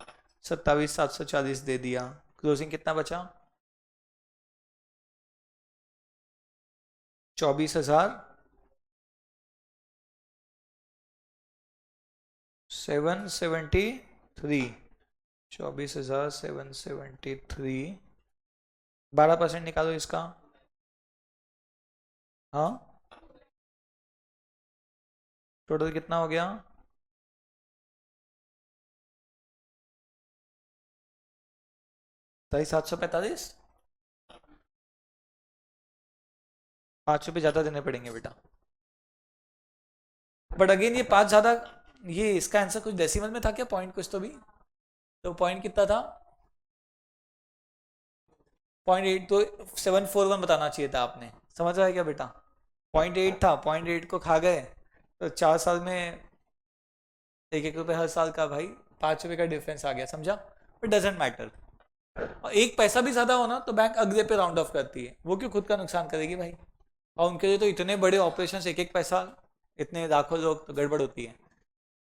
27,740 दे दिया। क्लोजिंग कितना बचा? 24,773। 24,773। 12% निकालो इसका। हाँ, टोटल कितना हो गया? 745। 5 रुपये ज्यादा देने पड़ेंगे बेटा। बट अगेन ये 5 ज्यादा, ये इसका आंसर कुछ डेसिमल में था क्या? पॉइंट कुछ तो भी, तो पॉइंट कितना था? 0.8। तो 741 बताना चाहिए था आपने। समझ रहा है क्या बेटा? 0.8 था, 0.8 को खा गए, तो 4 साल में 1-1 रुपये हर साल का भाई, 5 रुपये का डिफरेंस आ गया। समझा? It doesn't matter. और एक पैसा भी ज्यादा हो ना तो बैंक अगले पे राउंड ऑफ करती है, वो क्यों खुद का नुकसान करेगी भाई। और उनके लिए तो इतने बड़े ऑपरेशन, एक एक पैसा, इतने लाखों लोग, तो गड़बड़ होती है।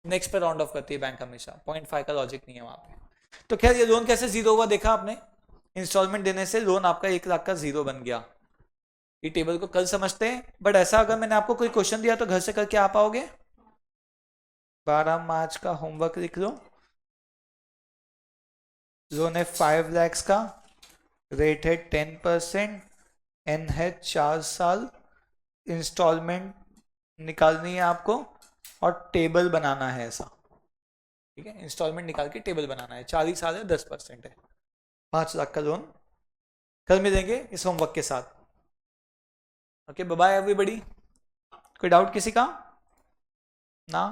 नेक्स्ट पे राउंड ऑफ करती है बैंक हमेशा, 0.5 का लॉजिक नहीं है वहां पे। तो खैर ये लोन कैसे जीरो हुआ देखा आपने, इंस्टॉलमेंट देने से लोन आपका 1 लाख का जीरो बन गया। ये टेबल को कल समझते हैं, बट ऐसा अगर मैंने आपको कोई क्वेश्चन दिया तो घर से करके आ पाओगे। 12 मार्च का होमवर्क लिख लो। लोन है 5 lakhs का, रेट है 10%, एन है 4 साल, इंस्टॉलमेंट निकालनी है आपको और टेबल बनाना है ऐसा, ठीक है। इंस्टॉलमेंट निकाल के टेबल बनाना है, 4 ही साल है, 10% है, 5 लाख का लोन। कल मिलेंगे इस होमवर्क के साथ। Okay, bye bye everybody. कोई डाउट किसी का ना?